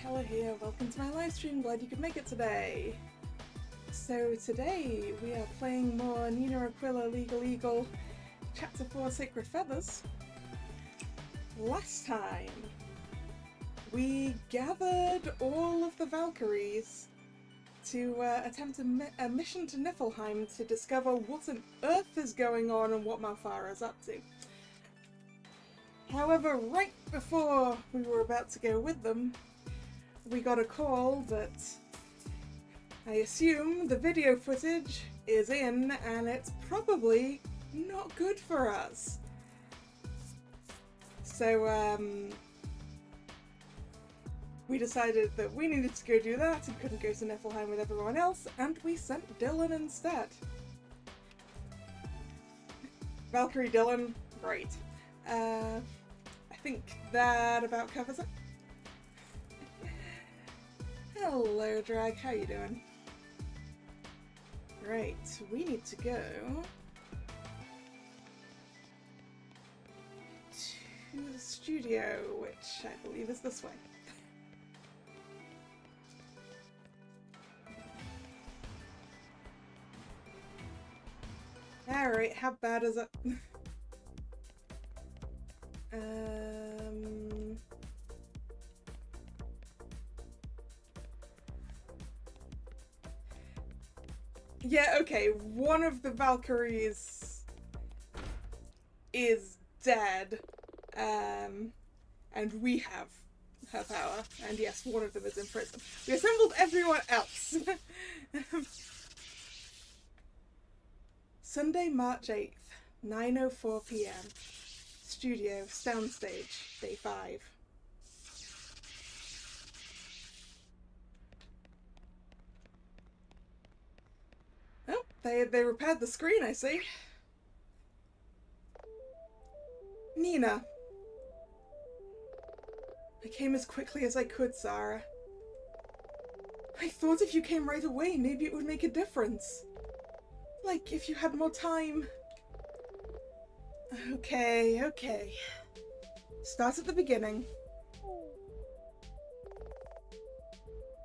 Kalla here, welcome to my live stream, glad you could make it today. So today we are playing more Nina Aquila Legal Eagle Chapter 4 Sacred Feathers. Last time we gathered all of the Valkyries to attempt a mission to Niflheim to discover what on earth is going on and what Malfara is up to. However, right before we were about to go with them, we got a call that I assume the video footage is in and it's probably not good for us. So we decided that we needed to go do that and couldn't go to Niflheim with everyone else, and we sent Dylan instead. Valkyrie Dylan, great. I think that about covers it. Hello, Drag. How you doing? Right, we need to go to the studio, which I believe is this way. Alright, how bad is it? Yeah, okay, one of the Valkyries is dead, and we have her power, and yes, one of them is in prison. We assembled everyone else! Sunday, March 8th, 9:04 PM. Studio, soundstage, day 5. Oh, they repaired the screen, I see. Nina. I came as quickly as I could, Sarah. I thought if you came right away, maybe it would make a difference. Like, if you had more time. Okay. Start at the beginning.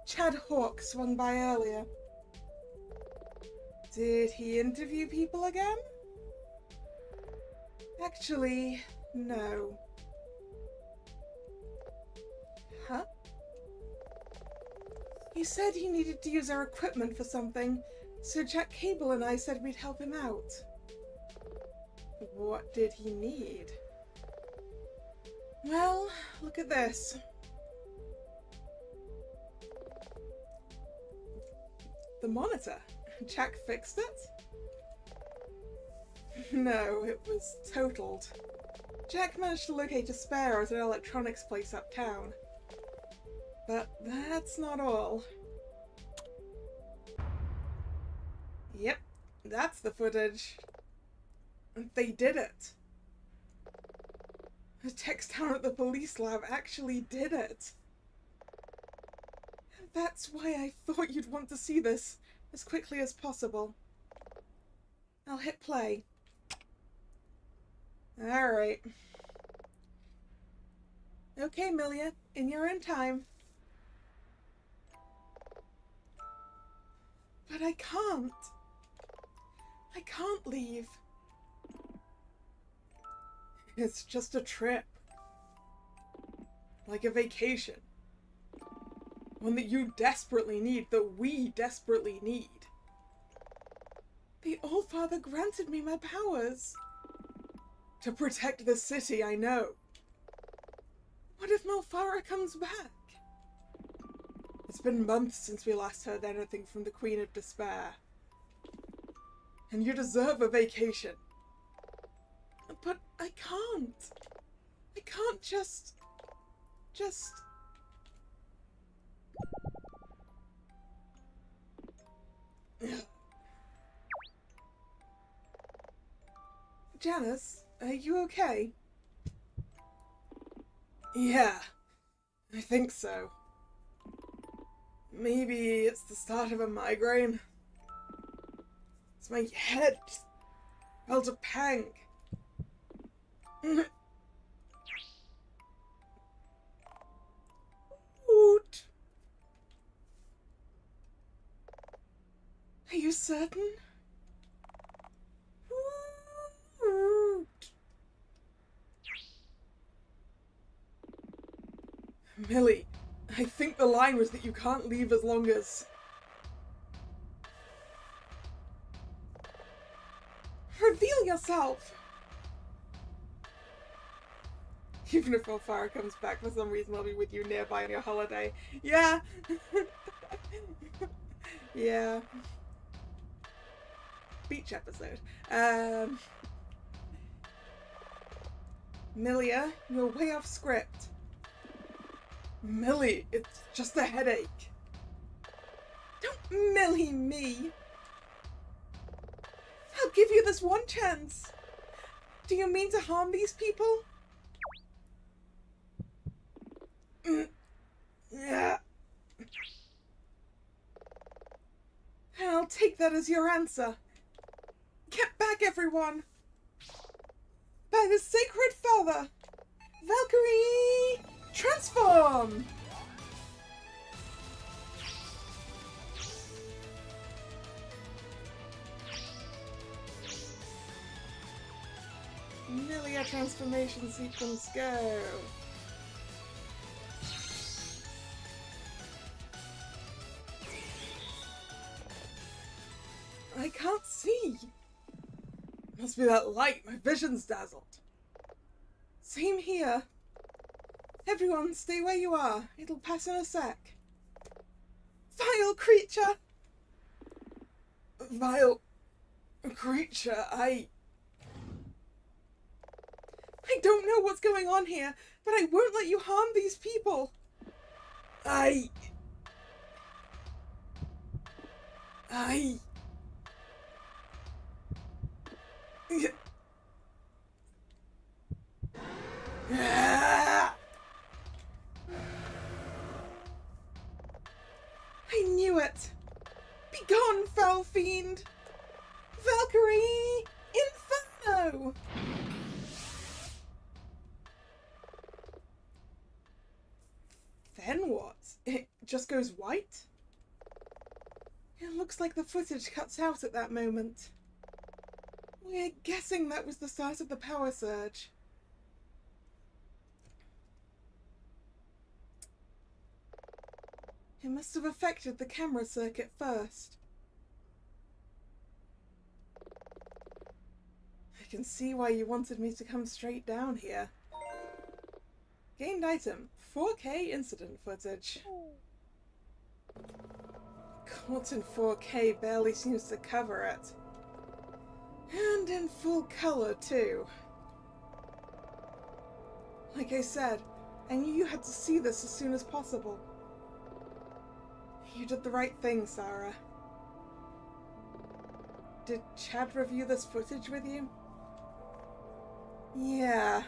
Chad Hawk swung by earlier. Did he interview people again? Actually, no. Huh? He said he needed to use our equipment for something, so Jack Cable and I said we'd help him out. What did he need? Well, look at this. The monitor. Jack fixed it? No, it was totaled. Jack managed to locate a spare at an electronics place uptown. But that's not all. Yep, that's the footage. They did it. The techs down at the police lab actually did it. That's why I thought you'd want to see this as quickly as possible. I'll hit play. Alright. Okay, Milia, in your own time. But I can't. I can't leave. It's just a trip. Like a vacation. One that you desperately need, that we desperately need. The All-Father granted me my powers. To protect the city, I know. What if Malfara comes back? It's been months since we last heard anything from the Queen of Despair. And you deserve a vacation. But I can't. I can't just... Janice, are you okay? Yeah, I think so. Maybe it's the start of a migraine. It's my head just felt a pang. Hoot. you certain? Millie, I think the line was that you can't leave as long as... Reveal yourself! Even if Elfara comes back for some reason, I'll be with you nearby on your holiday. Yeah! Yeah. Beach episode. Milia, you're way off script. Millie, it's just a headache. Don't Millie me. I'll give you this one chance. Do you mean to harm these people? Yeah. I'll take that as your answer. Get back, everyone! By the sacred feather! Valkyrie! Transform! Milia transformation sequence, go! I can't see! Must be that light, my vision's dazzled. Same here. Everyone, stay where you are. It'll pass in a sec. Vile creature! Vile creature, I don't know what's going on here, but I won't let you harm these people. I knew it! Begone, foul fiend! Valkyrie! Inferno! Then what? It just goes white? It looks like the footage cuts out at that moment. We're guessing that was the start of the power surge. It must have affected the camera circuit first. I can see why you wanted me to come straight down here. Gained item, 4K incident footage. Caught in 4K barely seems to cover it. And in full color too. Like I said, I knew you had to see this as soon as possible. You did the right thing, Sarah. Did Chad review this footage with you? Yeah.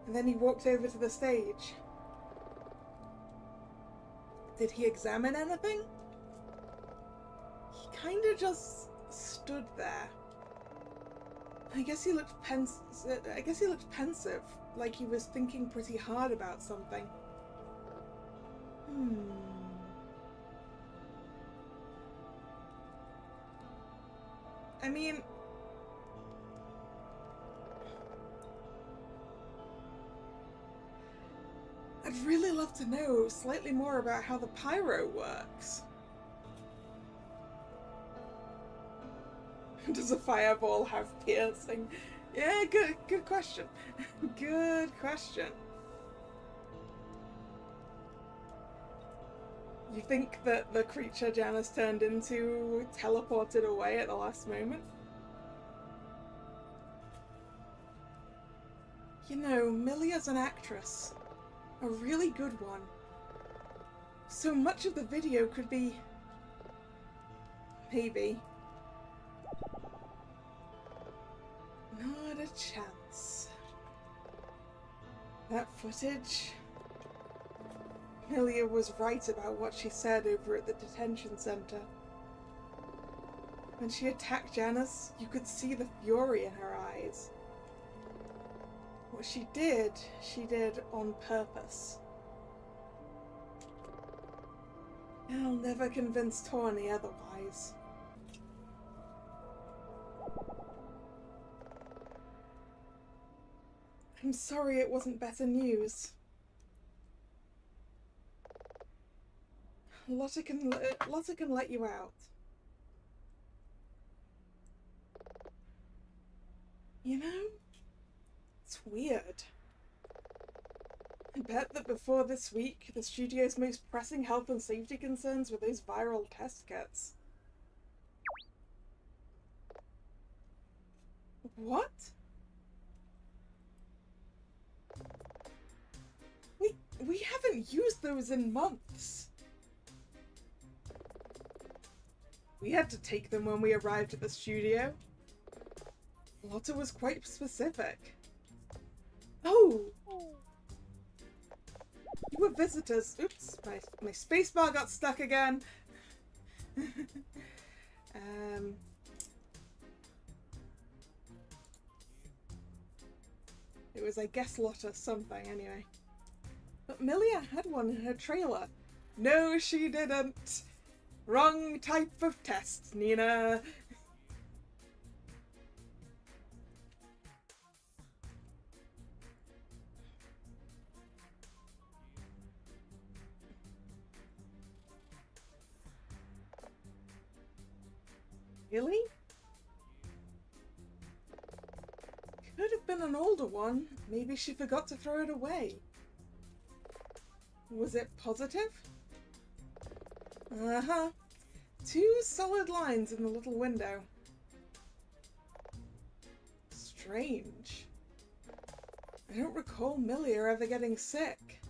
And then he walked over to the stage. Did he examine anything? He kinda just stood there. I guess he looked pensive, like he was thinking pretty hard about something. I mean, I'd really love to know slightly more about how the pyro works. Does a fireball have piercing? Yeah, good question. Good question. You think that the creature Janice turned into teleported away at the last moment? You know, Milia's an actress. A really good one. So much of the video could be... maybe. Not a chance. That footage... Milia was right about what she said over at the detention center. When she attacked Janice, you could see the fury in her eyes. What she did on purpose. I'll never convince Tawny otherwise. I'm sorry it wasn't better news. Lotta can let you out. You know, it's weird. I bet that before this week, the studio's most pressing health and safety concerns were those viral test kits. What? We haven't used those in months. We had to take them when we arrived at the studio. Lotta was quite specific. Oh! You were visitors. Oops, my spacebar got stuck again. It was, I guess, Lotta something, anyway. But Milia had one in her trailer. No, she didn't. Wrong type of test, Nina. Really? Could have been an older one. Maybe she forgot to throw it away. Was it positive? Uh-huh. 2 solid lines in the little window. Strange. I don't recall Milia ever getting sick.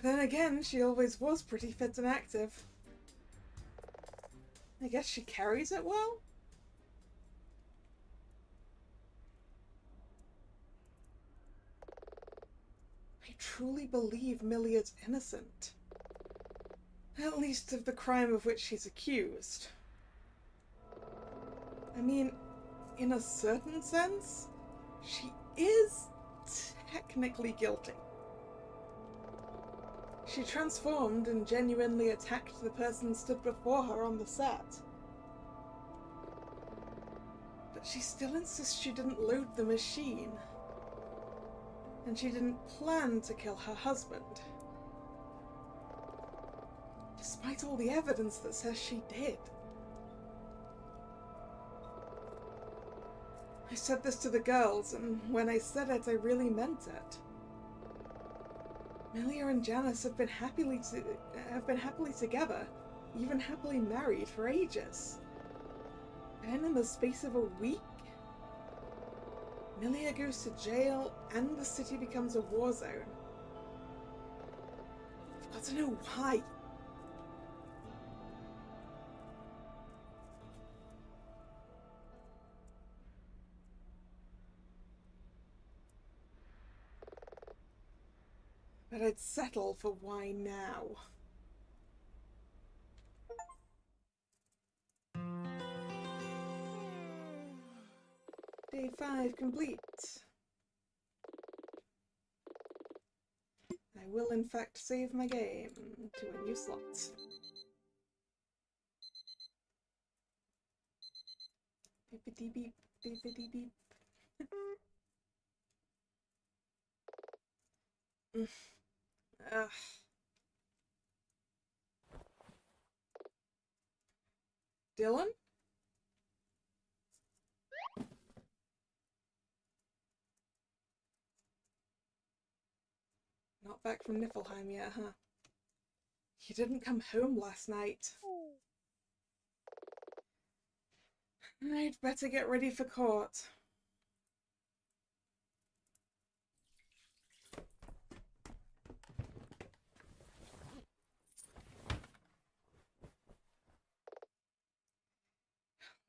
Then again, she always was pretty fit and active. I guess she carries it well? I truly believe Milia's innocent. At least of the crime of which she's accused. I mean, in a certain sense, she is technically guilty. She transformed and genuinely attacked the person stood before her on the set. But she still insists she didn't load the machine. And she didn't plan to kill her husband. Despite all the evidence that says she did. I said this to the girls, and when I said it, I really meant it. Milia and Janice have been happily together, even happily married for ages. And in the space of a week, Milia goes to jail and the city becomes a war zone. I've got to know why. But I'd settle for why now. Day 5 complete. I will in fact save my game to a new slot. Beepity beep, beepity beep. Ugh. Dylan? Not back from Niflheim yet, huh? You didn't come home last night. I'd better get ready for court.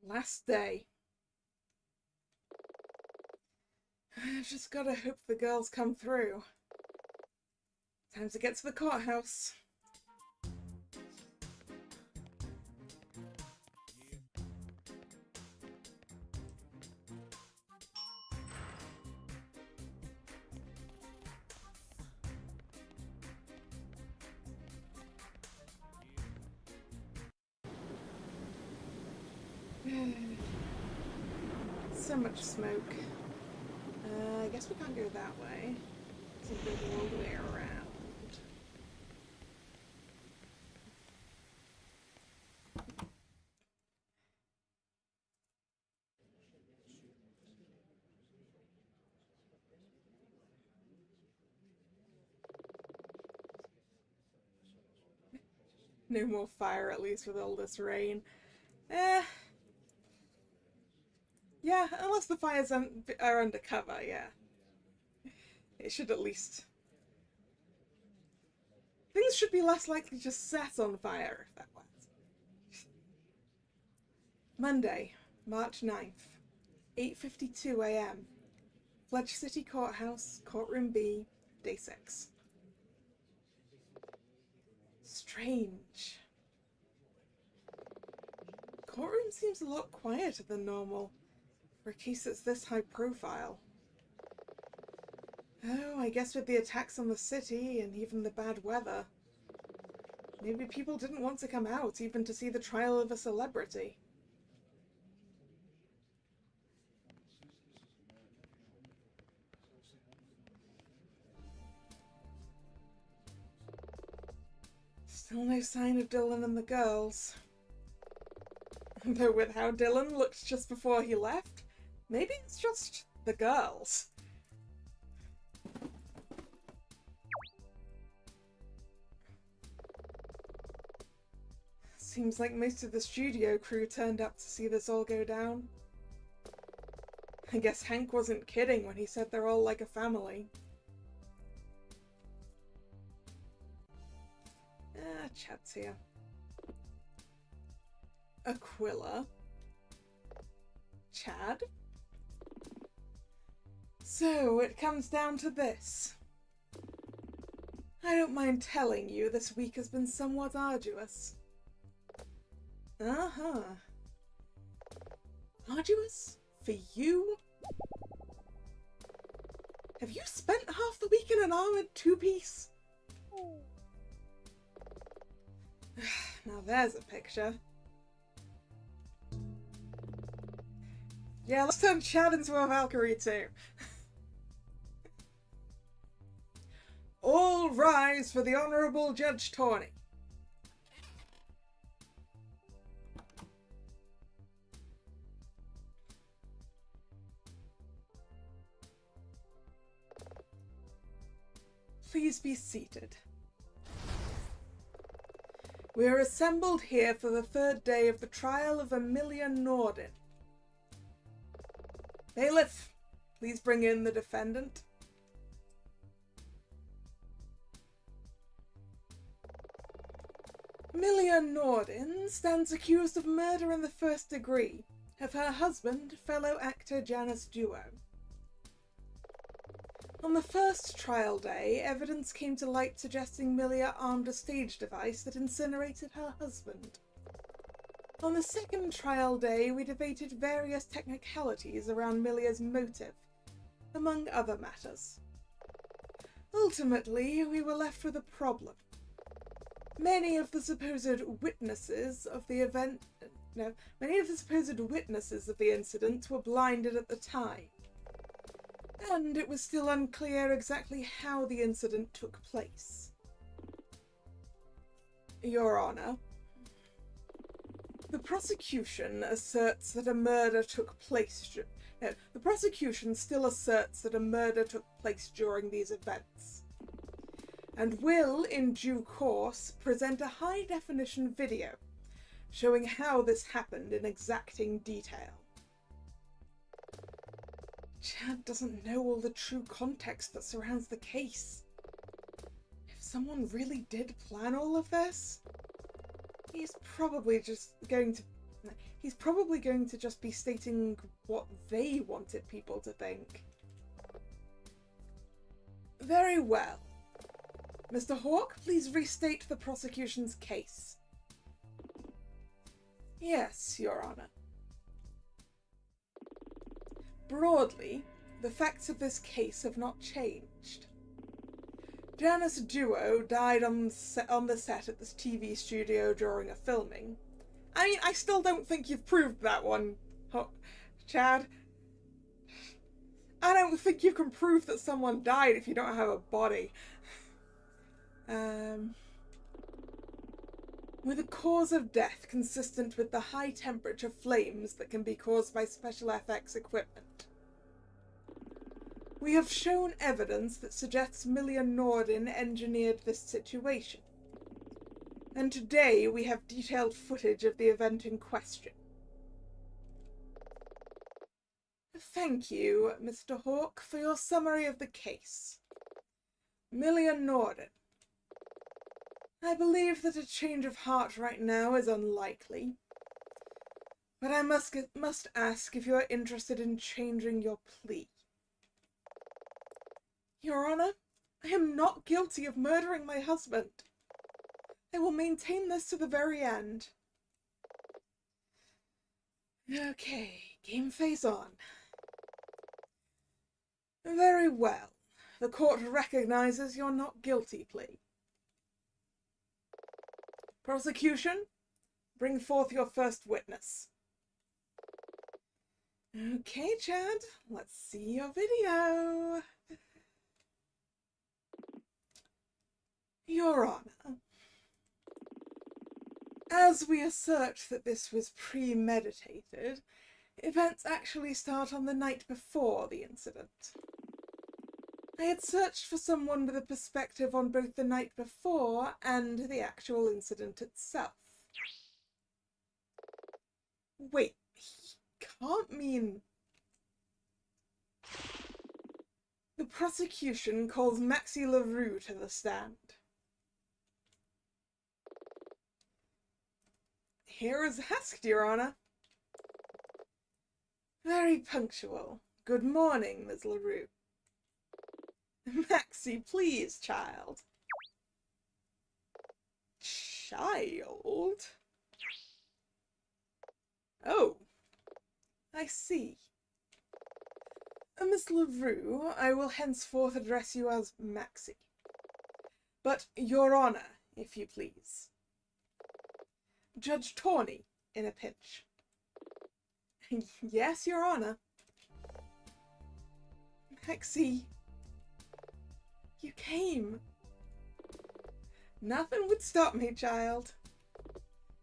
Last day. I've just gotta hope the girls come through. Time to get to the courthouse. So much smoke. I guess we can't go that way. So we'll go all the way around. No more fire, at least, with all this rain. Yeah, unless the fires are undercover, yeah. It should at least... Things should be less likely to set on fire if that was. Monday, March 9th, 8:52 a.m. Fledge City Courthouse, Courtroom B, Day 6. Strange. Courtroom seems a lot quieter than normal, for a case that's this high profile. Oh, I guess with the attacks on the city and even the bad weather, maybe people didn't want to come out even to see the trial of a celebrity. Still no sign of Dylan and the girls. Though with how Dylan looked just before he left, maybe it's just the girls. Seems like most of the studio crew turned up to see this all go down. I guess Hank wasn't kidding when he said they're all like a family. Chad's here. Aquila. Chad. So it comes down to this. I don't mind telling you this week has been somewhat arduous. Uh-huh. Arduous? For you? Have you spent half the week in an armored two-piece? Now there's a picture. Yeah, let's turn Chad into a Valkyrie too. All rise for the Honourable Judge Tawney. Please be seated. We are assembled here for the third day of the trial of Amelia Norden. Bailiff, please bring in the defendant. Amelia Norden stands accused of murder in the first degree of her husband, fellow actor Janus Duo. On the first trial day, evidence came to light suggesting Milia armed a stage device that incinerated her husband. On the second trial day, we debated various technicalities around Milia's motive, among other matters. Ultimately, we were left with a problem. Many of the supposed witnesses of the incident were blinded at the time. And it was still unclear exactly how the incident took place. Your Honour, the prosecution asserts that a murder took place. The prosecution still asserts that a murder took place during these events, and will, in due course, present a high-definition video showing how this happened in exacting detail. Chad doesn't know all the true context that surrounds the case. If someone really did plan all of this, he's probably going to just be stating what they wanted people to think. Very well. Mr. Hawke, please restate the prosecution's case. Yes, Your Honour. Broadly, the facts of this case have not changed. Janus Duo died on the set at this TV studio during a filming, I mean, I still don't think you've proved that one, Chad. I don't think you can prove that someone died if you don't have a body. With a cause of death consistent with the high temperature flames that can be caused by special FX equipment. We have shown evidence that suggests Millia Norden engineered this situation. And today we have detailed footage of the event in question. Thank you, Mr. Hawke, for your summary of the case. Millia Norden. I believe that a change of heart right now is unlikely, but I must ask if you are interested in changing your plea. Your Honor, I am not guilty of murdering my husband. I will maintain this to the very end. Okay, game face on. Very well. The court recognizes your not guilty plea. Prosecution, bring forth your first witness. Okay, Chad, let's see your video. Your Honor, as we assert that this was premeditated, events actually start on the night before the incident. I had searched for someone with a perspective on both the night before and the actual incident itself. Wait, he can't mean... The prosecution calls Maxie LaRue to the stand. Here is asked, Your Honor. Very punctual. Good morning, Ms. LaRue. Maxie, please, child. Child? Oh, I see. Miss LaRue, I will henceforth address you as Maxie. But Your Honor, if you please. Judge Tawney, in a pinch. Yes, Your Honor. Maxie, you came. Nothing would stop me, child.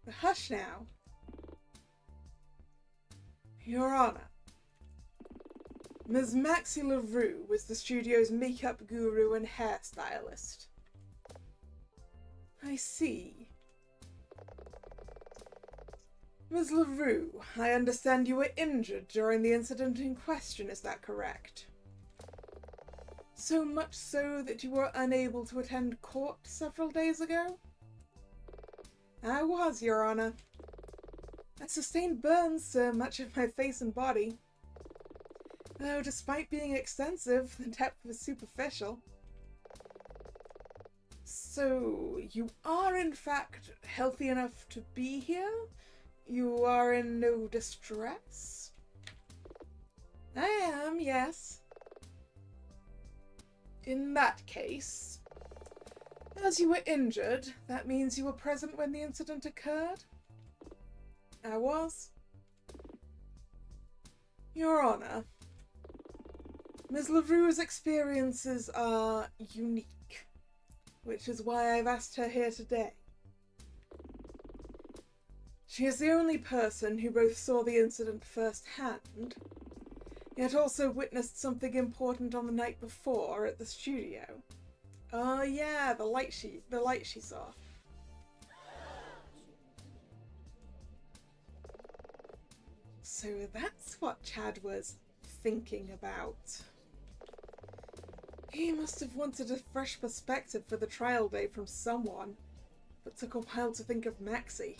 But hush now. Your Honor, Ms. Maxie LaRue was the studio's makeup guru and hairstylist. I see. Ms. LaRue, I understand you were injured during the incident in question, is that correct? So much so that you were unable to attend court several days ago? I was, Your Honor. I sustained burns to much of my face and body. Though despite being extensive, the depth was superficial. So, you are in fact healthy enough to be here? You are in no distress? I am, yes. In that case, as you were injured, that means you were present when the incident occurred? I was. Your Honor, Ms. LaRue's experiences are unique, which is why I've asked her here today. She is the only person who both saw the incident firsthand, yet also witnessed something important on the night before at the studio. Oh yeah, the light she saw. So that's what Chad was thinking about. He must have wanted a fresh perspective for the trial day from someone, but took a while to think of Maxie.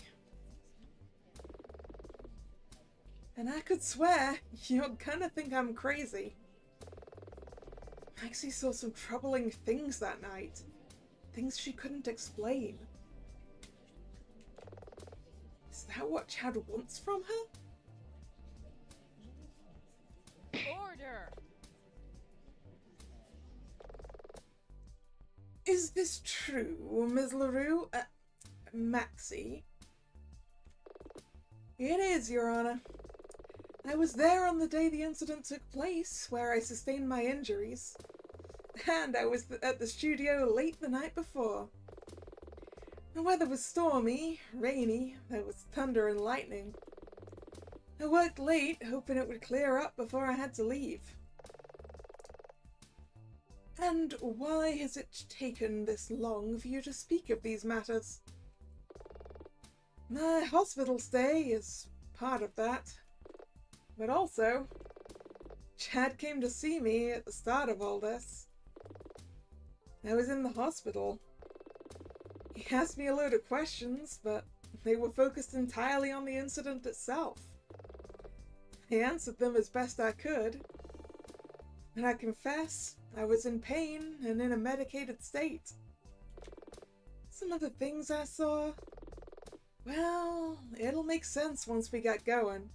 And I could swear, you're gonna think I'm crazy. Maxie saw some troubling things that night. Things she couldn't explain. Is that what Chad wants from her? Order! Is this true, Ms. LaRue? Maxie? It is, Your Honor. I was there on the day the incident took place, where I sustained my injuries. And I was at the studio late the night before. The weather was stormy, rainy, there was thunder and lightning. I worked late, hoping it would clear up before I had to leave. And why has it taken this long for you to speak of these matters? My hospital stay is part of that. But also, Chad came to see me at the start of all this. I was in the hospital. He asked me a load of questions, but they were focused entirely on the incident itself. I answered them as best I could, and I confess I was in pain and in a medicated state. Some of the things I saw, well, it'll make sense once we get going.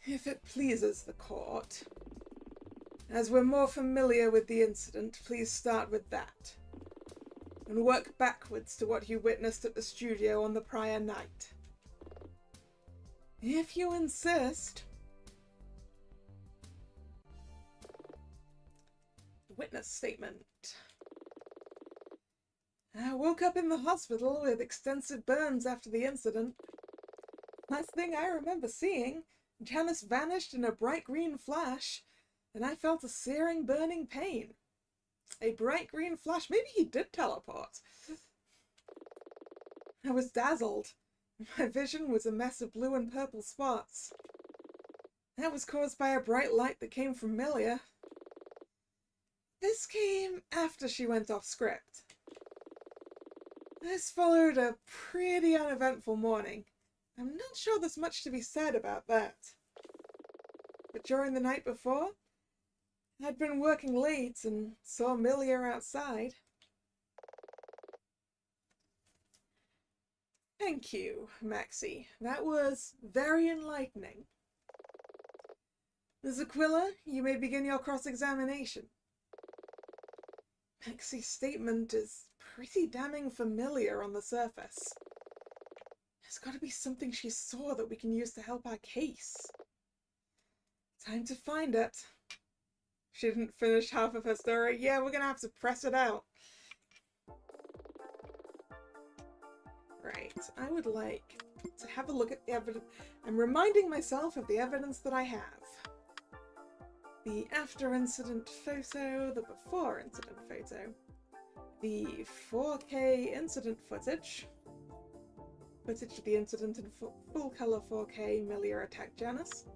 If it pleases the court, as we're more familiar with the incident, please start with that, and work backwards to what you witnessed at the studio on the prior night. If you insist. Witness statement. I woke up in the hospital with extensive burns after the incident. Last thing I remember seeing, Janice vanished in a bright green flash, and I felt a searing, burning pain. A bright green flash. Maybe he did teleport. I was dazzled. My vision was a mess of blue and purple spots. That was caused by a bright light that came from Milia. This came after she went off script. This followed a pretty uneventful morning. I'm not sure there's much to be said about that. But during the night before, I'd been working late and saw Milia outside. Thank you, Maxie. That was very enlightening. Ms. Aquila, you may begin your cross-examination. Maxie's statement is pretty damning familiar on the surface. There's got to be something she saw that we can use to help our case. Time to find it. She didn't finish half of her story. Yeah, we're gonna have to press it out. Right, I would like to have a look at the evidence. I'm reminding myself of the evidence that I have. The after-incident photo, the before-incident photo, the 4K incident footage of the incident in full-colour 4K, Milia attacked Janice,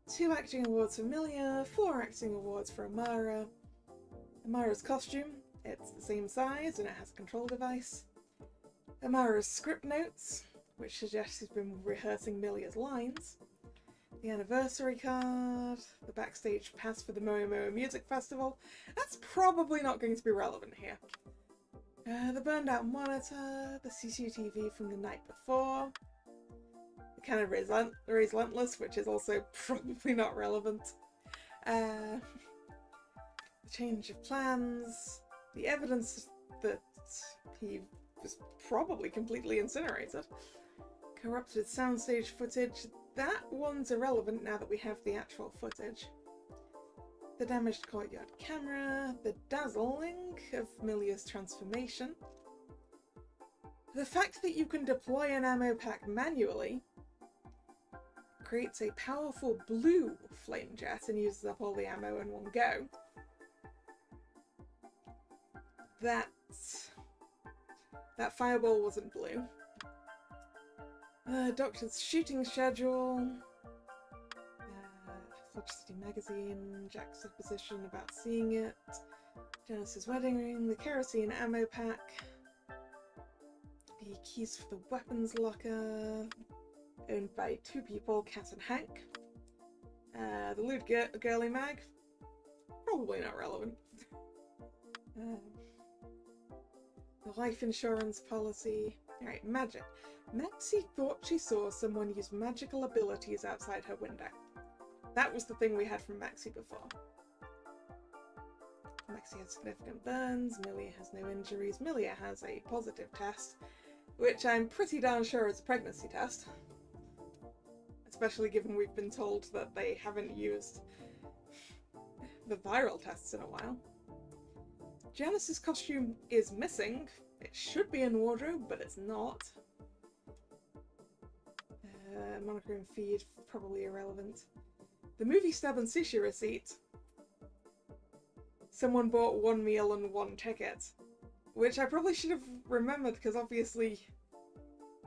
2 acting awards for Milia, 4 acting awards for Amara, Amara's costume, it's the same size and it has a control device, Amara's script notes, which suggests she's been rehearsing Milia's lines, the anniversary card, the backstage pass for the Momo Music Festival. That's probably not going to be relevant here. The burned out monitor, the CCTV from the night before, the kind of relentless, which is also probably not relevant. The change of plans, the evidence that he was probably completely incinerated, corrupted soundstage footage. That one's irrelevant now that we have the actual footage. The damaged courtyard camera, the dazzling of Milia's transformation. The fact that you can deploy an ammo pack manually creates a powerful blue flame jet and uses up all the ammo in one go. That fireball wasn't blue. Doctor's shooting schedule, Fudge City Magazine, Jack's supposition about seeing it, Janice's wedding ring, the kerosene ammo pack, the keys for the weapons locker, owned by 2 people, Kat and Hank, the lewd girly mag, probably not relevant, the life insurance policy. Alright, magic. Maxie thought she saw someone use magical abilities outside her window. That was the thing we had from Maxie before. Maxie has significant burns, Milia has no injuries, Milia has a positive test, which I'm pretty darn sure is a pregnancy test. Especially given we've been told that they haven't used the viral tests in a while. Janice's costume is missing. It should be in wardrobe, but it's not. Monochrome feed, probably irrelevant. The movie stub and sushi receipt. Someone bought 1 meal and 1 ticket. Which I probably should have remembered, because obviously,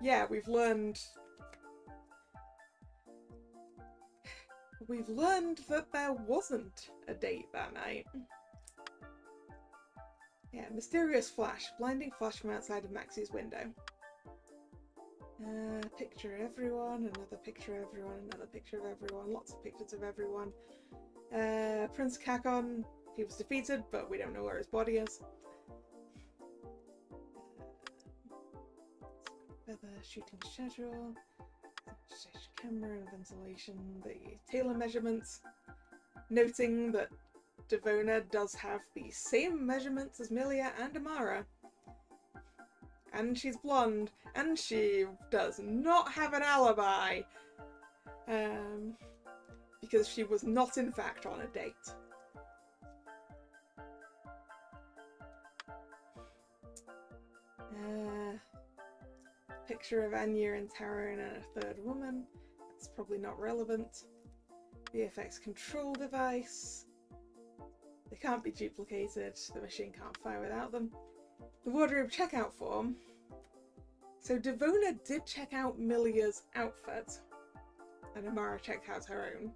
yeah, we've learned that there wasn't a date that night. Yeah, mysterious flash. Blinding flash from outside of Maxie's window. Picture of everyone, another picture of everyone, another picture of everyone, lots of pictures of everyone. Prince Kakon, he was defeated, but we don't know where his body is. Feather shooting schedule. Camera and ventilation, the tailor measurements, noting that Devona does have the same measurements as Milia and Amara. And she's blonde, and she does not have an alibi. Because she was not in fact on a date. Picture of Anya and Taryn and a third woman. That's probably not relevant. VFX control device. They can't be duplicated. The machine can't fire without them. The wardrobe checkout form. So Devona did check out Milia's outfit. And Amara checked out her own.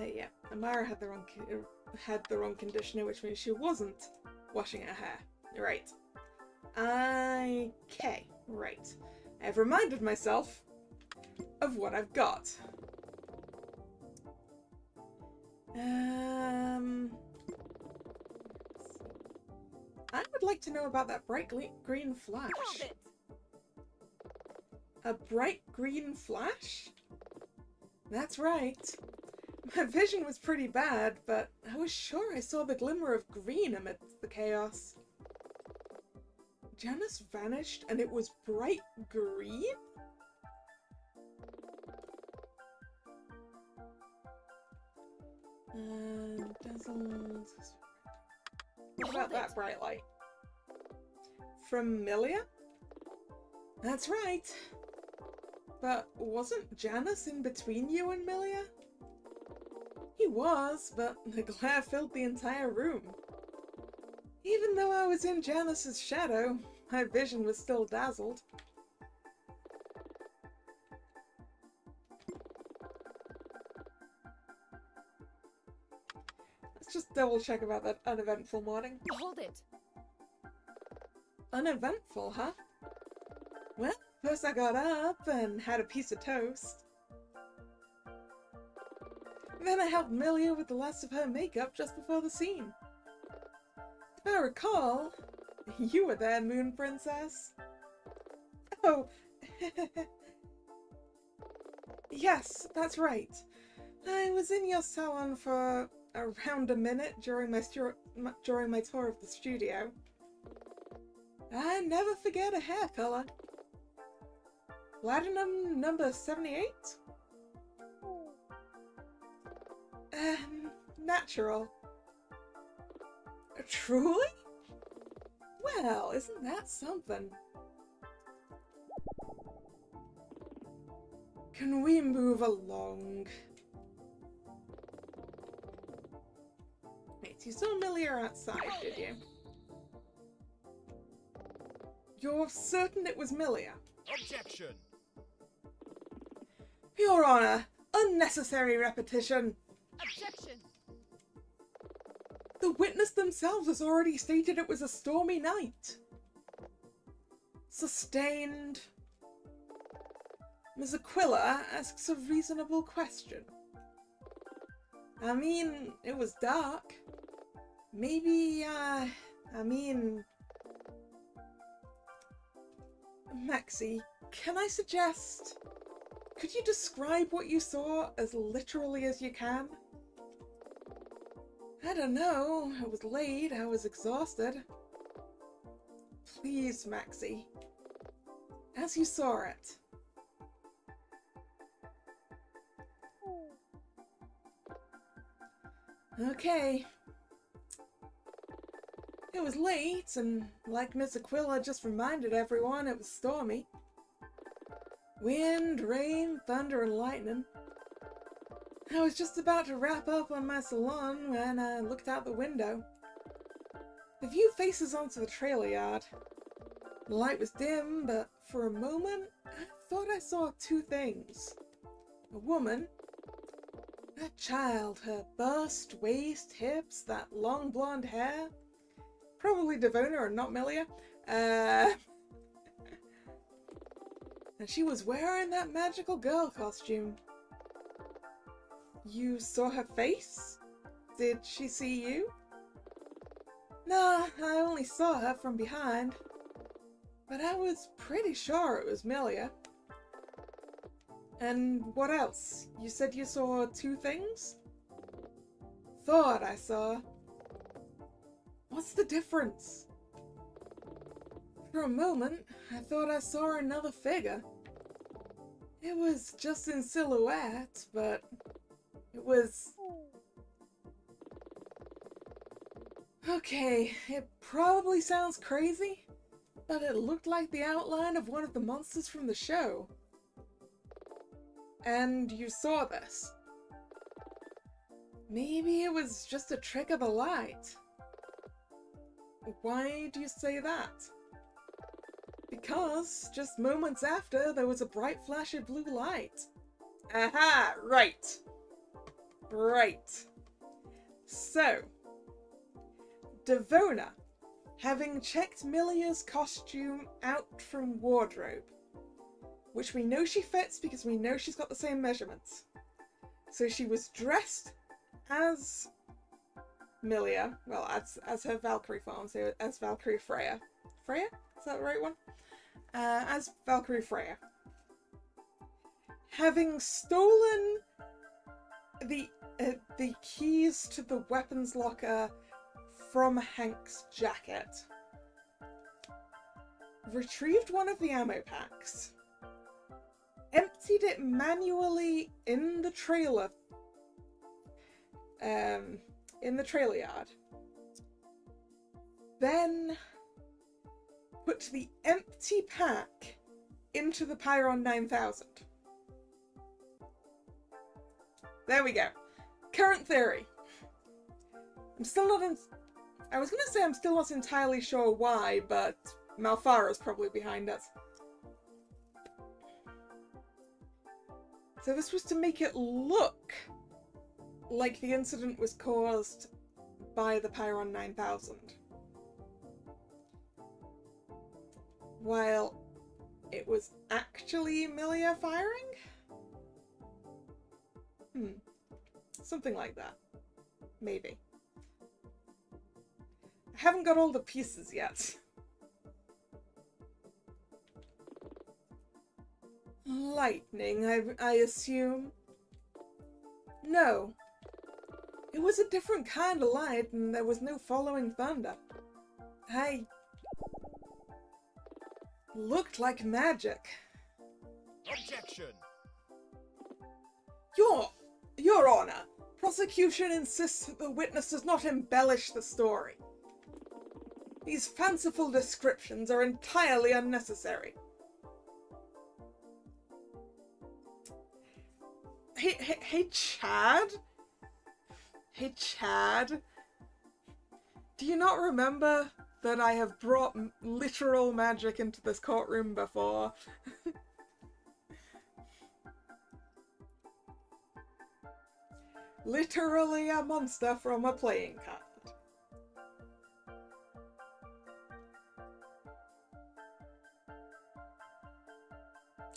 Yeah, Amara had the wrong conditioner, which means she wasn't washing her hair. Right. Okay, right. I've reminded myself of what I've got. I would like to know about that bright green flash. A bright green flash? That's right. My vision was pretty bad, but I was sure I saw the glimmer of green amidst the chaos. Janice vanished and it was bright green? Dazzled. What about that bright light? From Milia? That's right. But wasn't Janice in between you and Milia? He was, but the glare filled the entire room. Even though I was in Janice's shadow, my vision was still dazzled. Let's just double check about that uneventful morning. Hold it. Uneventful, huh? Well, first I got up and had a piece of toast. Then I helped Milia with the last of her makeup just before the scene. If I recall, you were there, Moon Princess. Oh, yes, that's right. I was in your salon for around a minute during my tour of the studio. I never forget a hair color. Platinum number 78? Natural. Truly? Well, isn't that something? Can we move along? Wait, you saw Milia outside, did you? You're certain it was Milia? Objection! Your Honor, unnecessary repetition. Objection! The witness themselves has already stated it was a stormy night. Sustained. Ms. Aquila asks a reasonable question. I mean, it was dark. Maybe, Maxie, can I suggest... Could you describe what you saw as literally as you can? I don't know. I was late. I was exhausted. please, Maxie. As you saw it. Okay. It was late, and like Miss Aquila just reminded everyone, it was stormy. Wind, rain, thunder, and lightning. I was just about to wrap up on my salon when I looked out the window. The view faces onto the trailer yard. The light was dim, but for a moment, I thought I saw two things. A woman, that child, her bust, waist, hips, that long blonde hair. Probably Devona and not Melia. And she was wearing that magical girl costume. You saw her face? Did she see you? Nah, I only saw her from behind. But I was pretty sure it was Melia. And what else? You said you saw two things? Thought I saw. What's the difference? For a moment, I thought I saw another figure. It was just in silhouette, but it was... Okay, it probably sounds crazy, but it looked like the outline of one of the monsters from the show. And you saw this. Maybe it was just a trick of the light. Why do you say that? Because just moments after, there was a bright flash of blue light. Aha! Right. Right. So, Devona, having checked Milia's costume out from wardrobe, which we know she fits because we know she's got the same measurements. So she was dressed as Milia, well, as her Valkyrie form, so as Valkyrie Freya. Freya? Is that the right one? As Valkyrie Freya. Having stolen the keys to the weapons locker from Hank's jacket. Retrieved one of the ammo packs. Emptied it manually in the trailer. In the trailer yard. Then put the empty pack into the Pyron 9000. There we go. Current theory. I'm still not I was going to say I'm still not entirely sure why, but Malfara's probably behind us. So this was to make it look like the incident was caused by the Pyron 9000. While it was actually Milia firing? Something like that. Maybe. I haven't got all the pieces yet. Lightning, I assume? No. It was a different kind of light, and there was no following thunder. Looked like magic. Objection! Your Honor, prosecution insists that the witness does not embellish the story. These fanciful descriptions are entirely unnecessary. Hey, Chad? Hey, Chad? Do you not remember that I have brought literal magic into this courtroom before? Literally a monster from a playing card.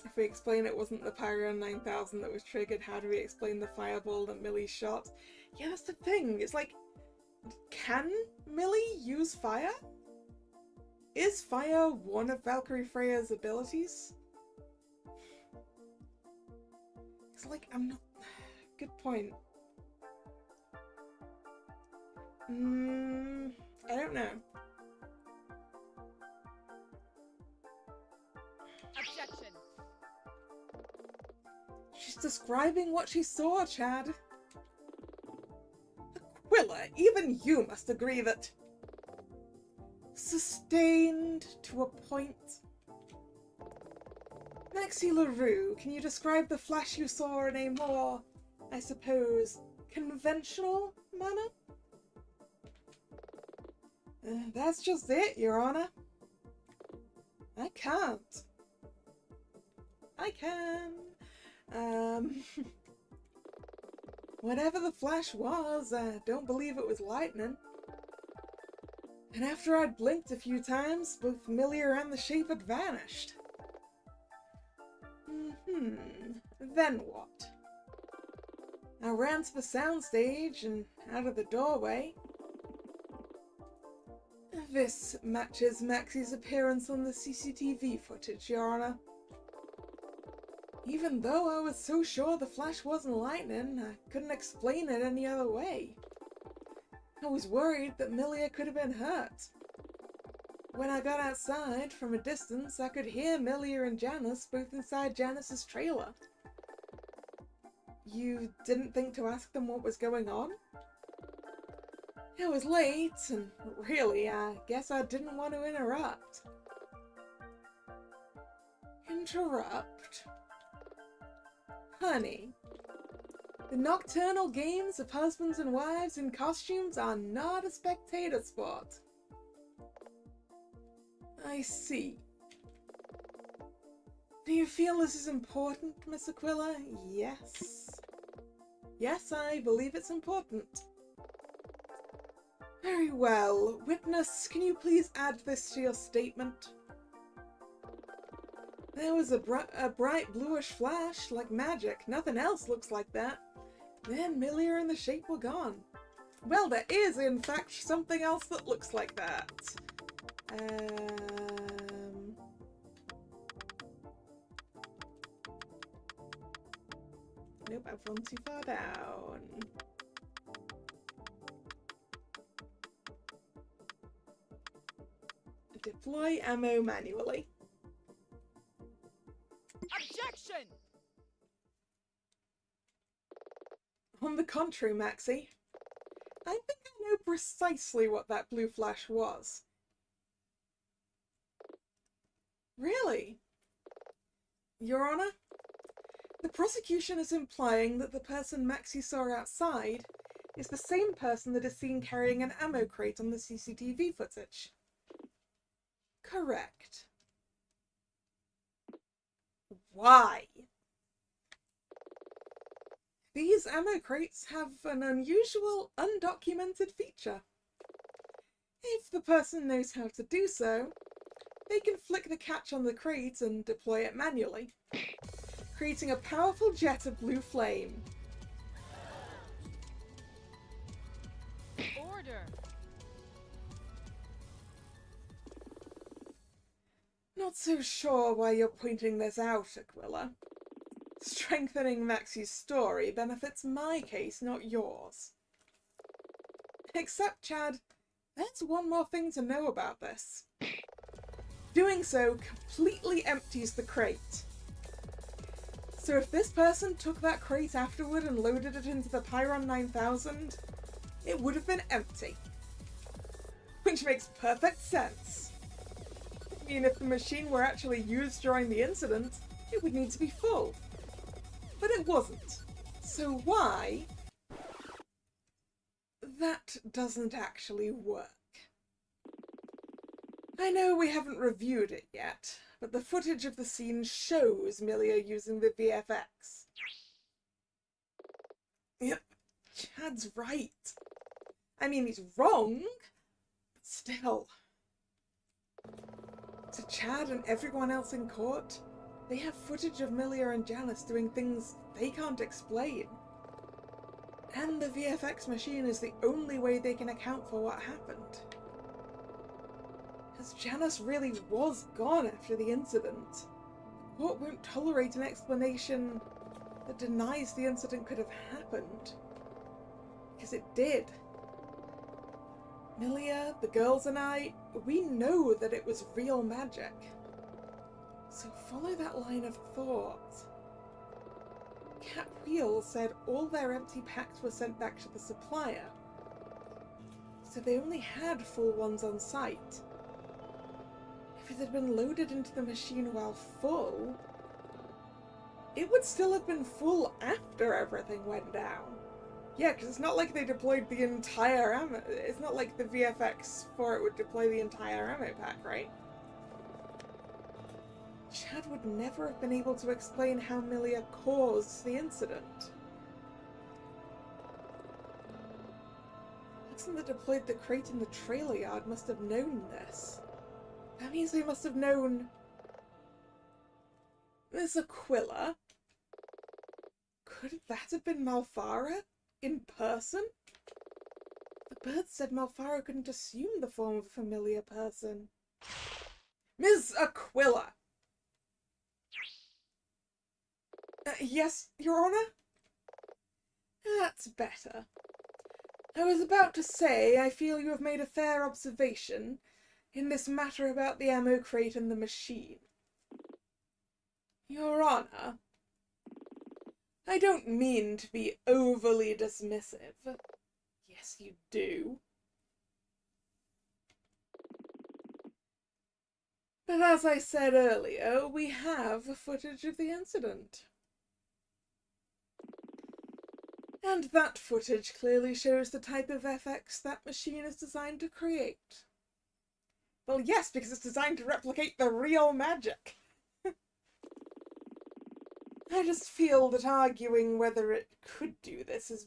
If we explain it wasn't the Pyron 9000 that was triggered, how do we explain the fireball that Millie shot? Yeah, that's the thing. It's like, can Millie use fire? Is fire one of Valkyrie Freya's abilities? It's like, I'm not... Good point. I don't know. Objection. She's describing what she saw, Chad. Aquila, even you must agree that... Sustained to a point. Maxie LaRue, can you describe the flash you saw in a more, I suppose, conventional manner? That's just it, Your Honor. I can't. I can. Whatever the flash was, I don't believe it was lightning. And after I'd blinked a few times, both Millia and the shape had vanished. Then what? I ran to the soundstage and out of the doorway. This matches Maxie's appearance on the CCTV footage, Your Honor. Even though I was so sure the flash wasn't lightning, I couldn't explain it any other way. I was worried that Millia could have been hurt. When I got outside, from a distance, I could hear Millia and Janice both inside Janice's trailer. You didn't think to ask them what was going on? It was late, and really, I guess I didn't want to interrupt. Interrupt? Honey, the nocturnal games of husbands and wives in costumes are not a spectator sport. I see. Do you feel this is important, Miss Aquila? Yes. Yes, I believe it's important. Very well. Witness, can you please add this to your statement? There was a bright bluish flash, like magic. Nothing else looks like that. Then Millia and the shape were gone. Well, there is, in fact, something else that looks like that. Nope, I've gone too far down. Deploy ammo manually. Objection! On the contrary, Maxie, I think I know precisely what that blue flash was. Really? Your Honor, the prosecution is implying that the person Maxie saw outside is the same person that is seen carrying an ammo crate on the CCTV footage. Correct. Why? These ammo crates have an unusual, undocumented feature. If the person knows how to do so, they can flick the catch on the crate and deploy it manually, creating a powerful jet of blue flame. Order! Not so sure why you're pointing this out, Aquila. Strengthening Maxie's story benefits my case, not yours. Except, Chad, there's one more thing to know about this. Doing so completely empties the crate. So if this person took that crate afterward and loaded it into the Pyron 9000, it would have been empty. Which makes perfect sense. I mean, if the machine were actually used during the incident, it would need to be full. But it wasn't. So why? That doesn't actually work. I know we haven't reviewed it yet, but the footage of the scene shows Millia using the VFX. Yep, Chad's right. I mean, he's wrong, but still. To Chad and everyone else in court, they have footage of Millia and Janice doing things they can't explain. And the VFX machine is the only way they can account for what happened. As Janice really was gone after the incident, the court won't tolerate an explanation that denies the incident could have happened. Because it did. Millia, the girls and I, we know that it was real magic. So follow that line of thought. Cat Wheel said all their empty packs were sent back to the supplier. So they only had full ones on site. If it had been loaded into the machine while full, it would still have been full after everything went down. Yeah, because it's not like they deployed the entire ammo. It's not like the VFX for it would deploy the entire ammo pack, right? Chad would never have been able to explain how Milia caused the incident. The person that deployed the crate in the trailer yard must have known this. That means they must have known Miss Aquila. Could that have been Malfara in person? The bird said Malfara couldn't assume the form of a familiar person. Miss Aquila! Yes, Your Honor? That's better. I was about to say, I feel you have made a fair observation in this matter about the ammo crate and the machine. Your Honor, I don't mean to be overly dismissive. Yes, you do. But as I said earlier, we have footage of the incident. And that footage clearly shows the type of FX that machine is designed to create. Well, yes, because it's designed to replicate the real magic. I just feel that arguing whether it could do this is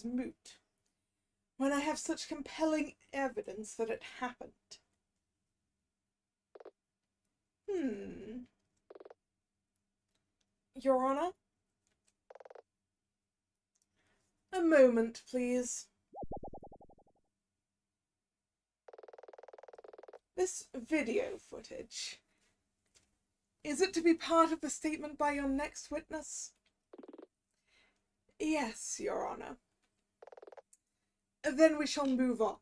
moot, when I have such compelling evidence that it happened. Your Honor? A moment, please. This video footage, is it to be part of the statement by your next witness? Yes, Your Honor. Then we shall move on.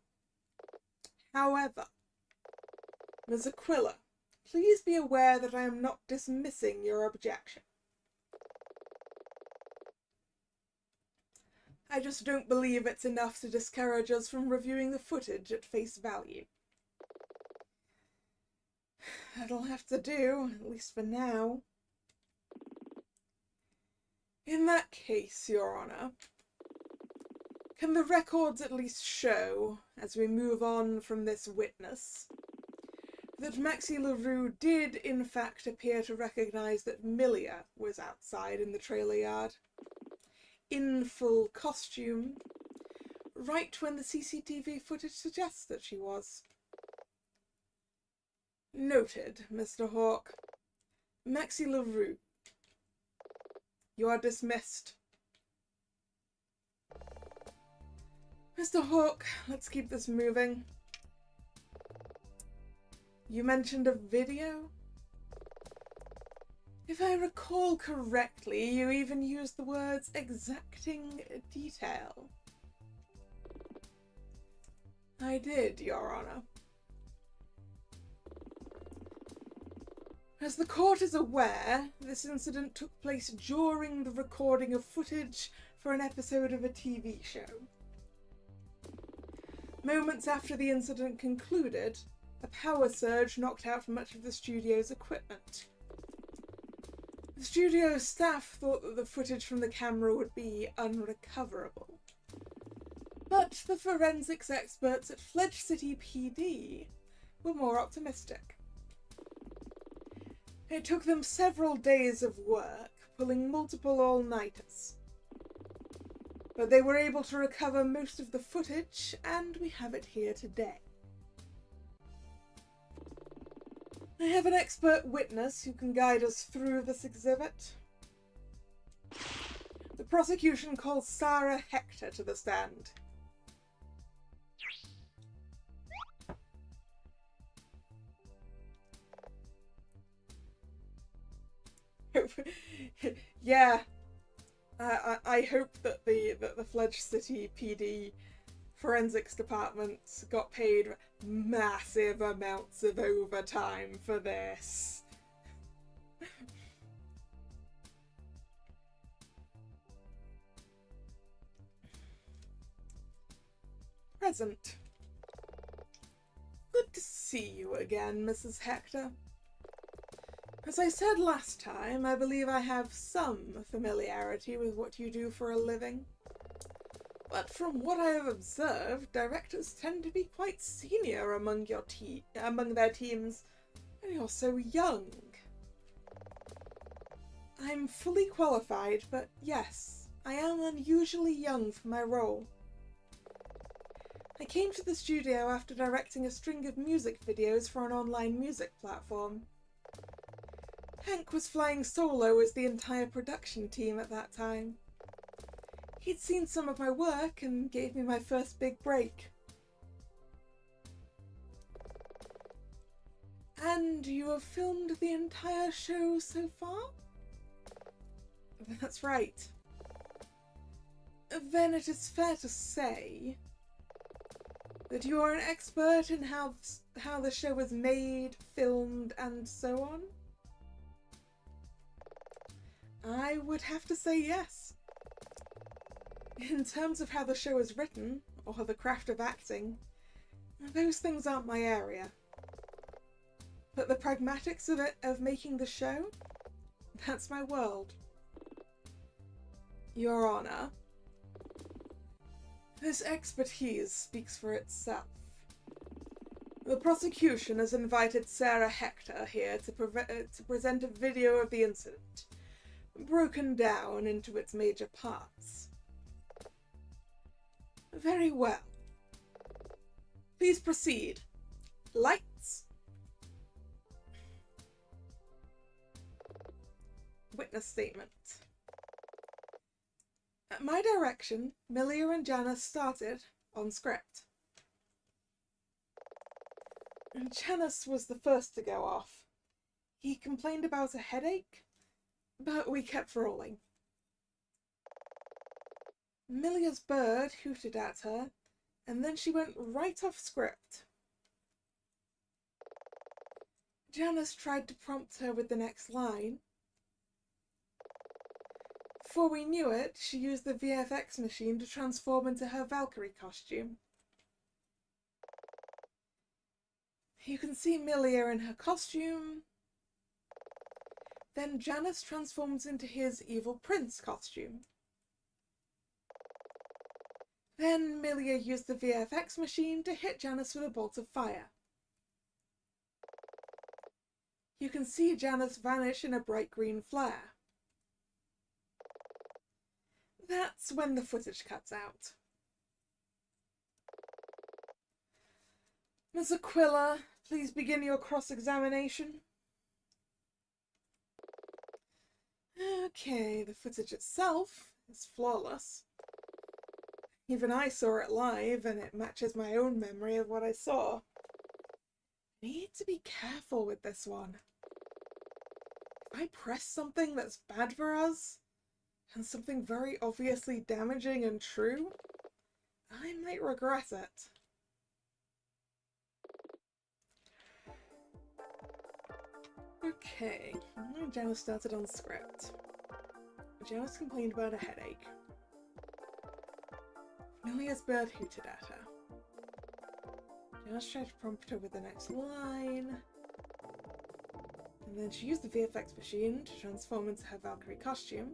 However, Ms. Aquila, please be aware that I am not dismissing your objection. I just don't believe it's enough to discourage us from reviewing the footage at face value. That'll have to do, at least for now. In that case, Your Honor, can the records at least show, as we move on from this witness, that Maxie LaRue did in fact appear to recognise that Milia was outside in the trailer yard, in full costume, right when the CCTV footage suggests that she was? Noted, Mr. Hawke. Maxie LaRue, you are dismissed. Mr. Hawke, let's keep this moving. You mentioned a video? If I recall correctly, you even used the words exacting detail. I did, Your Honor. As the court is aware, this incident took place during the recording of footage for an episode of a TV show. Moments after the incident concluded, a power surge knocked out much of the studio's equipment. The studio staff thought that the footage from the camera would be unrecoverable. But the forensics experts at Fledge City PD were more optimistic. It took them several days of work, pulling multiple all-nighters. But they were able to recover most of the footage, and we have it here today. I have an expert witness who can guide us through this exhibit. The prosecution calls Sarah Hector to the stand. Yeah, I hope that the Fledge City PD forensics department got paid massive amounts of overtime for this. Present. Good to see you again, Mrs. Hector. As I said last time, I believe I have some familiarity with what you do for a living. But from what I have observed, directors tend to be quite senior among their teams, and you're so young. I'm fully qualified, but yes, I am unusually young for my role. I came to the studio after directing a string of music videos for an online music platform. Hank was flying solo as the entire production team at that time. He'd seen some of my work and gave me my first big break. And you have filmed the entire show so far? That's right. Then it is fair to say that you are an expert in how the show is made, filmed, and so on? I would have to say yes. In terms of how the show is written, or the craft of acting, those things aren't my area. But the pragmatics of making the show, that's my world. Your Honor, this expertise speaks for itself. The prosecution has invited Sarah Hector here to present a video of the incident, broken down into its major parts. Very well. Please proceed. Lights. Witness statement. At my direction, Milia and Janice started on script. Janice was the first to go off. He complained about a headache, but we kept rolling. Milia's bird hooted at her, and then she went right off script. Janice tried to prompt her with the next line. Before we knew it, she used the VFX machine to transform into her Valkyrie costume. You can see Milia in her costume. Then Janice transforms into his evil prince costume. Then Milia used the VFX machine to hit Janice with a bolt of fire. You can see Janice vanish in a bright green flare. That's when the footage cuts out. Ms. Aquila, please begin your cross-examination. Okay, the footage itself is flawless. Even I saw it live, and it matches my own memory of what I saw. I need to be careful with this one. If I press something that's bad for us, and something very obviously damaging and true, I might regret it. Okay, Janice started on script. Janice complained about a headache. Milia's bird hooted at her. Janice tried to prompt her with the next line. And then she used the VFX machine to transform into her Valkyrie costume.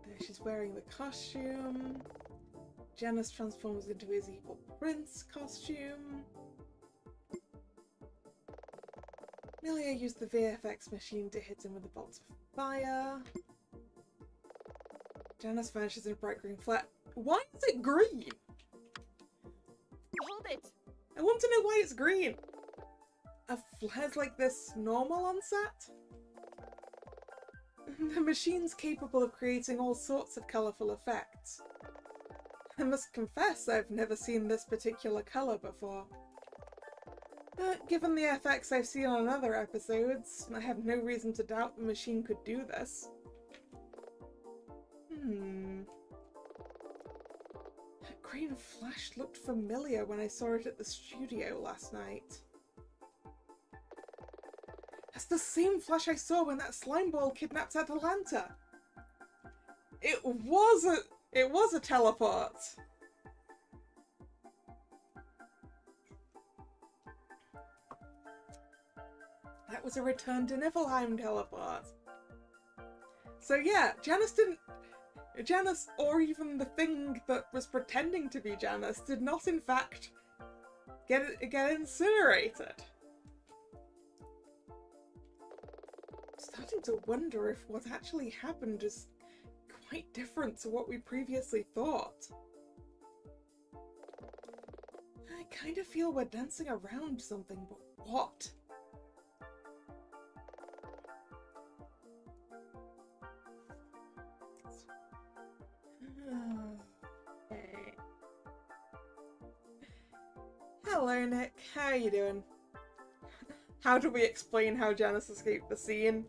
There she's wearing the costume. Janice transforms into his evil prince costume. Milia used the VFX machine to hit him with a bolt of fire. Janice vanishes in a bright green flare. Why is it green? Hold it! I want to know why it's green. Are flares like this normal on set? The machine's capable of creating all sorts of colourful effects. I must confess I've never seen this particular colour before. But given the effects I've seen on other episodes, I have no reason to doubt the machine could do this. That green flash looked familiar when I saw it at the studio last night. That's the same flash I saw when that slime ball kidnapped Atalanta. It was a teleport. That was a return to Niflheim teleport. So yeah, Janus, or even the thing that was pretending to be Janus, did not in fact get incinerated. I'm starting to wonder if what actually happened is quite different to what we previously thought. I kind of feel we're dancing around something, but what? Okay. Hello, Nick. How are you doing? How do we explain how Janus escaped the scene?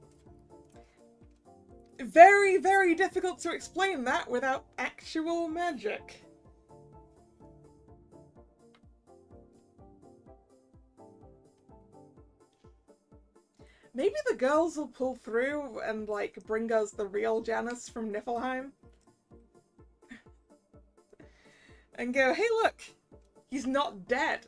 Very, very difficult to explain that without actual magic. Maybe the girls will pull through and, like, bring us the real Janus from Niflheim. And go, hey look! He's not dead!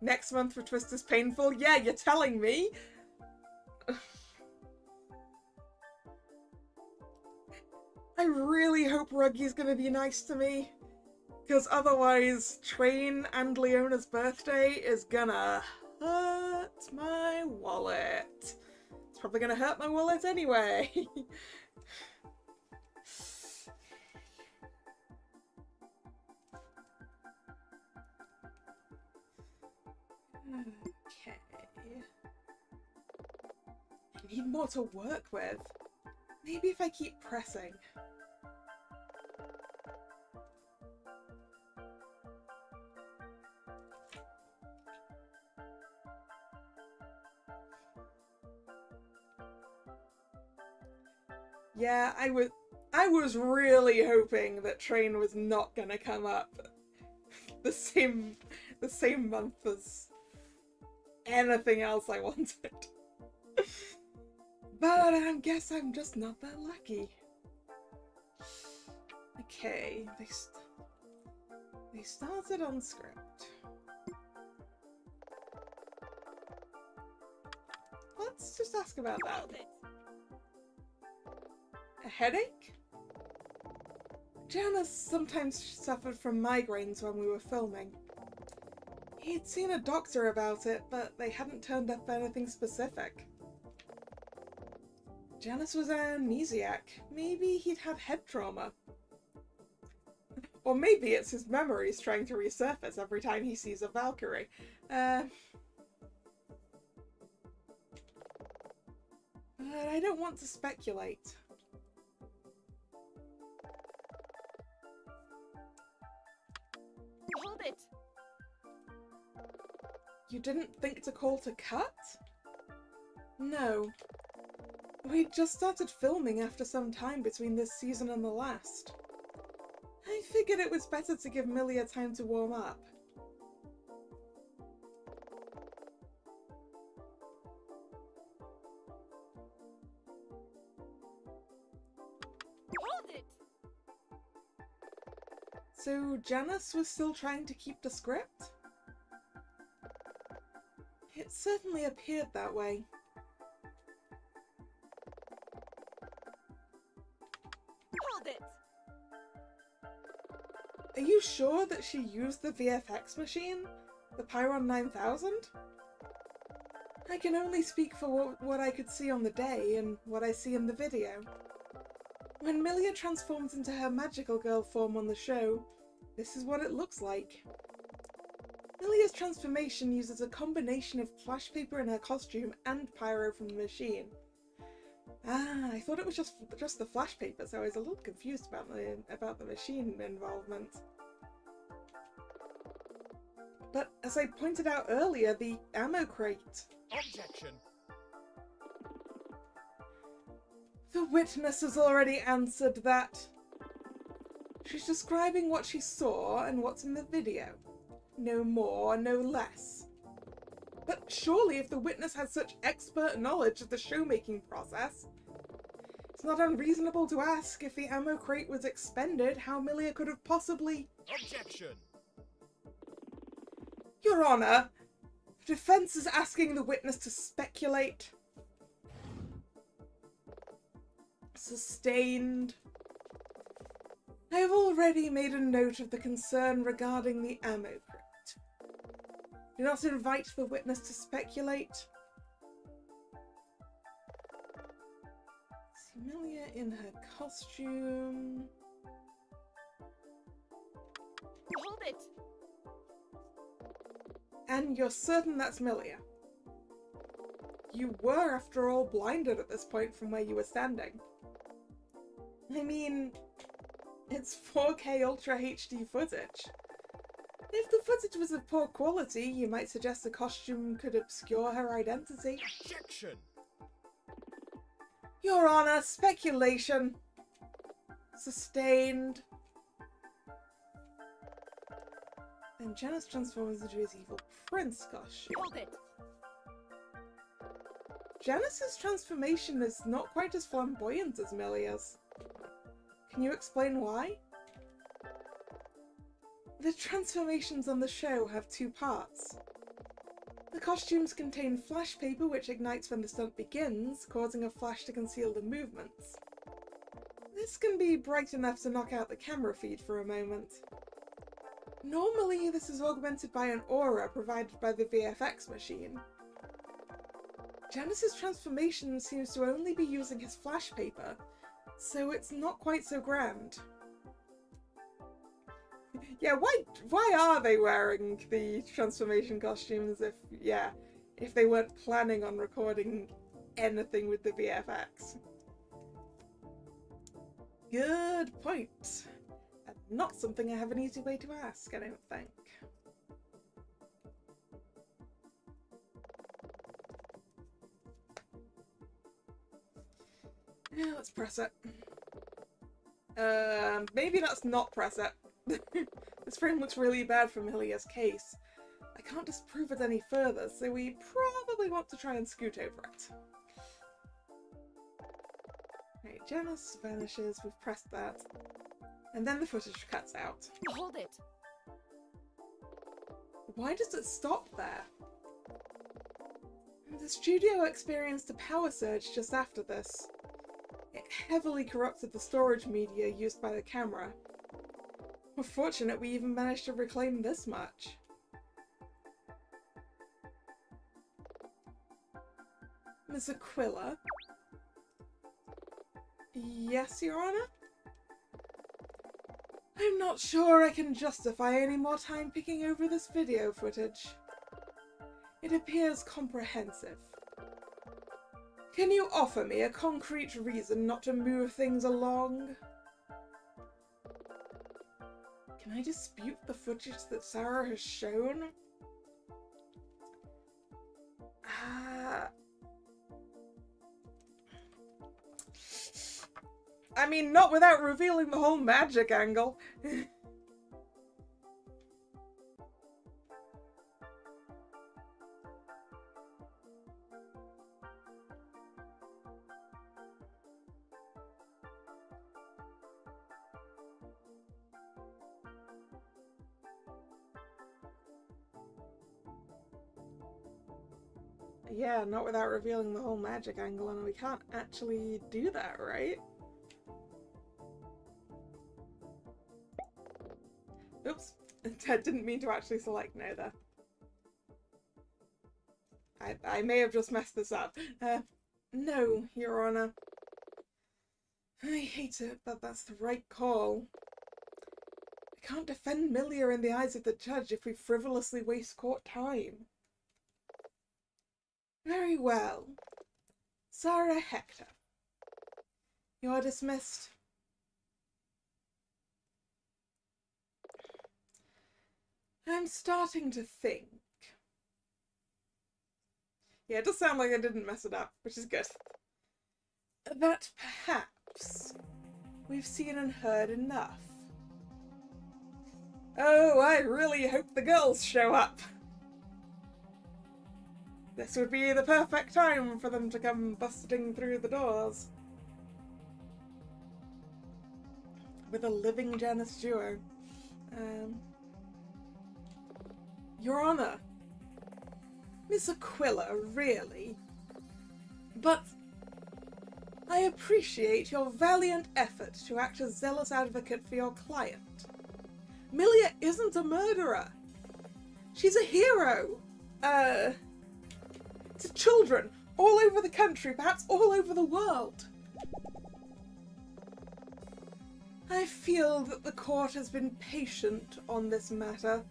Next month for Twist is painful? Yeah, you're telling me? I really hope Ruggy's gonna be nice to me. Because otherwise, Train and Leona's birthday is gonna hurt my wallet. It's probably gonna hurt my wallet anyway. Okay. I need more to work with. Maybe if I keep pressing. Yeah, I was really hoping that Train was not gonna come up the same month as anything else I wanted. But I guess I'm just not that lucky. Okay, they started on script. Let's just ask about that. A headache? Janus sometimes suffered from migraines when we were filming. He'd seen a doctor about it, but they hadn't turned up anything specific. Janus was an amnesiac. Maybe he'd had head trauma. Or maybe it's his memories trying to resurface every time he sees a Valkyrie. But I don't want to speculate. Hold it! You didn't think to call to cut? No. We just started filming after some time between this season and the last. I figured it was better to give Milia time to warm up. Hold it! So Janus was still trying to keep the script? It certainly appeared that way. Hold it! Are you sure that she used the VFX machine? The Pyron 9000? I can only speak for what I could see on the day and what I see in the video. When Milia transforms into her magical girl form on the show, this is what it looks like. Milia's transformation uses a combination of flash paper in her costume and pyro from the machine. Ah, I thought it was just the flash paper, so I was a little confused about the machine involvement. But as I pointed out earlier, the ammo crate. Objection. The witness has already answered that. She's describing what she saw and what's in the video. No more, no less. But surely if the witness has such expert knowledge of the show-making process, it's not unreasonable to ask if the ammo crate was expended, how Milia could have possibly... Objection! Your Honor, the defense is asking the witness to speculate. Sustained. I have already made a note of the concern regarding the ammo crate. Do not invite the witness to speculate. Milia in her costume. Hold it! And you're certain that's Milia? You were, after all, blinded at this point from where you were standing. I mean, it's 4K Ultra HD footage. If the footage was of poor quality, you might suggest the costume could obscure her identity. Objection! Your Honor, speculation. Sustained. Then Janus transforms into his evil prince costume. Hold it! Janus's transformation is not quite as flamboyant as Milia's. Can you explain why? The transformations on the show have two parts. The costumes contain flash paper which ignites when the stunt begins, causing a flash to conceal the movements. This can be bright enough to knock out the camera feed for a moment. Normally, this is augmented by an aura provided by the VFX machine. Janus's transformation seems to only be using his flash paper, so it's not quite so grand. Yeah, why are they wearing the transformation costumes if they weren't planning on recording anything with the VFX? Good point. And not something I have an easy way to ask, I don't think. Yeah, let's press it. Maybe let's not press it. This frame looks really bad for Milia's case. I can't disprove it any further, so we probably want to try and scoot over it. Right, Janus vanishes, we've pressed that. And then the footage cuts out. Hold it! Why does it stop there? The studio experienced a power surge just after this. It heavily corrupted the storage media used by the camera. We're fortunate we even managed to reclaim this much. Miss Aquila? Yes, Your Honor? I'm not sure I can justify any more time picking over this video footage. It appears comprehensive. Can you offer me a concrete reason not to move things along? Can I dispute the footage that Sarah has shown? I mean, not without revealing the whole magic angle. Yeah, not without revealing the whole magic angle, and we can't actually do that, right? Oops, I didn't mean to actually select no there. I may have just messed this up. No, Your Honor. I hate it, but that's the right call. I can't defend Milia in the eyes of the judge if we frivolously waste court time. Very well. Sarah Hector. You are dismissed. I'm starting to think. Yeah, it does sound like I didn't mess it up, which is good. that perhaps we've seen and heard enough. Oh, I really hope the girls show up. This would be the perfect time for them to come busting through the doors. With a living Janus duo. Your Honor. Miss Aquila, really? But I appreciate your valiant effort to act as zealous advocate for your client. Milia isn't a murderer. She's a hero. To children all over the country, perhaps all over the world. I feel that the court has been patient on this matter.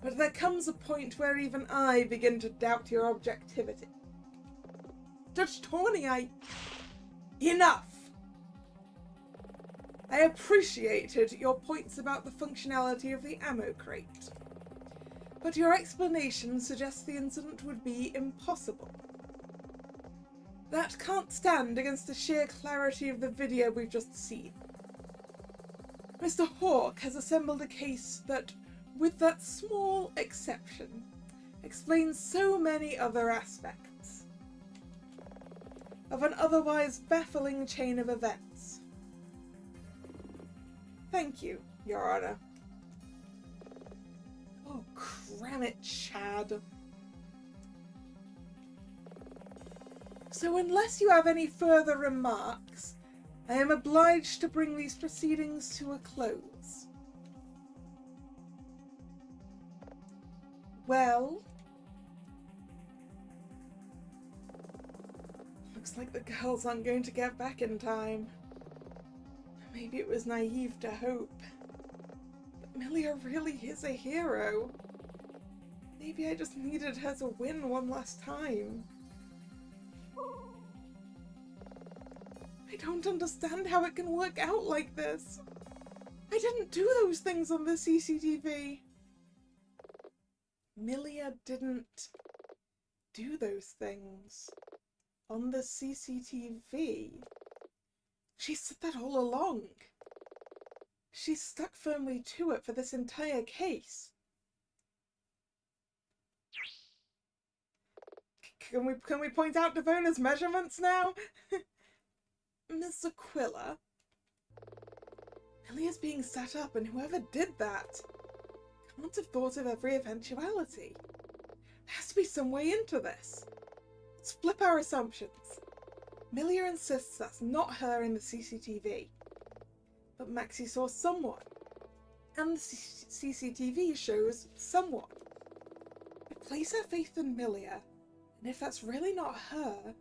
But there comes a point where even I begin to doubt your objectivity. Judge Tawney, Enough! I appreciated your points about the functionality of the ammo crate. But your explanation suggests the incident would be impossible. That can't stand against the sheer clarity of the video we've just seen. Mr. Hawke has assembled a case that, with that small exception, explains so many other aspects of an otherwise baffling chain of events. Thank you, Your Honor. Oh, cram it, Chad. So unless you have any further remarks, I am obliged to bring these proceedings to a close. Well, looks like the girls aren't going to get back in time. Maybe it was naive to hope. But Milia really is a hero. Maybe I just needed her to win one last time. I don't understand how it can work out like this. I didn't do those things on the CCTV. Milia didn't do those things on the CCTV. She said that all along. She stuck firmly to it for this entire case. Can we point out Devona's measurements now? Miss Aquila. Milia's being set up, and whoever did that can't have thought of every eventuality. There has to be some way into this. Let's flip our assumptions. Milia insists that's not her in the CCTV. But Maxie saw someone. And the CCTV shows someone. We place our faith in Milia, and if that's really not her,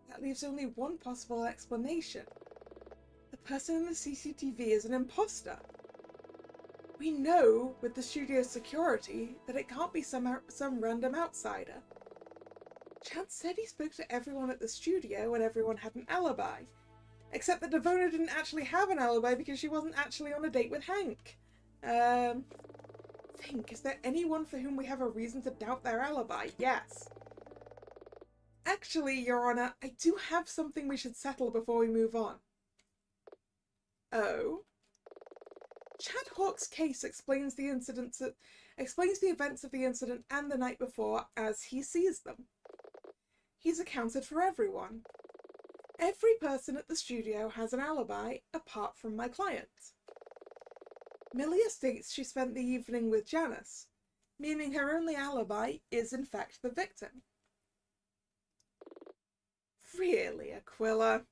that leaves only one possible explanation. The person in the CCTV is an imposter. We know, with the studio's security, that it can't be some random outsider. Chad said he spoke to everyone at the studio and everyone had an alibi. Except that Devona didn't actually have an alibi because she wasn't actually on a date with Hank. Is there anyone for whom we have a reason to doubt their alibi? Yes. Actually, Your Honor, I do have something we should settle before we move on. Oh? Chad Hawke's case explains the events of the incident and the night before as he sees them. He's accounted for everyone. Every person at the studio has an alibi apart from my client. Milia states she spent the evening with Janus, meaning her only alibi is in fact the victim. Really, Aquila?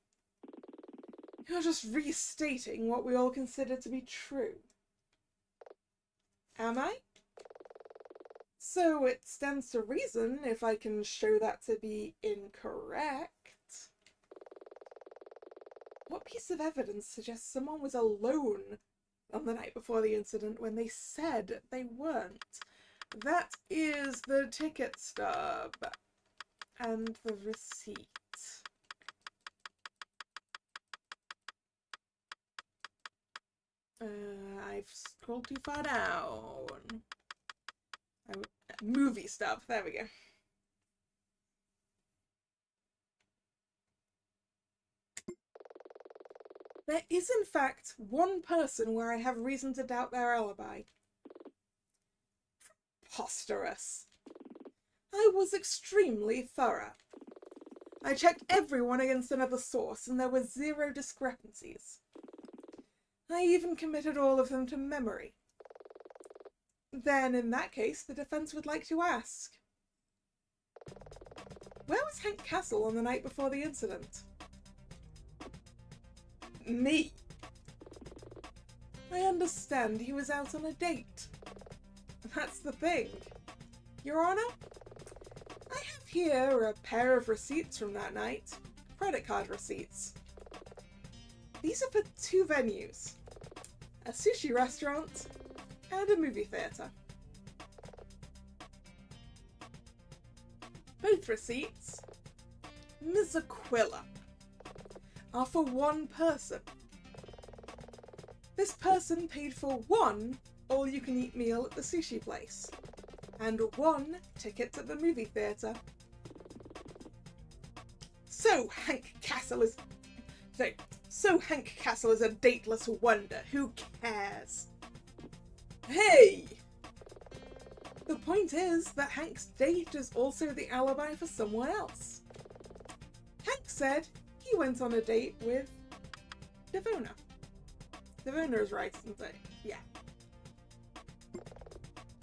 You're just restating what we all consider to be true. Am I? So it stands to reason if I can show that to be incorrect. What piece of evidence suggests someone was alone on the night before the incident when they said they weren't? That is the ticket stub and the receipt. I've scrolled too far down. Movie stuff. There we go. There is, in fact, one person where I have reason to doubt their alibi. Preposterous. I was extremely thorough. I checked everyone against another source, and there were 0 discrepancies. I even committed all of them to memory. Then, in that case, the defense would like to ask, where was Hank Castle on the night before the incident? Me. I understand he was out on a date. That's the thing. Your Honor, I have here a pair of receipts from that night. Credit card receipts. These are for 2 venues. A sushi restaurant and a movie theatre. Both receipts, Ms. Aquila, are for one person. This person paid for 1 all-you-can-eat meal at the sushi place, and 1 ticket to the movie theatre. So Hank Castle is a dateless wonder. Who cares? Hey! The point is that Hank's date is also the alibi for someone else. Hank said he went on a date with Devona. Devona is right, isn't it? Yeah.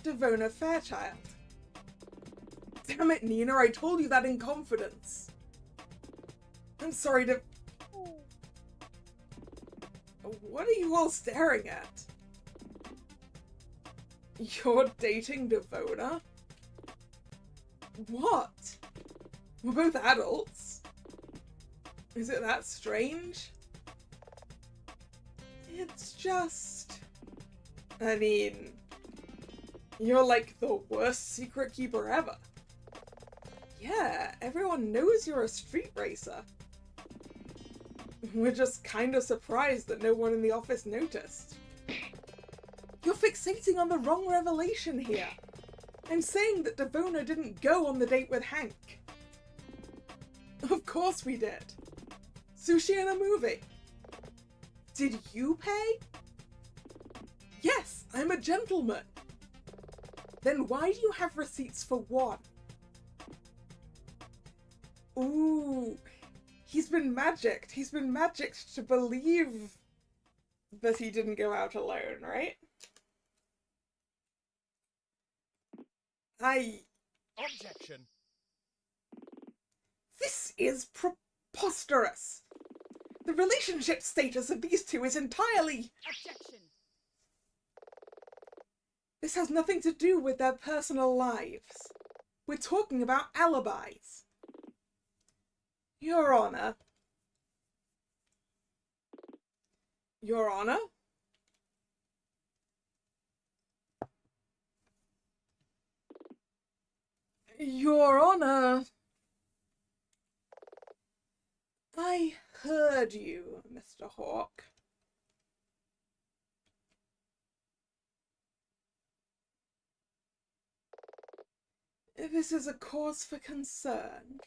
Devona Fairchild. Damn it, Nina, I told you that in confidence. I'm sorry to... What are you all staring at? You're dating Devona? What? We're both adults. Is it that strange? It's just... I mean... You're like the worst secret keeper ever. Yeah, everyone knows you're a street racer. We're just kinda surprised that no one in the office noticed. You're fixating on the wrong revelation here. I'm saying that Devona didn't go on the date with Hank. Of course we did. Sushi and a movie. Did you pay? Yes, I'm a gentleman. Then why do you have receipts for 1? Ooh, he's been magicked. He's been magicked to believe that he didn't go out alone, right? Objection. This is preposterous. The relationship status of these 2 is entirely... Objection. This has nothing to do with their personal lives. We're talking about alibis. Your Honor. Your Honor? Your Honor. I heard you, Mr. Hawke. This is a cause for concern.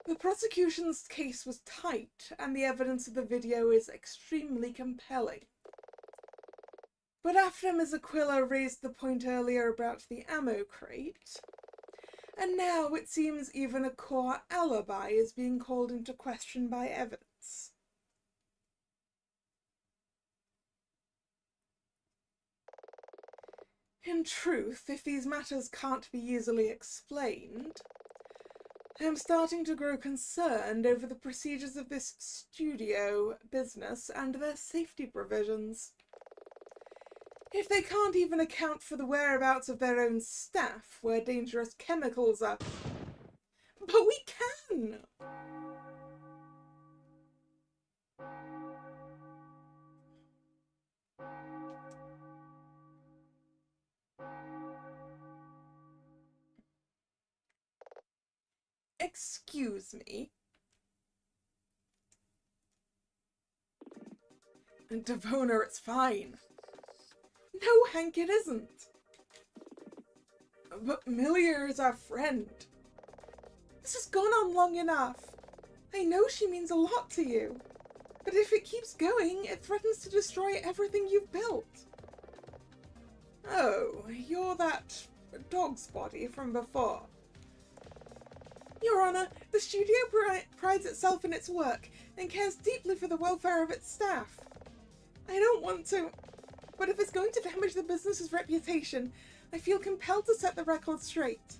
The prosecution's case was tight, and the evidence of the video is extremely compelling. But after Ms. Aquila raised the point earlier about the ammo crate, and now it seems even a core alibi is being called into question by evidence. In truth, if these matters can't be easily explained, I am starting to grow concerned over the procedures of this studio business and their safety provisions. If they can't even account for the whereabouts of their own staff where dangerous chemicals are... But we can! Excuse me. Devona, it's fine. No, Hank, it isn't. But Millier is our friend. This has gone on long enough. I know she means a lot to you. But if it keeps going, it threatens to destroy everything you've built. Oh, you're that dog's body from before. Your Honor, the studio prides itself in its work and cares deeply for the welfare of its staff. I don't want to, but if it's going to damage the business's reputation, I feel compelled to set the record straight.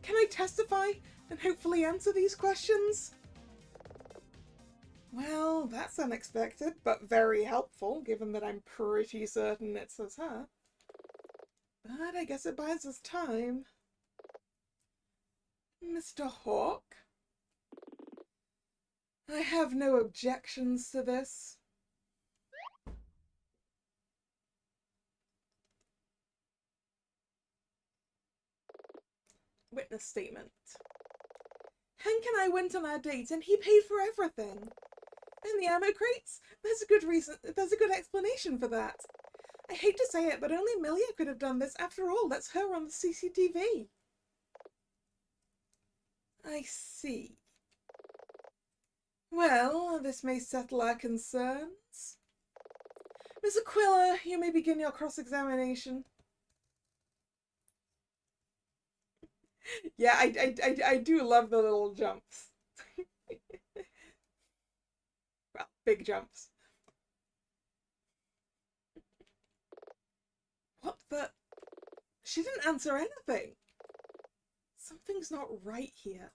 Can I testify and hopefully answer these questions? Well, that's unexpected, but very helpful, given that I'm pretty certain it says her. But I guess it buys us time. Mr. Hawk? I have no objections to this. Witness statement. Hank and I went on our date and he paid for everything. And the ammo crates? There's a good explanation for that. I hate to say it, but only Milia could have done this. After all, that's her on the CCTV. I see. Well, this may settle our concerns. Miss Aquila, you may begin your cross-examination. Yeah, I do love the little jumps. Well, big jumps. What the? She didn't answer anything. Something's not right here.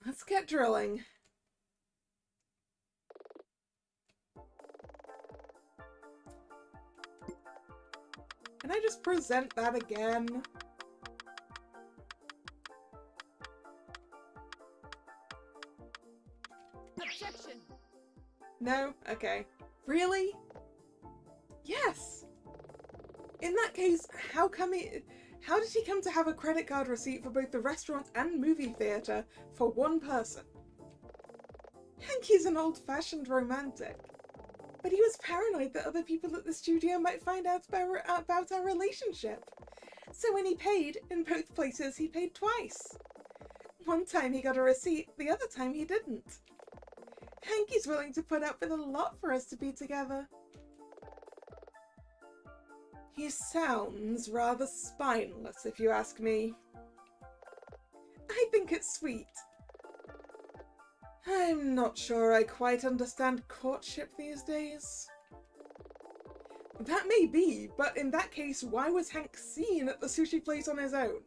Let's get drilling. Can I just present that again? Objection. No? Okay. Really? Yes! In that case, how did he come to have a credit card receipt for both the restaurant and movie theatre for one person? Hanky's an old-fashioned romantic, but he was paranoid that other people at the studio might find out about our relationship. So when he paid, in both places he paid twice. One time he got a receipt, the other time he didn't. Hanky's willing to put up with a lot for us to be together. He sounds rather spineless, if you ask me. I think it's sweet. I'm not sure I quite understand courtship these days. That may be, but in that case, why was Hank seen at the sushi place on his own?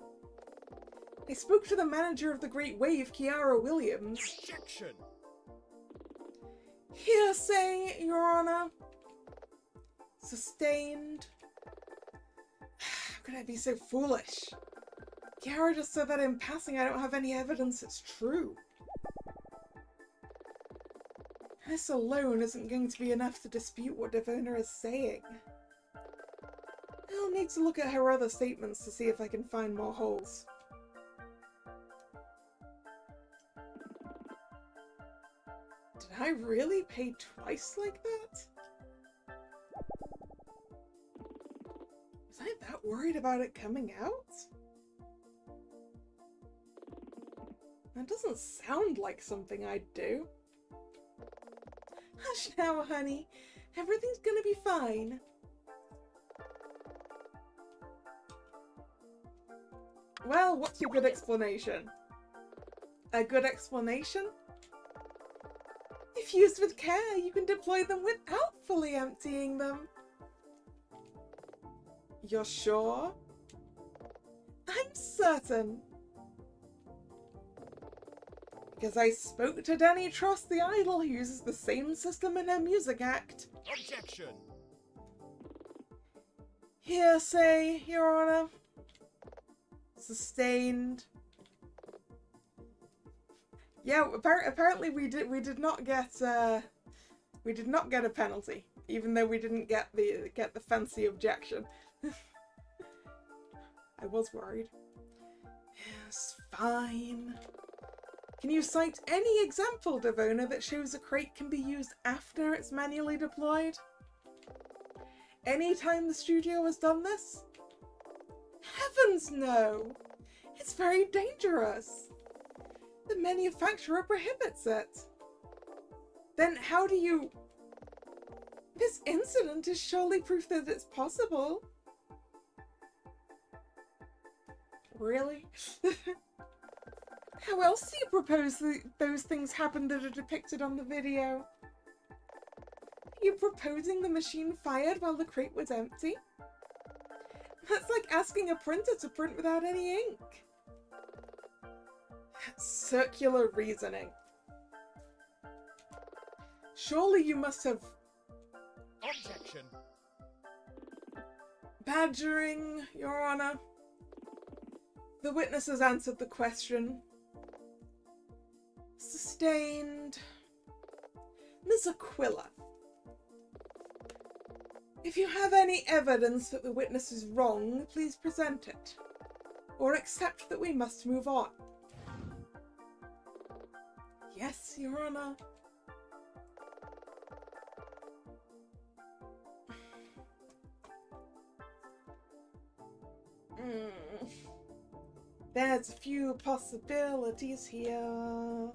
I spoke to the manager of the Great Wave, Kiara Williams. Objection! Hearsay, Your Honor. Sustained. How could I be so foolish? Kiara just said that in passing. I don't have any evidence it's true. This alone isn't going to be enough to dispute what Devona is saying. I'll need to look at her other statements to see if I can find more holes. Did I really pay twice like that? Was I that worried about it coming out? That doesn't sound like something I'd do. Hush now, honey. Everything's gonna be fine. Well, what's your good explanation? A good explanation? If used with care, you can deploy them without fully emptying them. You're sure? I'm certain. Because I spoke to Danny Trost, the idol, who uses the same system in her music act. Objection! Hearsay, Your Honor. Sustained. Yeah, apparently we did not get a penalty, even though we didn't get the fancy objection. I was worried. Yes, fine. Can you cite any example, Devona, that shows a crate can be used after it's manually deployed? Any time the studio has done this? Heavens no! It's very dangerous. The manufacturer prohibits it. then how do you... This incident is surely proof that it's possible. Really? How else do you propose those things happen that are depicted on the video? Are you proposing the machine fired while the crate was empty? That's like asking a printer to print without any ink. Circular reasoning. Surely you must have... Objection. Badgering, Your Honor. The witness has answered the question. Sustained. Miss Aquila. If you have any evidence that the witness is wrong, please present it. Or accept that we must move on. Yes, Your Honor. There's a few possibilities here.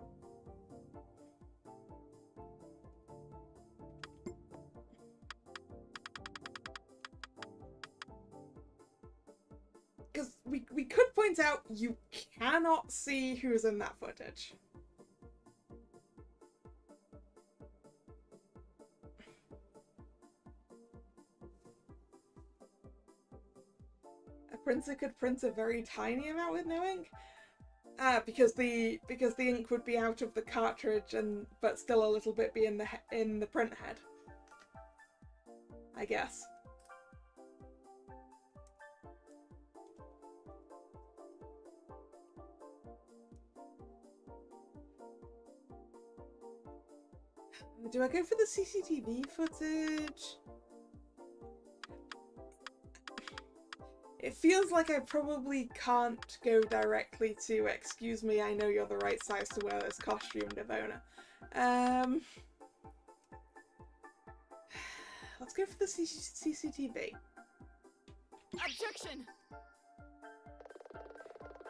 Because we could point out you cannot see who's in that footage. A printer could print a very tiny amount with no ink. Because the ink would be out of the cartridge but still a little bit be in the print head. I guess. Do I go for the CCTV footage? It feels like I probably can't go directly to "excuse me, I know you're the right size to wear this costume, Devona." Let's go for the CCTV. Objection!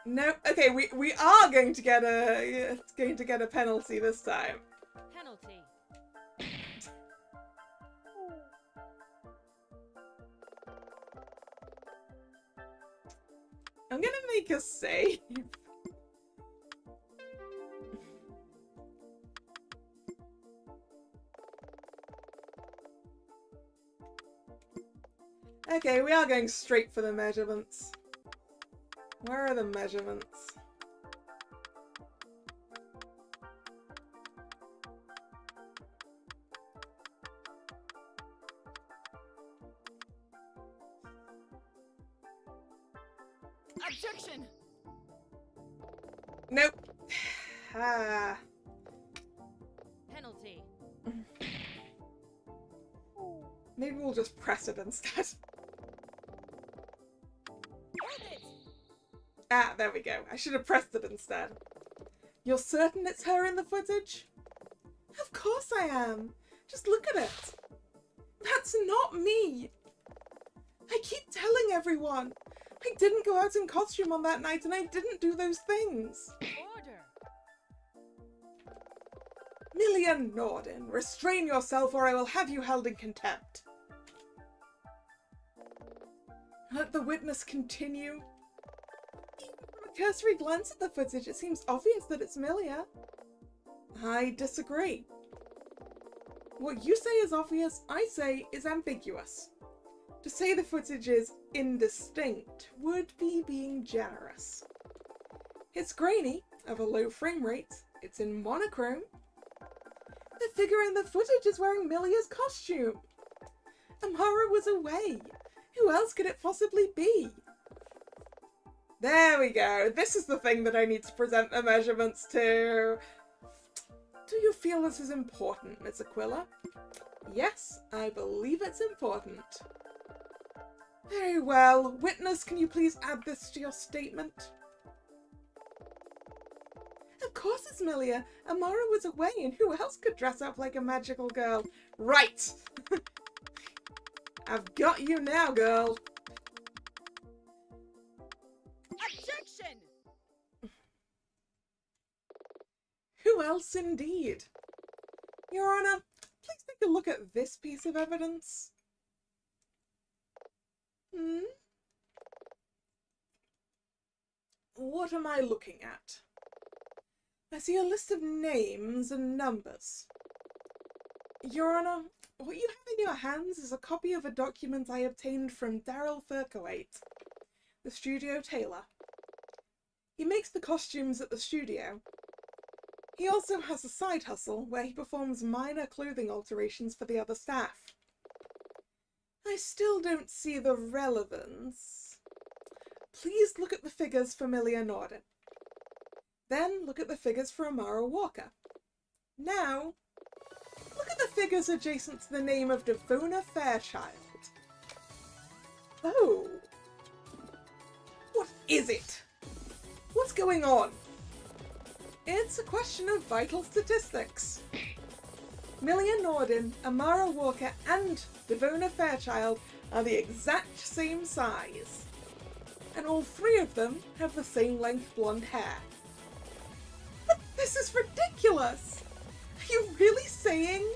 No, okay, we are going to get a penalty this time. Penalty. I'm gonna make a save. Okay, we are going straight for the measurements. Where are the measurements? Objection! Nope. Ah. Penalty. Maybe we'll just press it instead. Hold it! Ah, there we go. I should have pressed it instead. You're certain it's her in the footage? Of course I am. Just look at it. That's not me. I keep telling everyone. I didn't go out in costume on that night and I didn't do those things. Order! Millian Norden, restrain yourself or I will have you held in contempt. Let the witness continue. Even from a cursory glance at the footage, it seems obvious that it's Milia. I disagree. What you say is obvious, I say is ambiguous. To say the footage is indistinct would be being generous. It's grainy, of a low frame rate, it's in monochrome. The figure in the footage is wearing Milia's costume. Amara was away. Who else could it possibly be? There we go. This is the thing that I need to present the measurements to. Do you feel this is important, Miss Aquila? Yes, I believe it's important. Very well. Witness, can you please add this to your statement? Of course it's Milia. Amara was away and who else could dress up like a magical girl? Right! I've got you now, girl. Objection! Who else indeed? Your Honor, please take a look at this piece of evidence. What am I looking at? I see a list of names and numbers. Your Honor, what you have in your hands is a copy of a document I obtained from Daryl Furcoate, the studio tailor. He makes the costumes at the studio. He also has a side hustle where he performs minor clothing alterations for the other staff. I still don't see the relevance. Please look at the figures for Millia Norden. Then look at the figures for Amara Walker. Now, look at the figures adjacent to the name of Devona Fairchild. Oh. What is it? What's going on? It's a question of vital statistics. Millia Norden, Amara Walker, and Devona Fairchild are the exact same size. And all three of them have the same length blonde hair. But this is ridiculous! Are you really saying?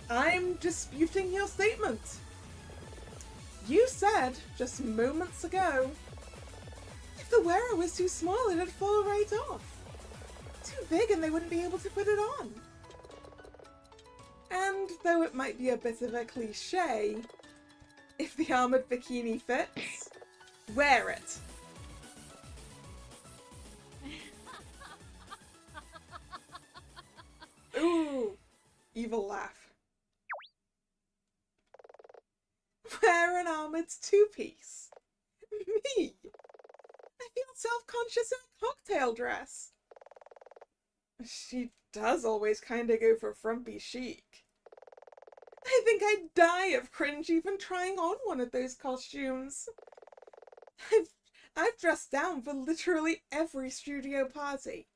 I'm disputing your statement. You said, just moments ago, if the wearer was too small, it'd fall right off. Too big and they wouldn't be able to put it on. And though it might be a bit of a cliche, if the armoured bikini fits, wear it. Ooh, evil laugh. Wear an armoured two-piece. Me! I feel self-conscious in a cocktail dress. She does always kinda go for frumpy chic. I think I'd die of cringe even trying on one of those costumes. I've dressed down for literally every studio party.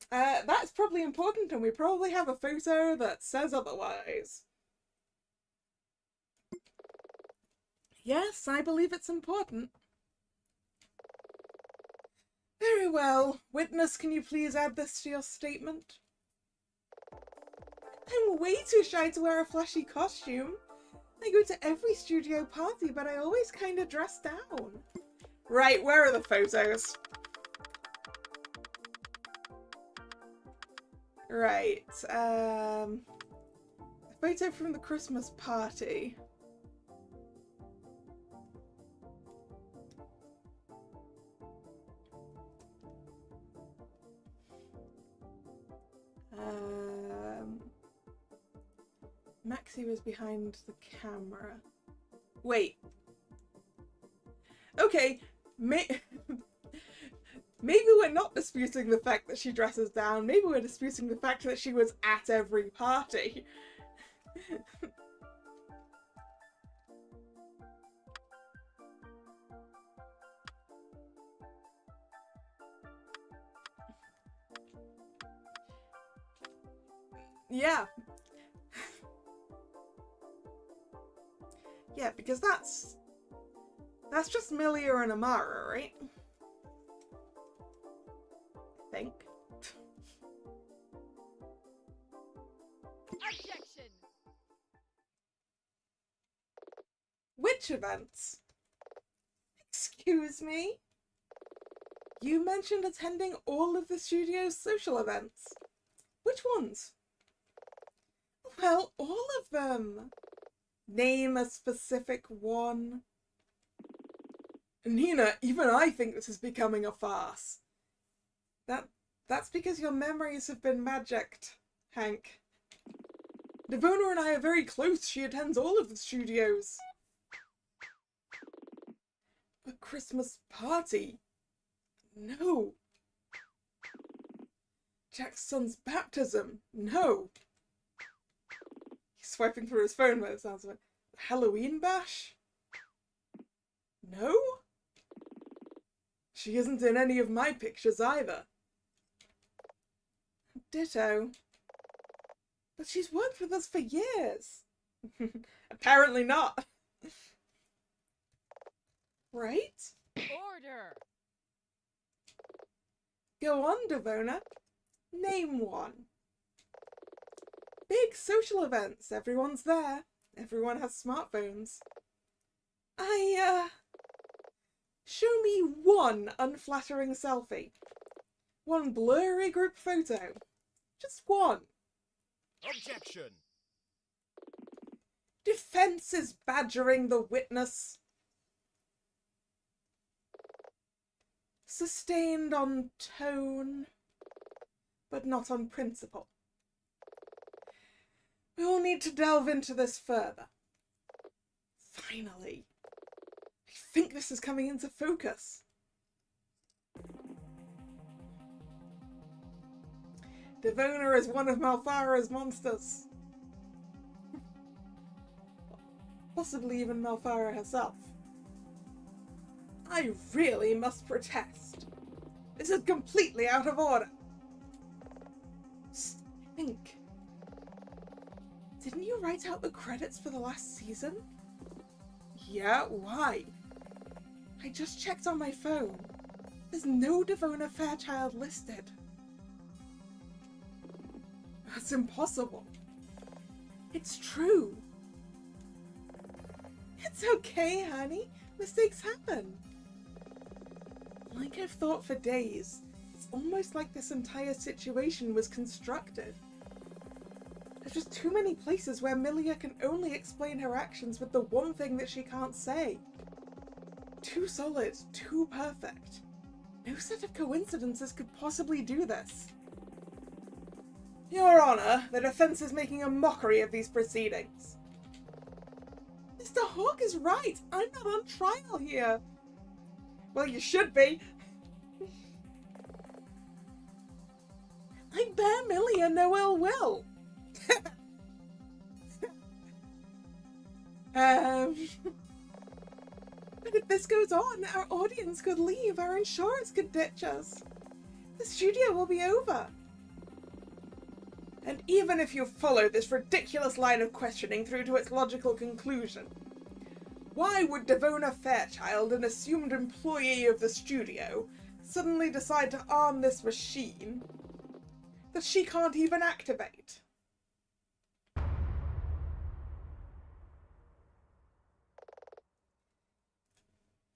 That's probably important, and we probably have a photo that says otherwise. Yes, I believe it's important. Very well. Witness, can you please add this to your statement? I'm way too shy to wear a flashy costume. I go to every studio party, but I always kind of dress down. Right, where are the photos? Right, a photo from the Christmas party. Maxie was behind the camera. Wait. Okay, maybe we're not disputing the fact that she dresses down. Maybe we're disputing the fact that she was at every party. Yeah. Yeah, because that's just Millia and Amara, right? I think. Objection! Which events? Excuse me? You mentioned attending all of the studio's social events. Which ones? Well, all of them. Name a specific one. Nina, even I think this is becoming a farce. That's because your memories have been magicked, Hank. Devona and I are very close. She attends all of the studios. A Christmas party? No. Jack's son's baptism? No. He's swiping through his phone by the sounds of it. Halloween bash? No? She isn't in any of my pictures either. Ditto. But she's worked with us for years. Apparently not. Right? Order! Go on, Devona. Name one. big social events. Everyone's there. Everyone has smartphones. Show me one unflattering selfie. One blurry group photo. Just one. Objection. Defense is badgering the witness. Sustained on tone, but not on principle. We will need to delve into this further. Finally. I think this is coming into focus. Devona is one of Malfara's monsters. Possibly even Malfara herself. I really must protest. This is completely out of order. Think. Didn't you write out the credits for the last season? Yeah, why? I just checked on my phone. There's no Devona Fairchild listed. That's impossible. It's true. It's okay, honey. Mistakes happen. Like I've thought for days, it's almost like this entire situation was constructed. There's just too many places where Milia can only explain her actions with the one thing that she can't say. Too solid, too perfect. No set of coincidences could possibly do this. Your Honor, the defense is making a mockery of these proceedings. Mr. Hawke is right. I'm not on trial here. Well, you should be. I bear Milia no ill will. But if this goes on, our audience could leave, our insurance could ditch us. The studio will be over. And even if you follow this ridiculous line of questioning through to its logical conclusion, why would Devona Fairchild, an assumed employee of the studio, suddenly decide to arm this machine that she can't even activate?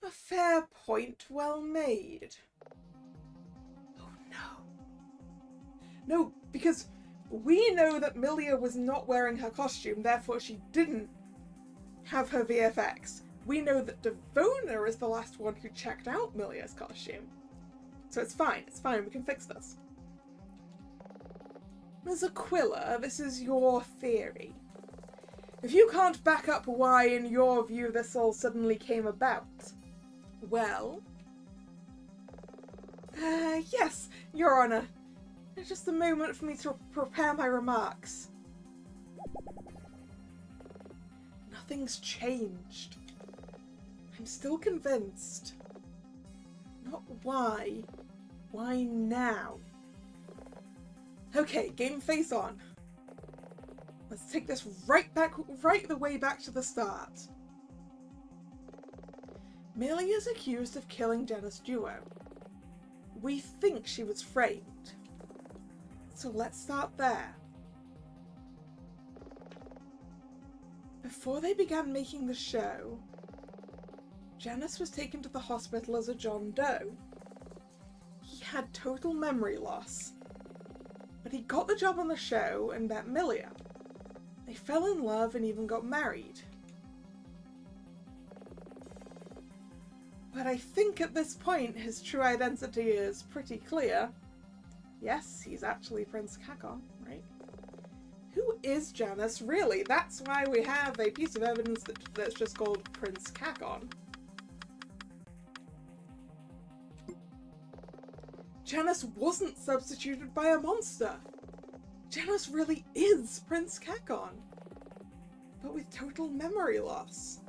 A fair point, well made. Oh no. No, because we know that Milia was not wearing her costume, therefore she didn't have her VFX. We know that Devona is the last one who checked out Milia's costume. So it's fine, we can fix this. Ms. Aquila, this is your theory. If you can't back up why, in your view, this all suddenly came about, well... yes, Your Honor. Just a moment for me to prepare my remarks. Nothing's changed. I'm still convinced. Not why. Why now? Okay, game face on. Let's take this right the way back to the start. Milia is accused of killing Janus Duo. We think she was framed. So let's start there. Before they began making the show, Janus was taken to the hospital as a John Doe. He had total memory loss, but he got the job on the show and met Milia. They fell in love and even got married. But I think at this point his true identity is pretty clear. Yes, he's actually Prince Kakon, right? Who is Janus, really? That's why we have a piece of evidence that's just called Prince Kakon. Janus wasn't substituted by a monster. Janus really is Prince Kakon, but with total memory loss.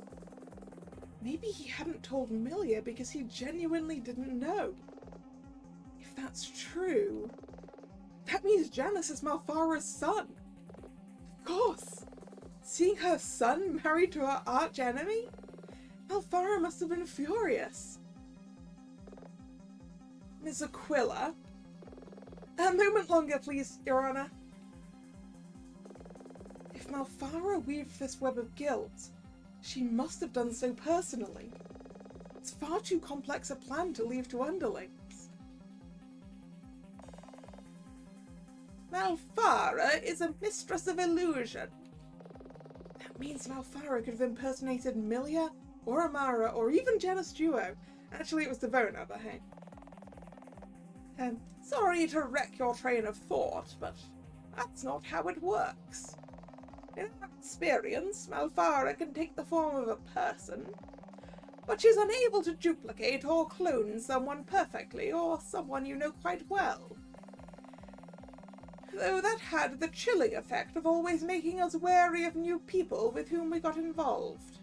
Maybe he hadn't told Milia because he genuinely didn't know. If that's true, that means Janus is Malfara's son. Of course. Seeing her son married to her arch-enemy? Malfara must have been furious. Ms. Aquila? A moment longer, please, Your Honor. If Malfara weaved this web of guilt, she must have done so personally. It's far too complex a plan to leave to underlings. Malfara is a mistress of illusion. That means Malfara could have impersonated Milia, or Amara, or even Janus Duo. Actually, it was Devona, but hey. Sorry to wreck your train of thought, but that's not how it works. In our experience, Malfara can take the form of a person, but she's unable to duplicate or clone someone perfectly, or someone you know quite well. Though that had the chilling effect of always making us wary of new people with whom we got involved.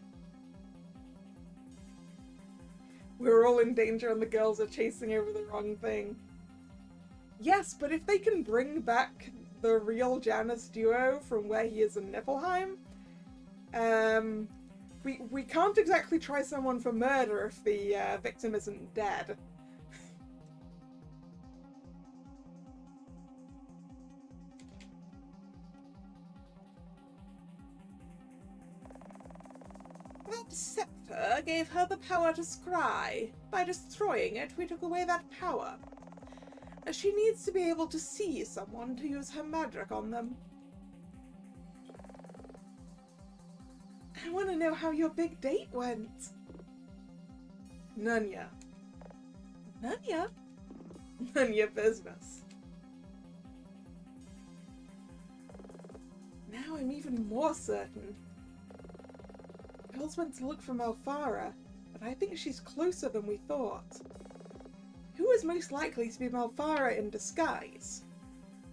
We're all in danger and the girls are chasing over the wrong thing. Yes, but if they can bring back the real Janus Duo from where he is in Niflheim, we can't exactly try someone for murder if the victim isn't dead. That scepter gave her the power to scry. By destroying it, we took away that power. She needs to be able to see someone to use her magic on them. I want to know how your big date went. None ya. None ya? None your business. Now I'm even more certain. Girls went to look for Malfara, but I think she's closer than we thought. Who is most likely to be Malfara in disguise?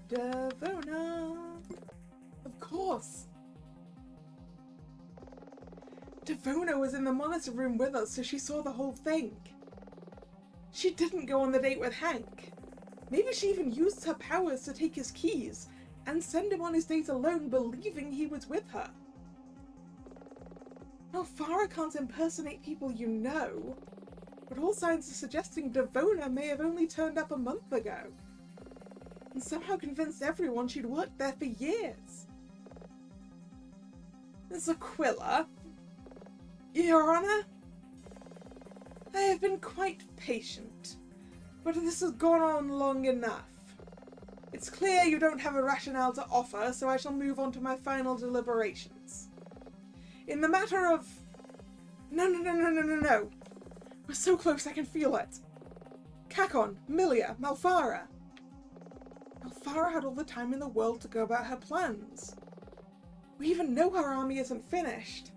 Devona. Of course. Devona was in the monitor room with us, so she saw the whole thing. She didn't go on the date with Hank. Maybe she even used her powers to take his keys and send him on his date alone, believing he was with her. Malfara can't impersonate people you know. But all signs are suggesting Devona may have only turned up a month ago, and somehow convinced everyone she'd worked there for years. This Aquila. Your Honor, I have been quite patient, but this has gone on long enough. It's clear you don't have a rationale to offer, so I shall move on to my final deliberations. In the matter of... No. We're so close I can feel it. Kakon, Milia, Malfara. Malfara had all the time in the world to go about her plans. We even know her army isn't finished.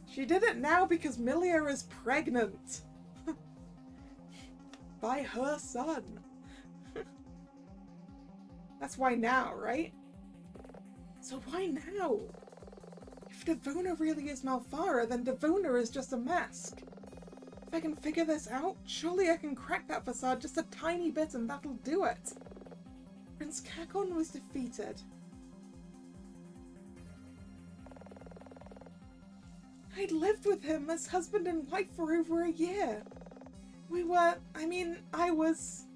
She did it now because Milia is pregnant. By her son. That's why now, right? So why now? If Devona really is Malfara, then Devona is just a mask. If I can figure this out, surely I can crack that facade just a tiny bit and that'll do it. Prince Kakon was defeated. I'd lived with him as husband and wife for over a year. I was...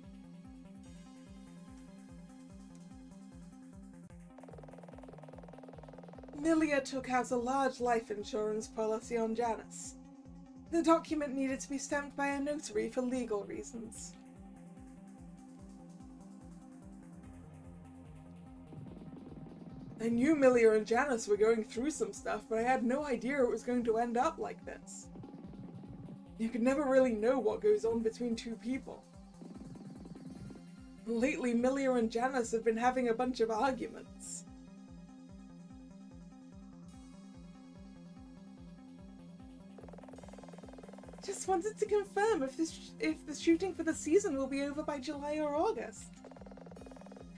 Milia took out a large life insurance policy on Janus. The document needed to be stamped by a notary for legal reasons. I knew Milia and Janus were going through some stuff, but I had no idea it was going to end up like this. You can never really know what goes on between two people. Lately, Milia and Janus have been having a bunch of arguments. Just wanted to confirm if the shooting for the season will be over by July or August.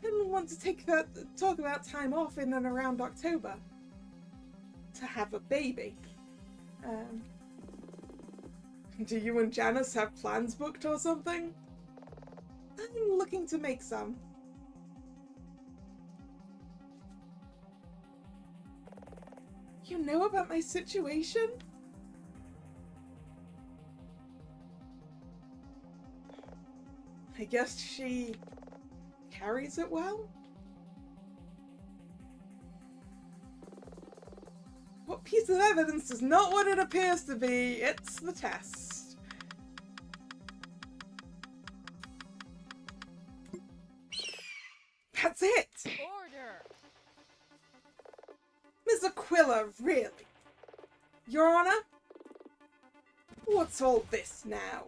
Didn't want to talk about time off in and around October to have a baby. Do you and Janus have plans booked or something? I'm looking to make some. You know about my situation? I guess she carries it well? What piece of evidence is not what it appears to be? It's the test. That's it! Order! Miss Aquila, really? Your Honor? What's all this now?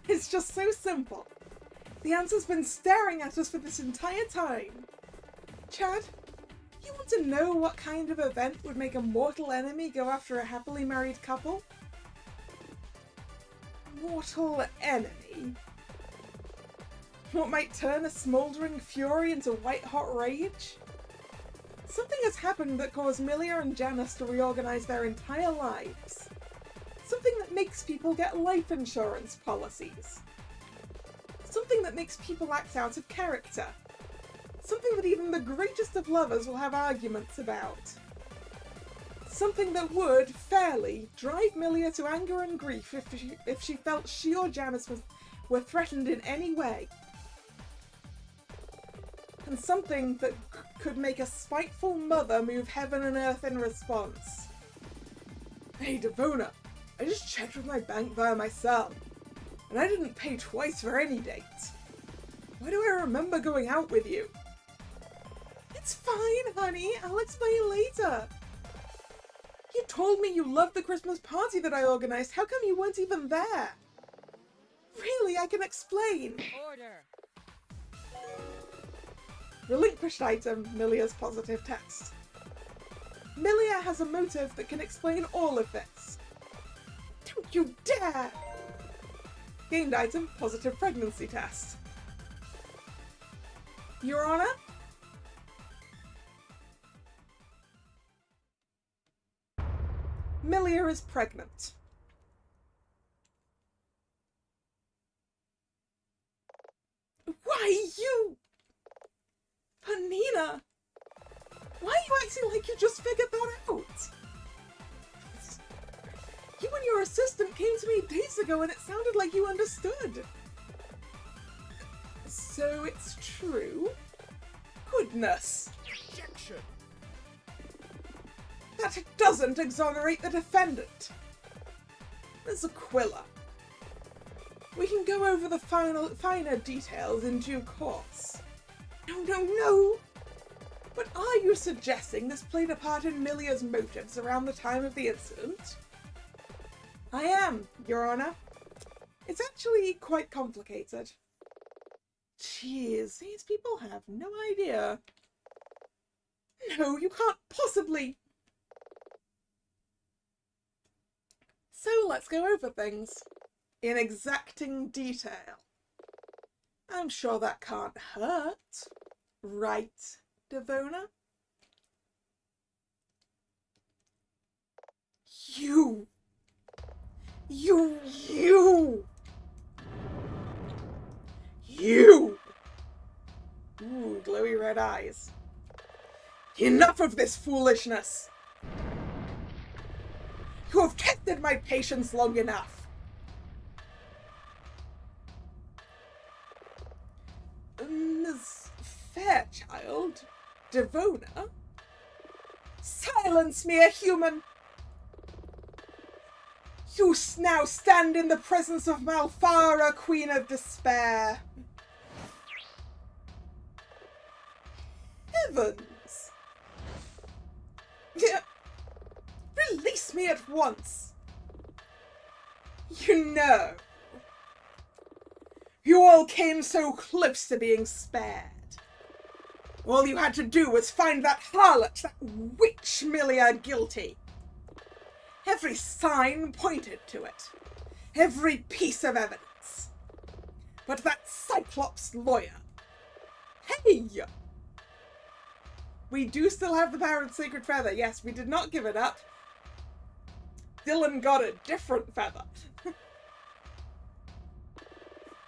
It's just so simple. The answer's been staring at us for this entire time. Chad, you want to know what kind of event would make a mortal enemy go after a happily married couple? Mortal enemy? What might turn a smouldering fury into white-hot rage? Something has happened that caused Milia and Janice to reorganize their entire lives. Something that makes people get life insurance policies. Something that makes people act out of character. Something that even the greatest of lovers will have arguments about. Something that would, fairly, drive Milia to anger and grief if she felt she or Janice were threatened in any way. And something that could make a spiteful mother move heaven and earth in response. Hey, Devona, I just checked with my bank via my cell, and I didn't pay twice for any dates. Why do I remember going out with you? It's fine, honey. I'll explain later. You told me you loved the Christmas party that I organized. How come you weren't even there? Really, I can explain. Order! Relinquished item, Milia's positive test. Milia has a motive that can explain all of this. Don't you dare! Gained item, positive pregnancy test. Your Honor? Milia is pregnant. Why, you... Panina! Why are you acting like you just figured that out? You and your assistant came to me days ago and it sounded like you understood. So it's true? Goodness. Objection! That doesn't exonerate the defendant. Miss Aquila. We can go over the finer details in due course. No! But are you suggesting this played a part in Milia's motives around the time of the incident? I am, Your Honor. It's actually quite complicated. Jeez, these people have no idea. No, you can't possibly... So let's go over things in exacting detail. I'm sure that can't hurt, right, Devona? You! Ooh, glowy red eyes. Enough of this foolishness! You have tested my patience long enough. Ms. Fairchild? Devona? Silence, mere human! You now stand in the presence of Malfara, Queen of Despair. Heavens! Release me at once! You know, you all came so close to being spared. All you had to do was find that harlot, that witch Milia guilty. Every sign pointed to it. Every piece of evidence. But that Cyclops lawyer... Hey! We do still have the power of the Sacred Feather. Yes, we did not give it up. Dylan got a different feather.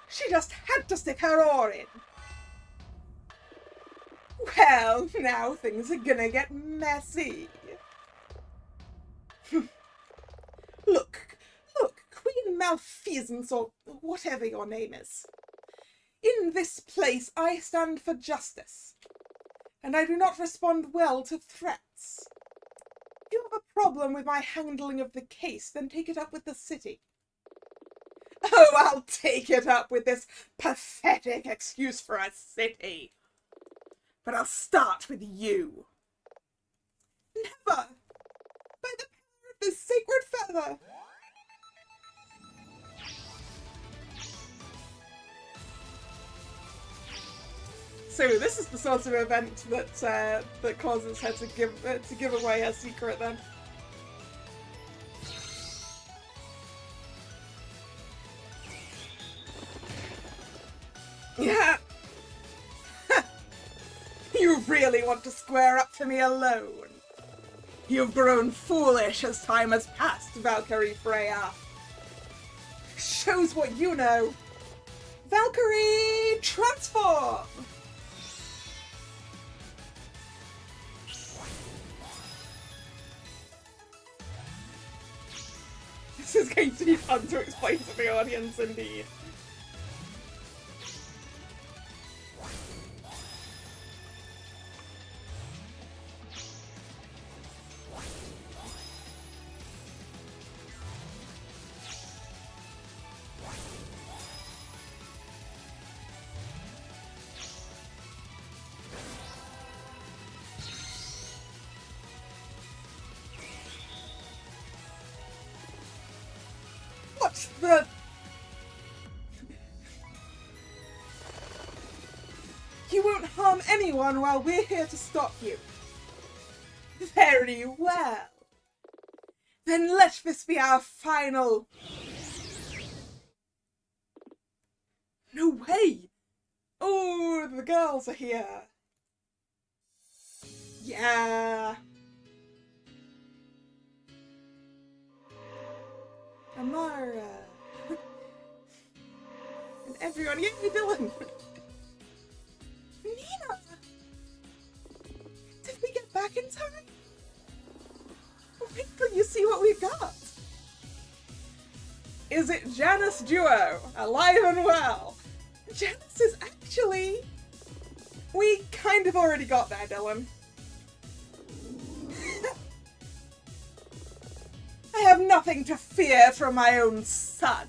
She just had to stick her oar in. Well, now things are gonna get messy. Look, Queen Malfeasance, or whatever your name is. In this place, I stand for justice, and I do not respond well to threats. have a problem with my handling of the case, then take it up with the city. Oh, I'll take it up with this pathetic excuse for a city. But I'll start with you. Never! By the power of the sacred feather! So this is the sort of event that causes her to give away her secret then. Yeah. You really want to square up to me alone? You've grown foolish as time has passed, Valkyrie Freya. Shows what you know. Valkyrie, transform! This is going to be fun to explain to the audience, indeed. What's the... You won't harm anyone while we're here to stop you. Very well. Then let this be our final... No way! Oh, the girls are here. Yeah. Amara. And everyone. Yay, Dylan! Nina! Did we get back in time? Wait till you see what we've got! Is it Janus Duo? Alive and well! Janus is actually... We kind of already got there, Dylan. I have nothing to fear from my own son.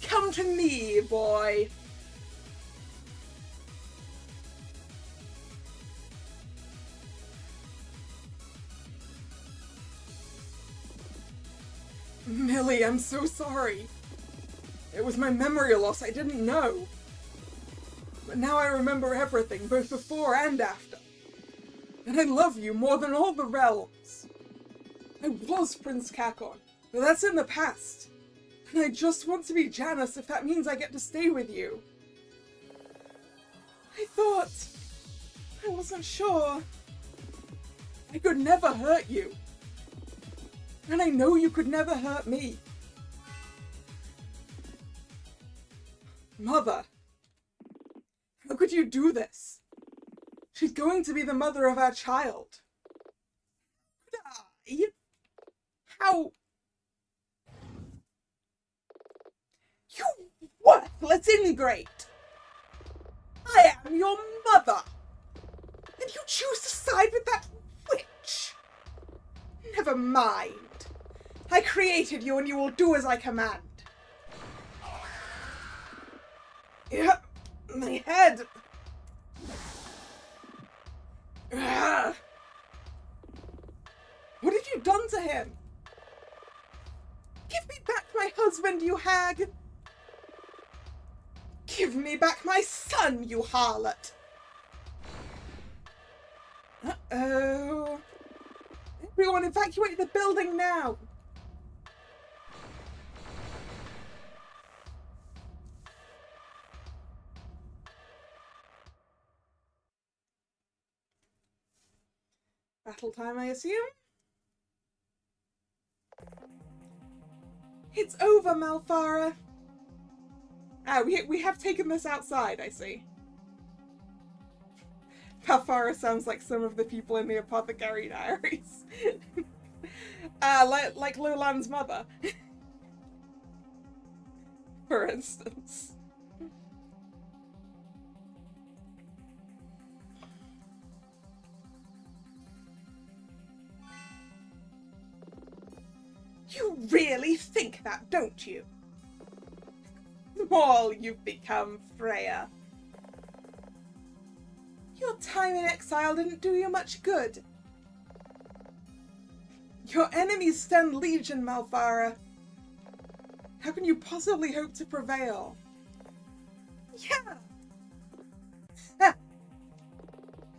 Come to me, boy. Millie, I'm so sorry. It was my memory loss, I didn't know. But now I remember everything, both before and after. And I love you more than all the realms. I was Prince Kakon, but that's in the past. And I just want to be Janus if that means I get to stay with you. I wasn't sure. I could never hurt you. And I know you could never hurt me. Mother. How could you do this? She's going to be the mother of our child. Could I? How? You worthless ingrate! I am your mother! And you choose to side with that witch! Never mind. I created you and you will do as I command. Yeah, my head! Ugh. What have you done to him? Give me back my husband, you hag! Give me back my son, you harlot! Uh-oh. Everyone evacuate the building now! Battle time, I assume? It's over, Malfara! Ah, we have taken this outside, I see. Malfara sounds like some of the people in the Apothecary Diaries. Like Lolan's mother. For instance. You really think that, don't you? Small you've become, Freya. Your time in exile didn't do you much good. Your enemies stand legion, Malfara. How can you possibly hope to prevail? Yeah!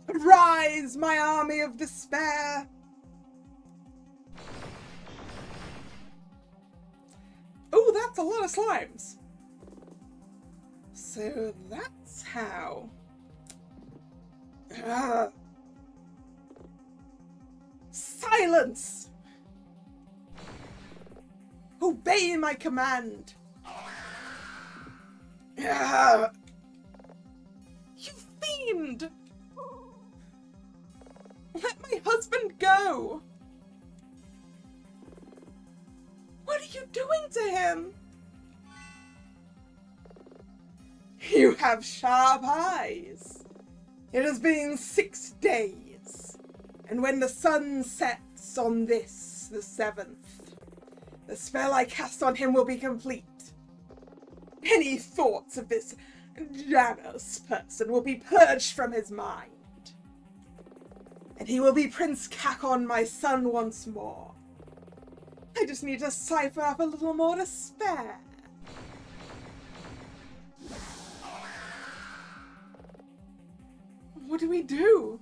Rise, my army of despair! Oh, that's a lot of slimes. So that's how. Silence! Obey my command! You fiend! Let my husband go! What are you doing to him? You have sharp eyes. It has been 6 days, and when the sun sets on this, the 7th, the spell I cast on him will be complete. Any thoughts of this Janus person will be purged from his mind. And he will be Prince Kakon, my son, once more. I just need to cipher up a little more to spare. What do we do?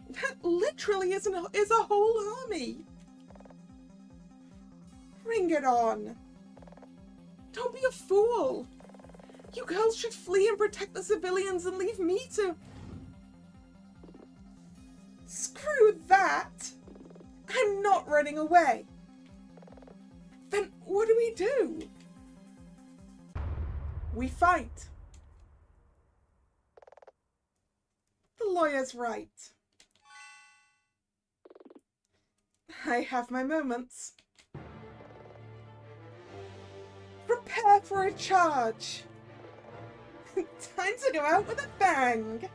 That literally is a whole army. Bring it on. Don't be a fool. You girls should flee and protect the civilians and leave me to... Screw that. I'm not running away. Then what do? We fight. The lawyer's right. I have my moments. Prepare for a charge. Time to go out with a bang.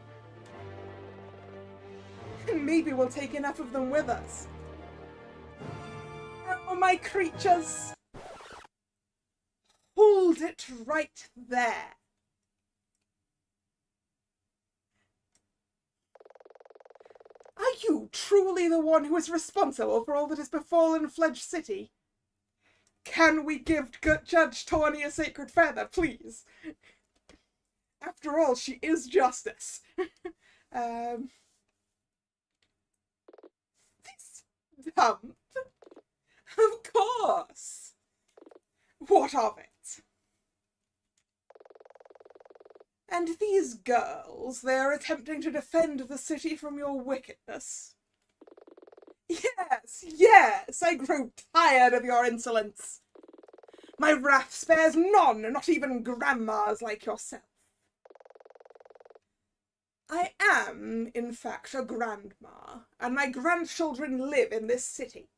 Maybe we'll take enough of them with us. Oh, my creatures. Hold it right there. Are you truly the one who is responsible for all that has befallen Fledge City? Can we give Judge Tawny a sacred feather, please? After all, she is justice. This dump? Of course. What of it? And these girls, they are attempting to defend the city from your wickedness. Yes, I grow tired of your insolence. My wrath spares none, not even grandmas like yourself. I am, in fact, a grandma, and my grandchildren live in this city.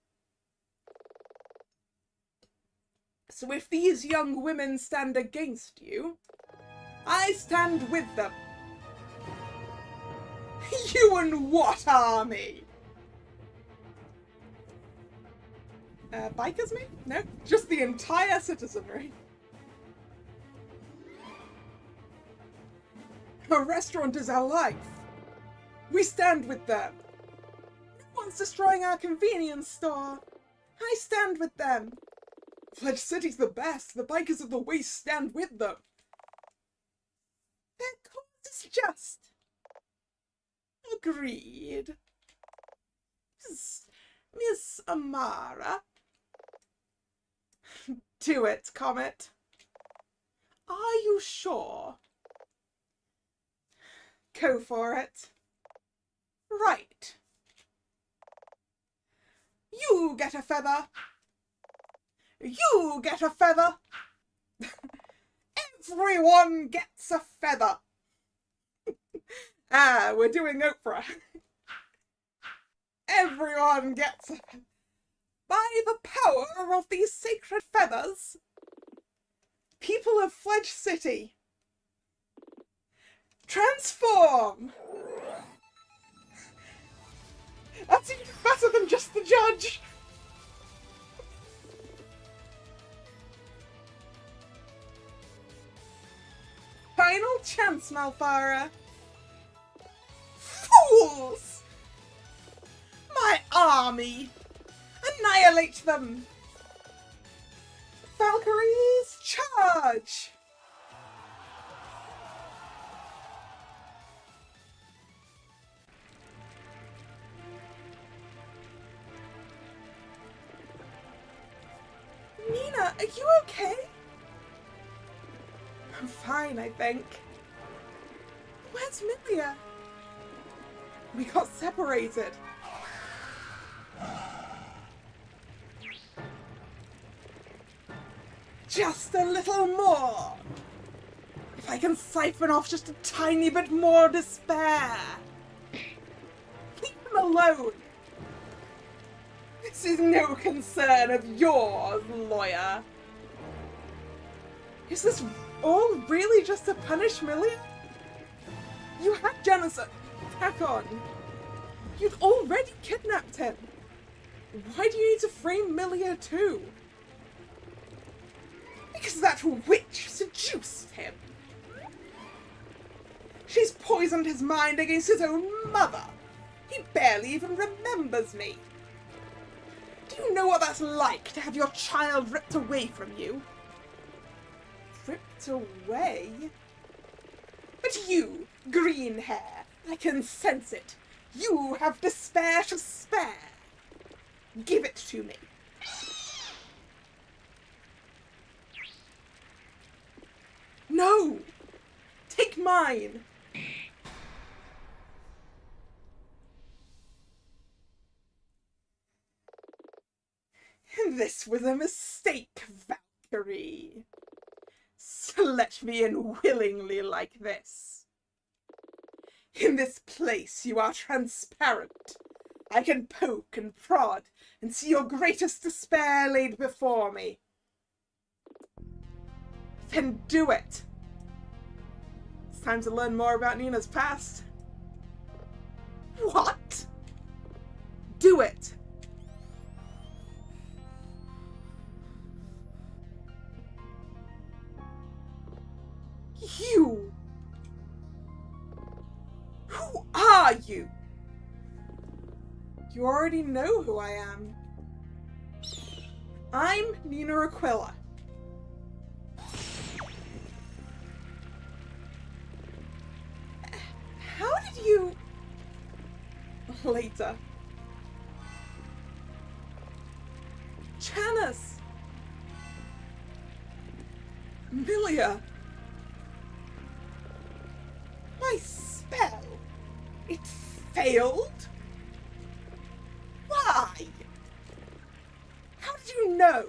So if these young women stand against you, I stand with them. You and what army? Bikers, me? No, just the entire citizenry. A restaurant is our life. We stand with them. No one's destroying our convenience store. I stand with them. Fledge City's the best. The bikers of the waste stand with them. Their cause is just. Agreed. Miss Amara. Do it, Comet. Are you sure? Go for it. Right. You get a feather. You get a feather. Everyone gets a feather. We're doing Oprah. Everyone gets a feather. By the power of these sacred feathers, people of Fledge City, transform! That's even better than just the judge! Final chance, Malfara! Fools! My army! Annihilate them! Valkyries, charge! Nina, are you okay? I'm fine, I think. Where's Milia? We got separated. Just a little more. If I can siphon off just a tiny bit more despair. Leave him alone. This is no concern of yours, lawyer. Is this all really just to punish Milia? You had Janus attack on. You'd already kidnapped him. Why do you need to frame Milia too? Because that witch seduced him. She's poisoned his mind against his own mother. He barely even remembers me. Do you know what that's like, to have your child ripped away from you? Ripped away? But you, green hair, I can sense it. You have despair to spare. Give it to me. No! Take mine! This was a mistake, Valkyrie. So let me in willingly like this. In this place you are transparent. I can poke and prod and see your greatest despair laid before me. Then do it. It's time to learn more about Nina's past. What? Do it. You! Who are you? You already know who I am. I'm Nina Aquila. How did you... Later. Janus! Milia! My spell! It failed? Why? How did you know?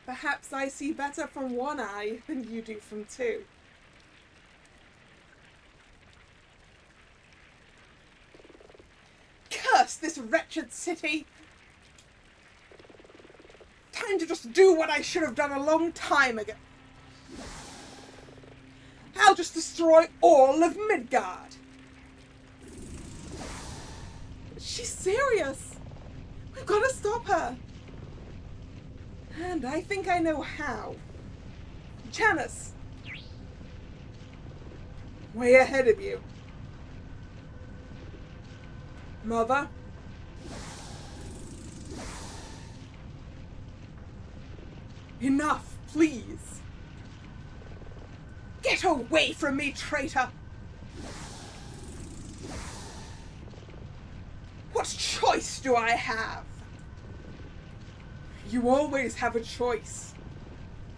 Perhaps I see better from one eye than you do from two. Curse this wretched city! Time to just do what I should have done a long time ago. I'll just destroy all of Midgard. She's serious. We've got to stop her. And I think I know how. Janus. Way ahead of you. Mother. Enough, please. Get away from me, traitor! What choice do I have? You always have a choice.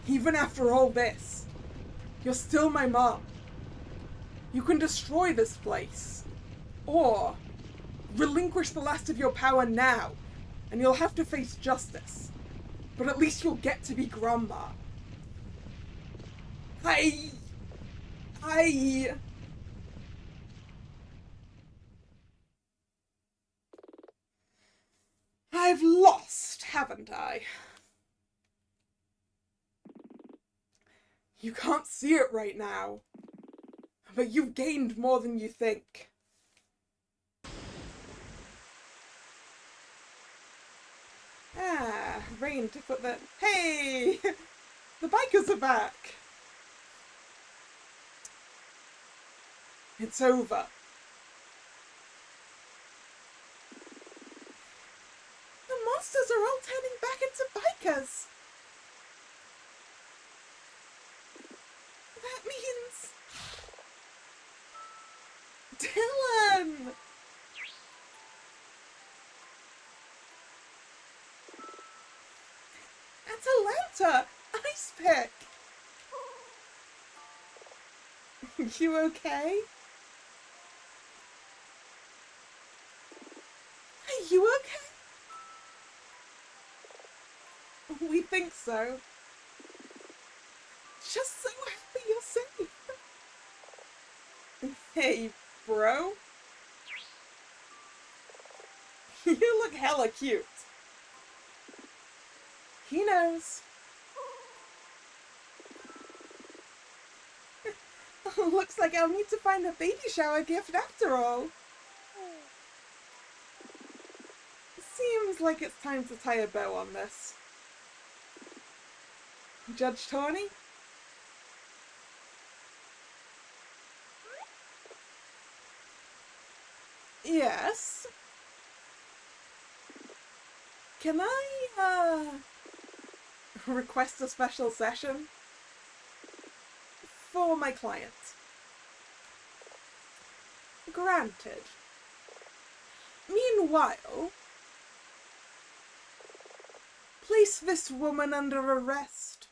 Even after all this, you're still my mom. You can destroy this place. Or relinquish the last of your power now, and you'll have to face justice. But at least you'll get to be Grandma. I've lost, haven't I? You can't see it right now, but you've gained more than you think. brain to put the... Hey! The bikers are back! It's over. The monsters are all turning back into bikers! That means... Dylan! Atalanta! Ice Pick! You okay? Are you okay? We think so. Just so happy you're safe. Hey, bro. You look hella cute. He knows. Looks like I'll need to find a baby shower gift after all. Seems like it's time to tie a bow on this. Judge Tawny? Yes? Can I, request a special session? For my client. Granted. Meanwhile, place this woman under arrest.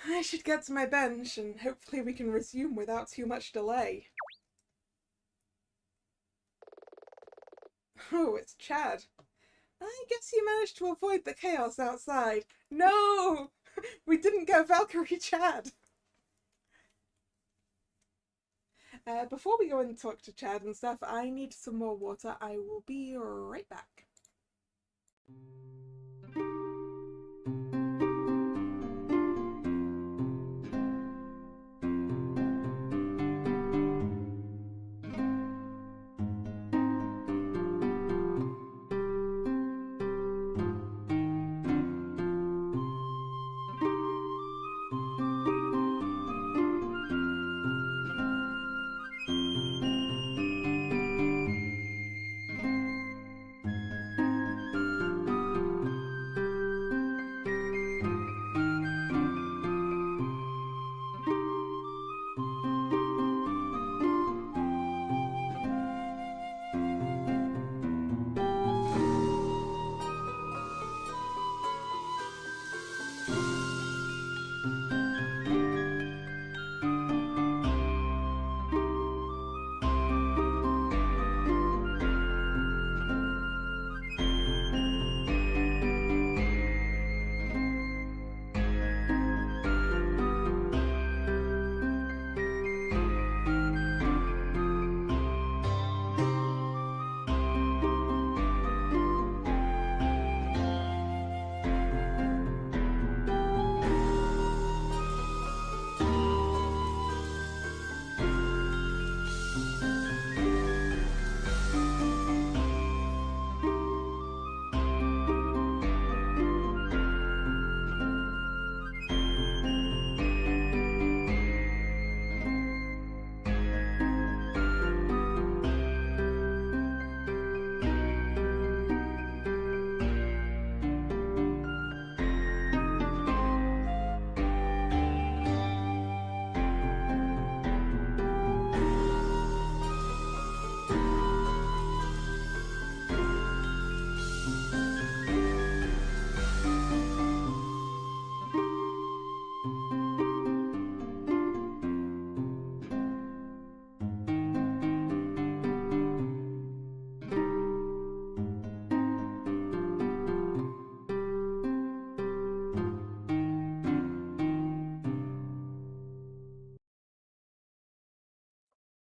I should get to my bench and hopefully we can resume without too much delay. Oh, it's Chad. I guess you managed to avoid the chaos outside. No! We didn't get Valkyrie Chad! Before we go and talk to Chad and stuff, I need some more water. I will be right back.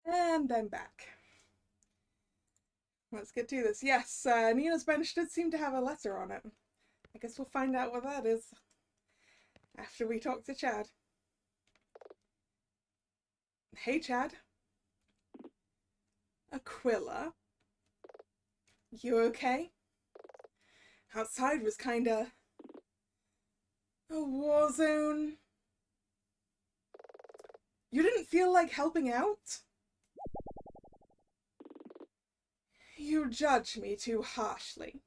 And I'm back. Let's get to this. Yes, Nina's bench did seem to have a letter on it. I guess we'll find out what that is after we talk to Chad. Hey, Chad. Aquila, you okay? Outside was kinda a war zone. You didn't feel like helping out? You judge me too harshly.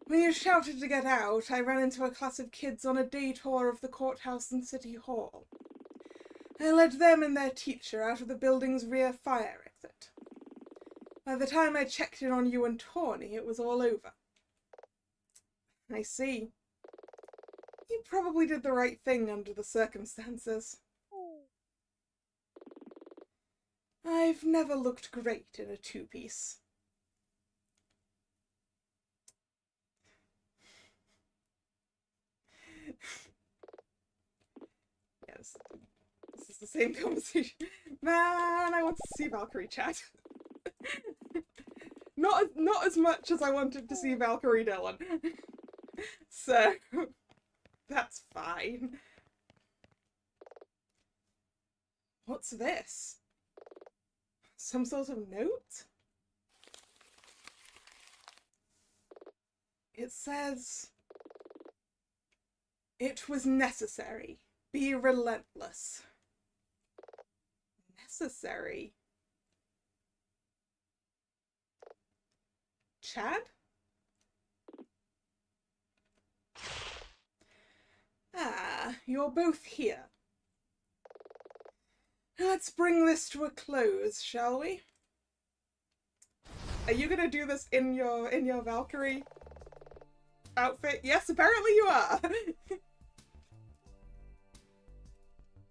When you shouted to get out, I ran into a class of kids on a day tour of the courthouse and city hall. I led them and their teacher out of the building's rear fire exit. By the time I checked in on you and Tawny, it was all over. I see. You probably did the right thing under the circumstances. I've never looked great in a two-piece. Yes, this is the same conversation. Man, I want to see Valkyrie chat. Not as much as I wanted to see Valkyrie Dylan. So, that's fine. What's this? Some sort of note? It says, "It was necessary. Be relentless." Necessary? Chad? Ah, you're both here. Let's bring this to a close, shall we? Are you gonna do this in your Valkyrie outfit? Yes, apparently you are.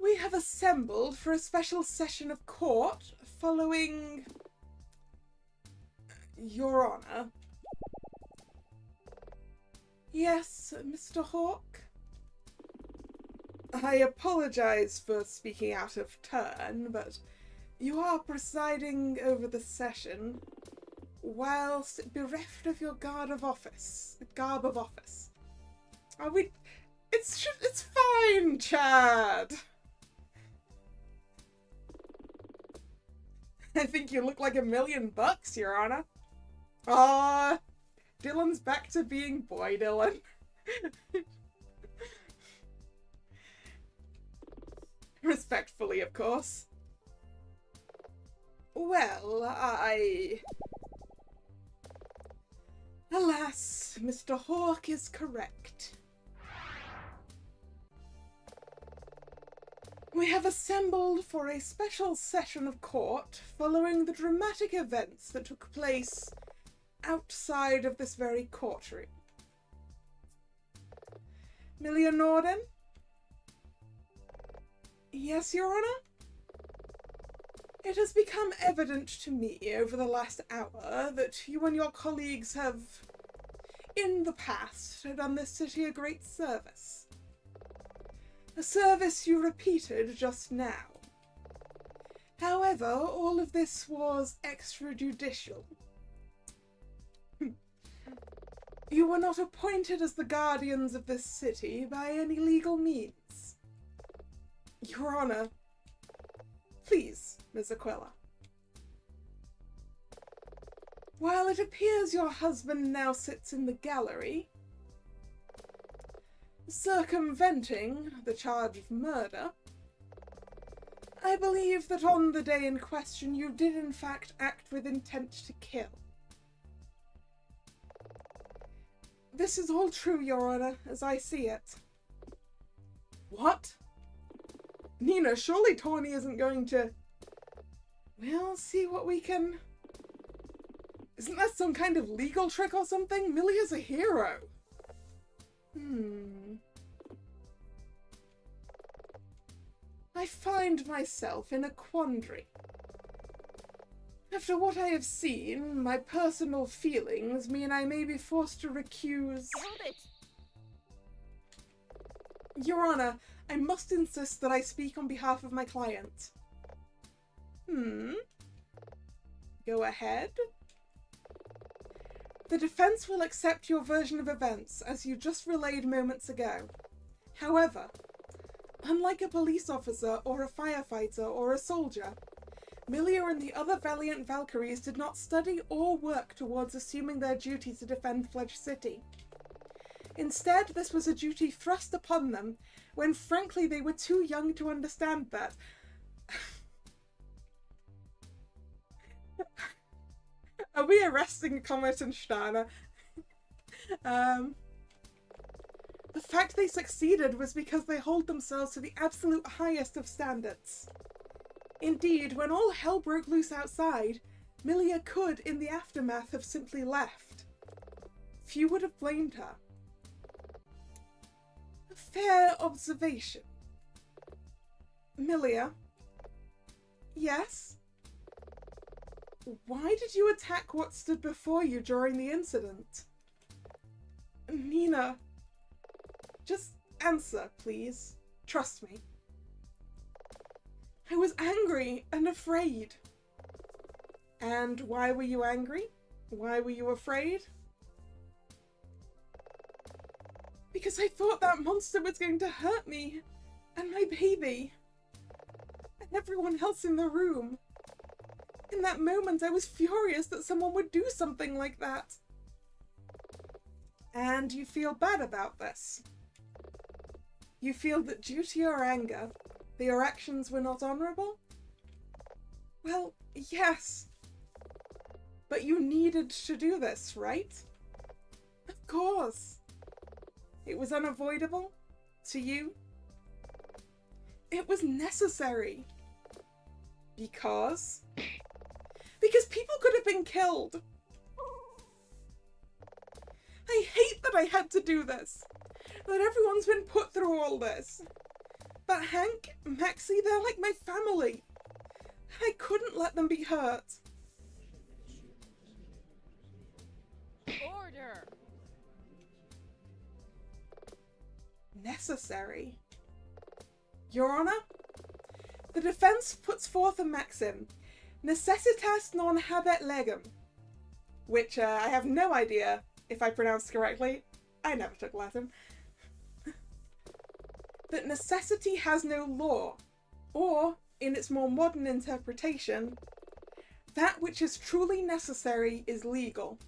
We have assembled for a special session of court following Your Honor. Yes, Mr. Hawke? I apologize for speaking out of turn, but you are presiding over the session whilst bereft of your garb of office. Are we... It's fine, Chad! I think you look like $1 million, Your Honor. Aw, Dylan's back to being boy Dylan. Respectfully, of course. Well, alas, Mr. Hawke is correct. We have assembled for a special session of court following the dramatic events that took place outside of this very courtroom. Milia Norden? Yes, Your Honor? It has become evident to me over the last hour that you and your colleagues have, in the past, done this city a great service. A service you repeated just now. However, all of this was extrajudicial. You were not appointed as the guardians of this city by any legal means. Your Honor, please, Ms. Aquila. While it appears your husband now sits in the gallery, circumventing the charge of murder, I believe that on the day in question you did in fact act with intent to kill. This is all true, Your Honor, as I see it. What? Nina, surely Tawny isn't going to... We'll see what we can... Isn't that some kind of legal trick or something? Milia's a hero. I find myself in a quandary. After what I have seen, my personal feelings mean I may be forced to recuse... Hold it! Your Honor, I must insist that I speak on behalf of my client. Go ahead. The defense will accept your version of events, as you just relayed moments ago. However, unlike a police officer or a firefighter or a soldier, Milia and the other valiant Valkyries did not study or work towards assuming their duty to defend Fledge City. Instead, this was a duty thrust upon them when, frankly, they were too young to understand that. Are we arresting Comet and Stana? The fact they succeeded was because they hold themselves to the absolute highest of standards. Indeed, when all hell broke loose outside, Milia could, in the aftermath, have simply left. Few would have blamed her. A fair observation. Milia? Yes? Why did you attack what stood before you during the incident? Nina, just answer, please. Trust me. I was angry and afraid. And why were you angry? Why were you afraid? Because I thought that monster was going to hurt me and my baby and everyone else in the room. In that moment, I was furious that someone would do something like that. And you feel bad about this. You feel that due to your anger, your actions were not honorable? Well, yes. But you needed to do this, right? Of course. It was unavoidable to you. It was necessary. Because people could have been killed. I hate that I had to do this. That everyone's been put through all this. But Hank, Maxie, they're like my family. I couldn't let them be hurt. Order! Necessary. Your Honor, the defense puts forth a maxim, necessitas non habet legem, which I have no idea if I pronounced correctly. I never took Latin. That necessity has no law, or, in its more modern interpretation, that which is truly necessary is legal.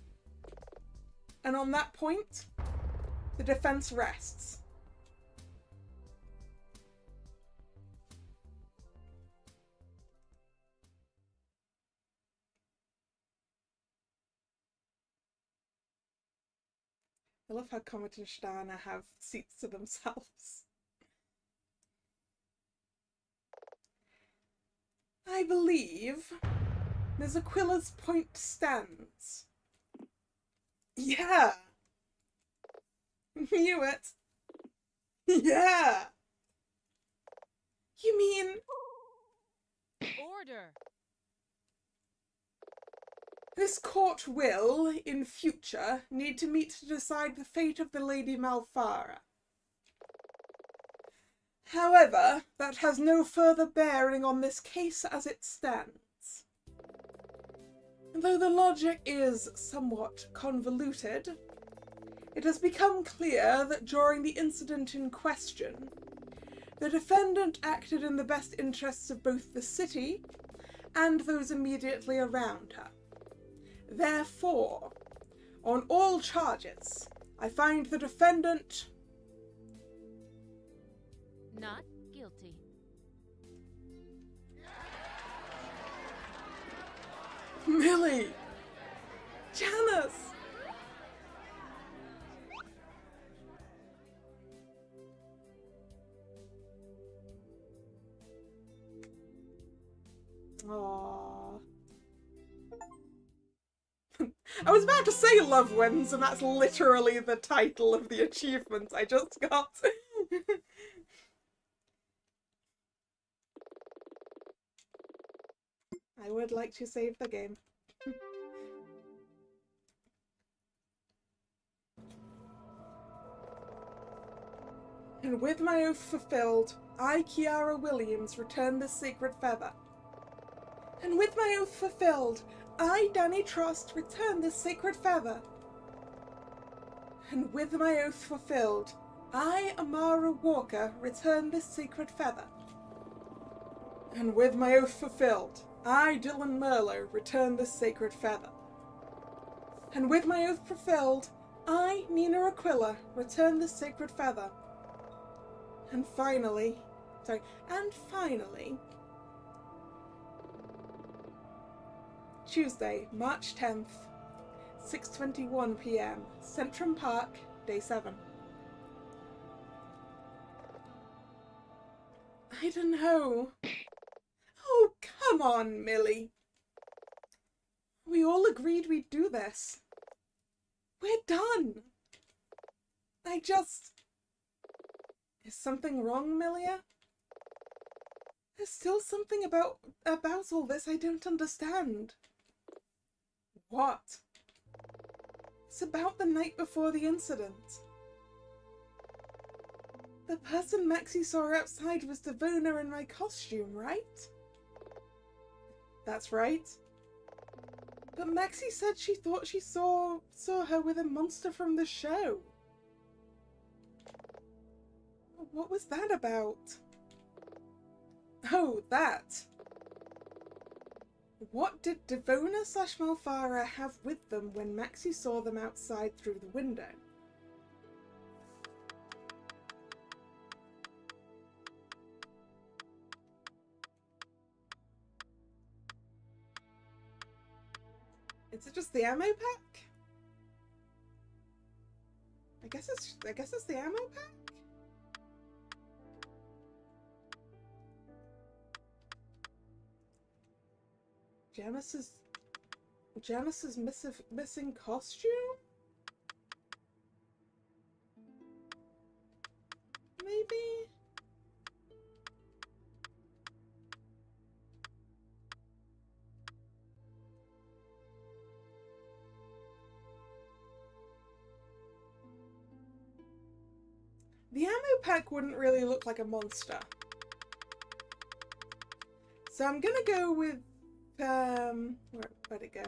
And on that point, the defense rests. I love how Comet and Stana have seats to themselves. I believe Ms. Aquila's point stands. Yeah! Knew it! Yeah! You mean... Order! This court will, in future, need to meet to decide the fate of the Lady Malfara. However, that has no further bearing on this case as it stands. Though the logic is somewhat convoluted, it has become clear that during the incident in question, the defendant acted in the best interests of both the city and those immediately around her. Therefore, on all charges, I find the defendant Not guilty. Millie! Janice! Aww. I was about to say Love Wins, and that's literally the title of the achievement I just got. I would like to save the game. And with my oath fulfilled, I, Kiara Williams, return this sacred feather. And with my oath fulfilled, I, Danny Trust, return this sacred feather. And with my oath fulfilled, I, Amara Walker, return this sacred feather. And with my oath fulfilled, I, Dylan Merlo, return this sacred feather. And with my oath fulfilled, I, Nina Aquila, return this sacred feather. And finally, Tuesday, March 10th, 6:21 p.m., Centrum Park, Day 7. I don't know. Oh, come on, Millie. We all agreed we'd do this. We're done. Is something wrong, Millia? There's still something about all this I don't understand. What? It's about the night before the incident. The person Maxie saw outside was Devona in my costume, right? That's right. But Maxie said she thought she saw her with a monster from the show. What was that about? Oh, that. What did Devona/Malfara have with them when Maxie saw them outside through the window? Is it just the ammo pack? I guess it's the ammo pack? Janice's missing costume? Maybe? The ammo pack wouldn't really look like a monster. So I'm gonna go with where'd it go?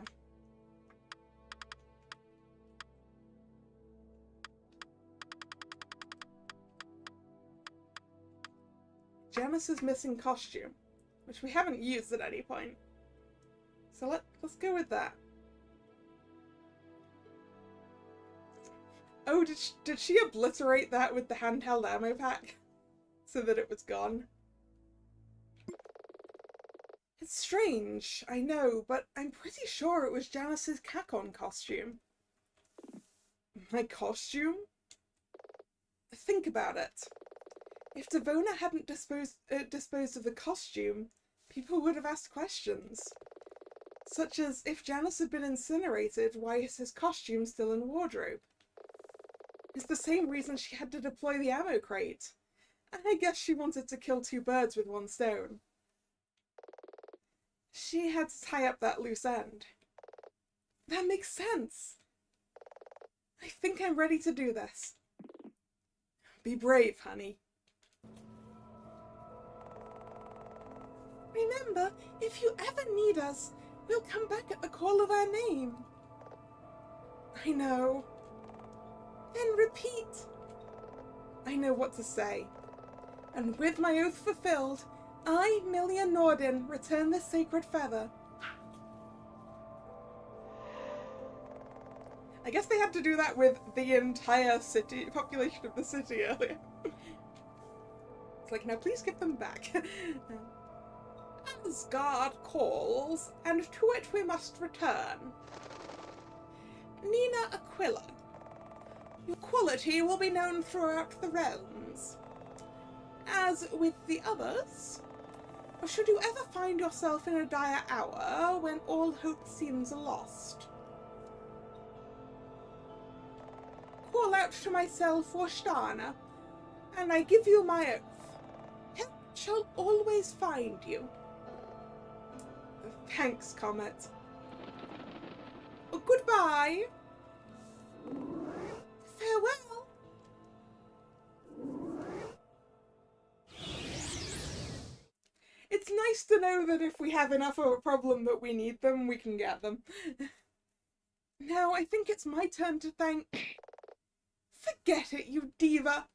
Janice's missing costume, which we haven't used at any point. So let's go with that. Oh, did she obliterate that with the handheld ammo pack so that it was gone? It's strange, I know, but I'm pretty sure it was Janice's Kakon costume. My costume? Think about it. If Devona hadn't disposed of the costume, people would have asked questions. Such as, if Janice had been incinerated, why is his costume still in wardrobe? It's the same reason she had to deploy the ammo crate. And I guess she wanted to kill two birds with one stone. She had to tie up that loose end. That makes sense. I think I'm ready to do this. Be brave, honey. Remember, if you ever need us, we'll come back at the call of our name. I know. Then repeat. I know what to say. And with my oath fulfilled, I, Millia Nordin, return this sacred feather. I guess they had to do that with the entire population of the city earlier. It's like, now please give them back. Asgard calls, and to it we must return. Nina Aquila, your quality will be known throughout the realms. As with the others, should you ever find yourself in a dire hour when all hope seems lost, call out to myself or Stana, and I give you my oath. Help shall always find you. Thanks, Comet. Goodbye. Farewell. It's nice to know that if we have enough of a problem that we need them, we can get them. Now I think it's my turn to thank... Forget it, you diva.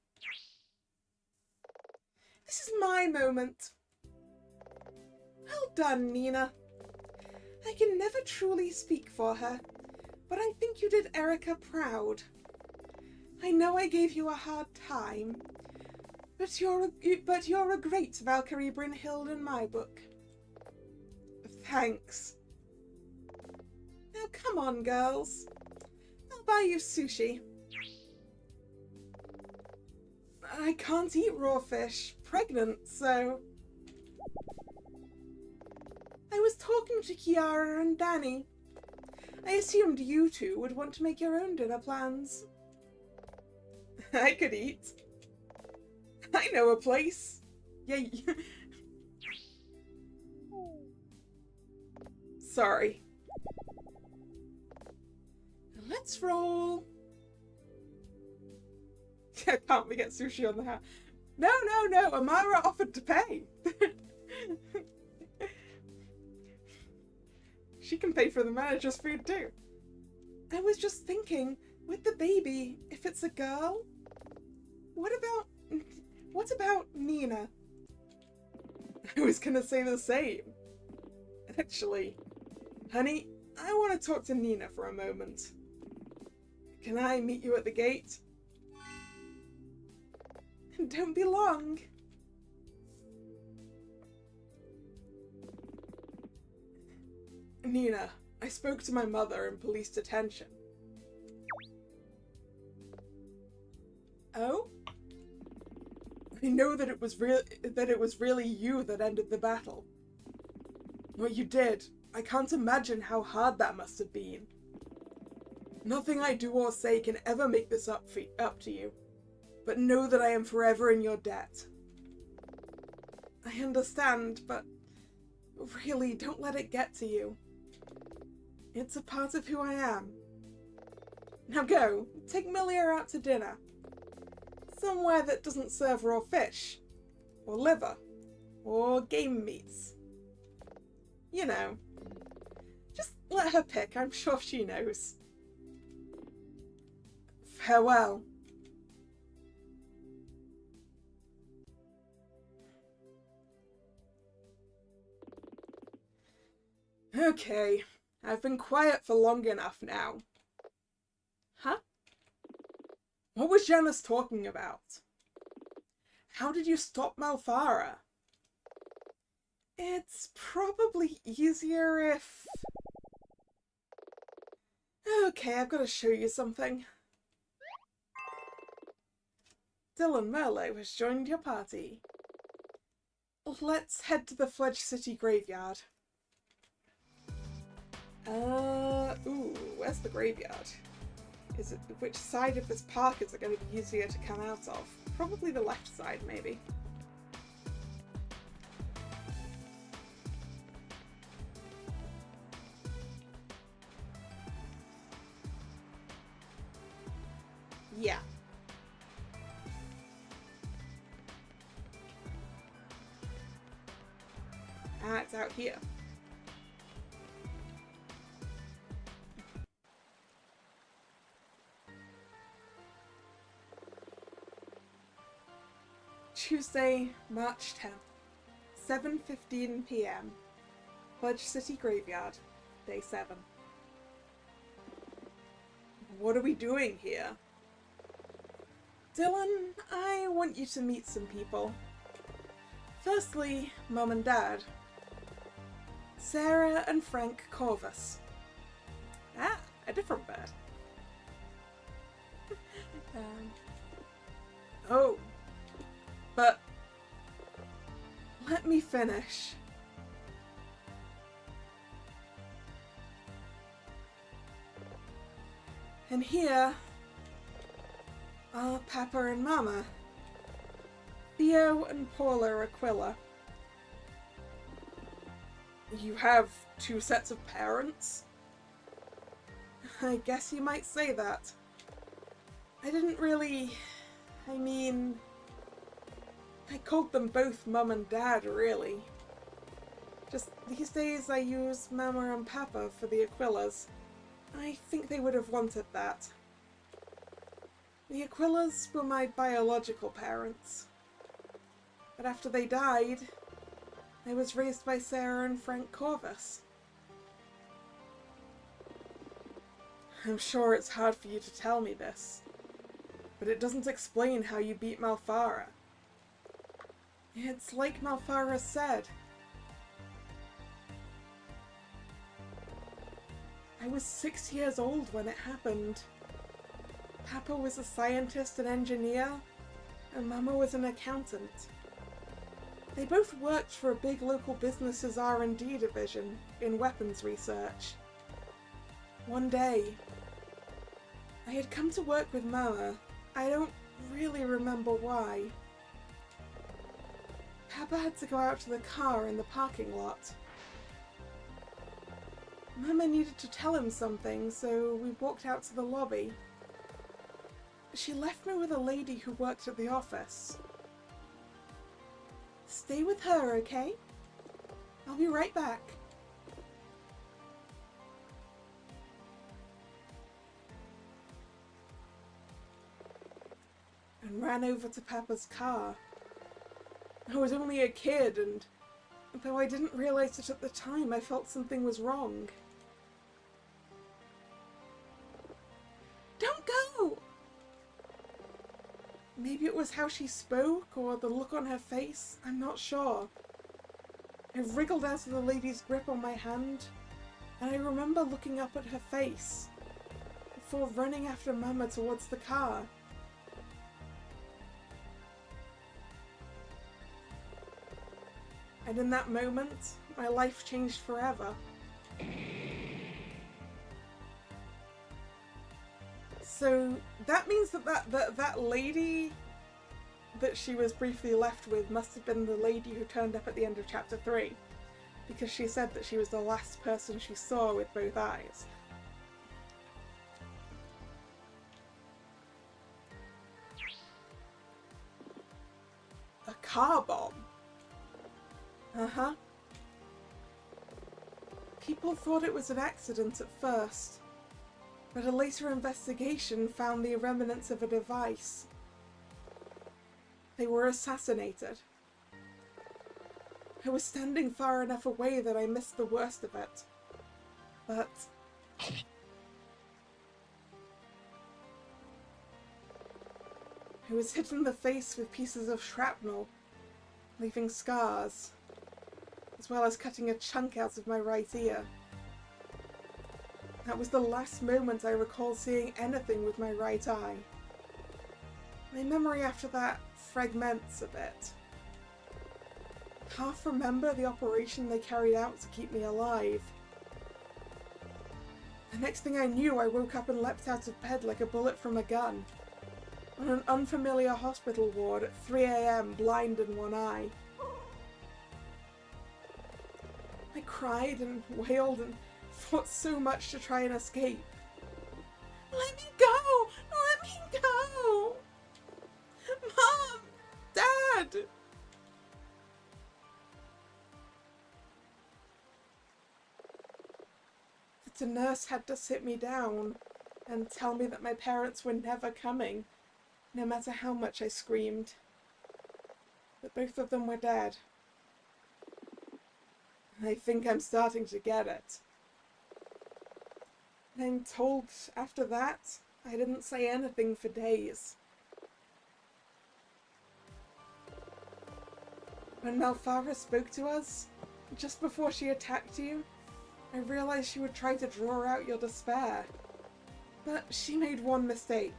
This is my moment. Well done, Nina. I can never truly speak for her, but I think you did Erica proud. I know I gave you a hard time, but you're a great Valkyrie Brynhild in my book. Thanks. Now come on, girls. I'll buy you sushi. I can't eat raw fish. Pregnant, so... I was talking to Kiara and Danny. I assumed you two would want to make your own dinner plans. I could eat. I know a place. Yeah. Sorry. Let's roll. Can't we get sushi on the house? No. Amara offered to pay. She can pay for the manager's food too. I was just thinking, with the baby, if it's a girl, what about Nina? I was gonna say the same. Actually, honey, I want to talk to Nina for a moment. Can I meet you at the gate? Don't be long. Nina, I spoke to my mother in police detention. Oh? I know that it was really you that ended the battle. What you did, I can't imagine how hard that must have been. Nothing I do or say can ever make this up to you, but know that I am forever in your debt. I understand, but really, don't let it get to you. It's a part of who I am. Now go, take Milia out to dinner. Somewhere that doesn't serve raw fish, or liver, or game meats. You know. Just let her pick, I'm sure she knows. Farewell. Okay, I've been quiet for long enough now. Huh? What was Janice talking about? How did you stop Malfara? It's probably easier if... Okay, I've got to show you something. Dylan Merlo has joined your party. Let's head to the Fledge City graveyard. Where's the graveyard? Which side of this park is it going to be easier to come out of? Probably the left side, maybe. Yeah. Ah, it's out here. Tuesday, March 10th, 7:15 p.m. Fledge City Graveyard, Day 7. What are we doing here? Dylan, I want you to meet some people. Firstly, Mum and Dad. Sarah and Frank Corvus. Ah, a different bird. Oh. But let me finish. And here are Papa and Mama, Theo and Paula Aquila. You have two sets of parents? I guess you might say that. I didn't really... I called them both Mum and Dad, really. Just these days I use Mama and Papa for the Aquilas. I think they would have wanted that. The Aquilas were my biological parents. But after they died, I was raised by Sarah and Frank Corvus. I'm sure it's hard for you to tell me this, but it doesn't explain how you beat Malfara. It's like Malfara said. I was 6 years old when it happened. Papa was a scientist and engineer, and Mama was an accountant. They both worked for a big local business's R&D division in weapons research. One day, I had come to work with Mama. I don't really remember why. Papa had to go out to the car in the parking lot. Mama needed to tell him something, so we walked out to the lobby. She left me with a lady who worked at the office. Stay with her, okay? I'll be right back. And ran over to Papa's car. I was only a kid, and though I didn't realize it at the time, I felt something was wrong. Don't go! Maybe it was how she spoke, or the look on her face, I'm not sure. I wriggled out of the lady's grip on my hand, and I remember looking up at her face, before running after Mama towards the car. And in that moment, my life changed forever. So that means that lady that she was briefly left with must have been the lady who turned up at the end of chapter 3, because she said that she was the last person she saw with both eyes. A car bomb? Uh-huh. People thought it was an accident at first, but a later investigation found the remnants of a device. They were assassinated. I was standing far enough away that I missed the worst of it. But I was hit in the face with pieces of shrapnel, leaving scars, as well as cutting a chunk out of my right ear. That was the last moment I recall seeing anything with my right eye. My memory after that fragments a bit. Half remember the operation they carried out to keep me alive. The next thing I knew, I woke up and leapt out of bed like a bullet from a gun, on an unfamiliar hospital ward at 3 AM, blind in one eye. I cried and wailed and fought so much to try and escape. Let me go! Let me go! Mom! Dad! The nurse had to sit me down and tell me that my parents were never coming, no matter how much I screamed. That both of them were dead. I think I'm starting to get it. I'm told after that, I didn't say anything for days. When Malfara spoke to us, just before she attacked you, I realized she would try to draw out your despair. But she made one mistake.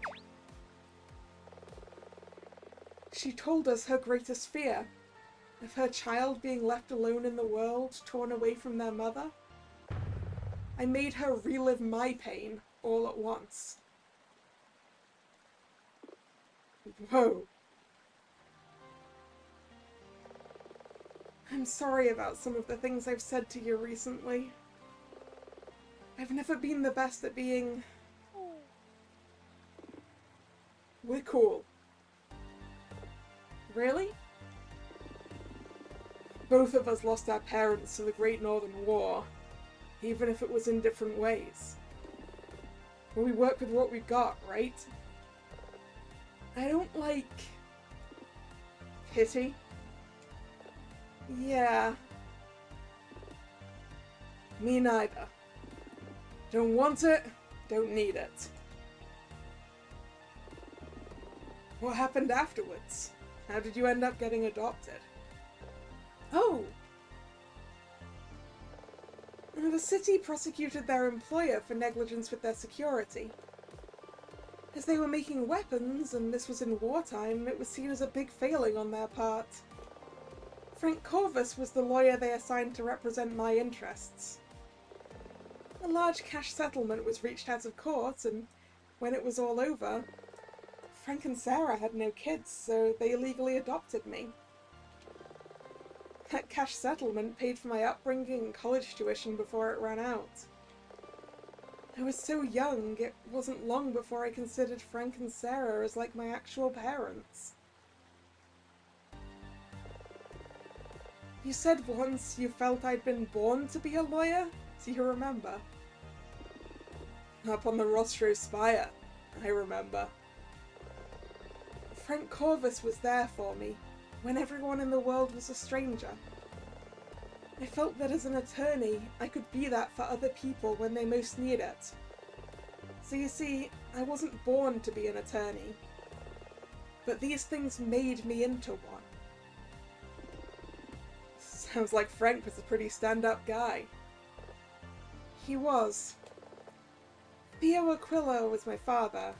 She told us her greatest fear, of her child being left alone in the world, torn away from their mother. I made her relive my pain all at once. Whoa. I'm sorry about some of the things I've said to you recently. I've never been the best at being... We're cool. Really? Both of us lost our parents to the Great Northern War, even if it was in different ways. But we work with what we've got, right? I don't like... pity. Yeah. Me neither. Don't want it, Don't need it. What happened afterwards? How did you end up getting adopted? Oh! The city prosecuted their employer for negligence with their security. As they were making weapons, and this was in wartime, it was seen as a big failing on their part. Frank Corvus was the lawyer they assigned to represent my interests. A large cash settlement was reached out of court, and when it was all over, Frank and Sarah had no kids, so they illegally adopted me. That cash settlement paid for my upbringing and college tuition before it ran out. I was so young, it wasn't long before I considered Frank and Sarah as like my actual parents. You said once you felt I'd been born to be a lawyer? Do you remember? Up on the Rostro Spire, I remember. Frank Corvus was there for me, when everyone in the world was a stranger. I felt that as an attorney, I could be that for other people when they most need it. So you see, I wasn't born to be an attorney. But these things made me into one. Sounds like Frank was a pretty stand-up guy. He was. Theo Aquila was my father,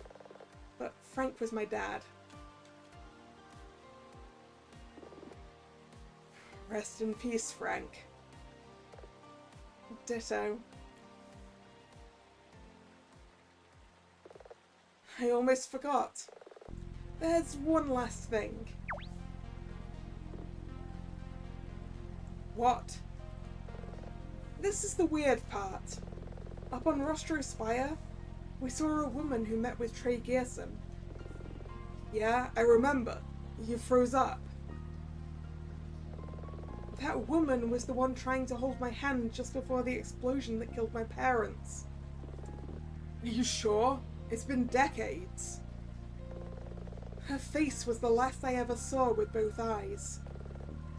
but Frank was my dad. Rest in peace, Frank. Ditto. I almost forgot. There's one last thing. What? This is the weird part. Up on Rostro Spire, we saw a woman who met with Trey Gearson. Yeah, I remember. You froze up. That woman was the one trying to hold my hand just before the explosion that killed my parents. Are you sure? It's been decades. Her face was the last I ever saw with both eyes.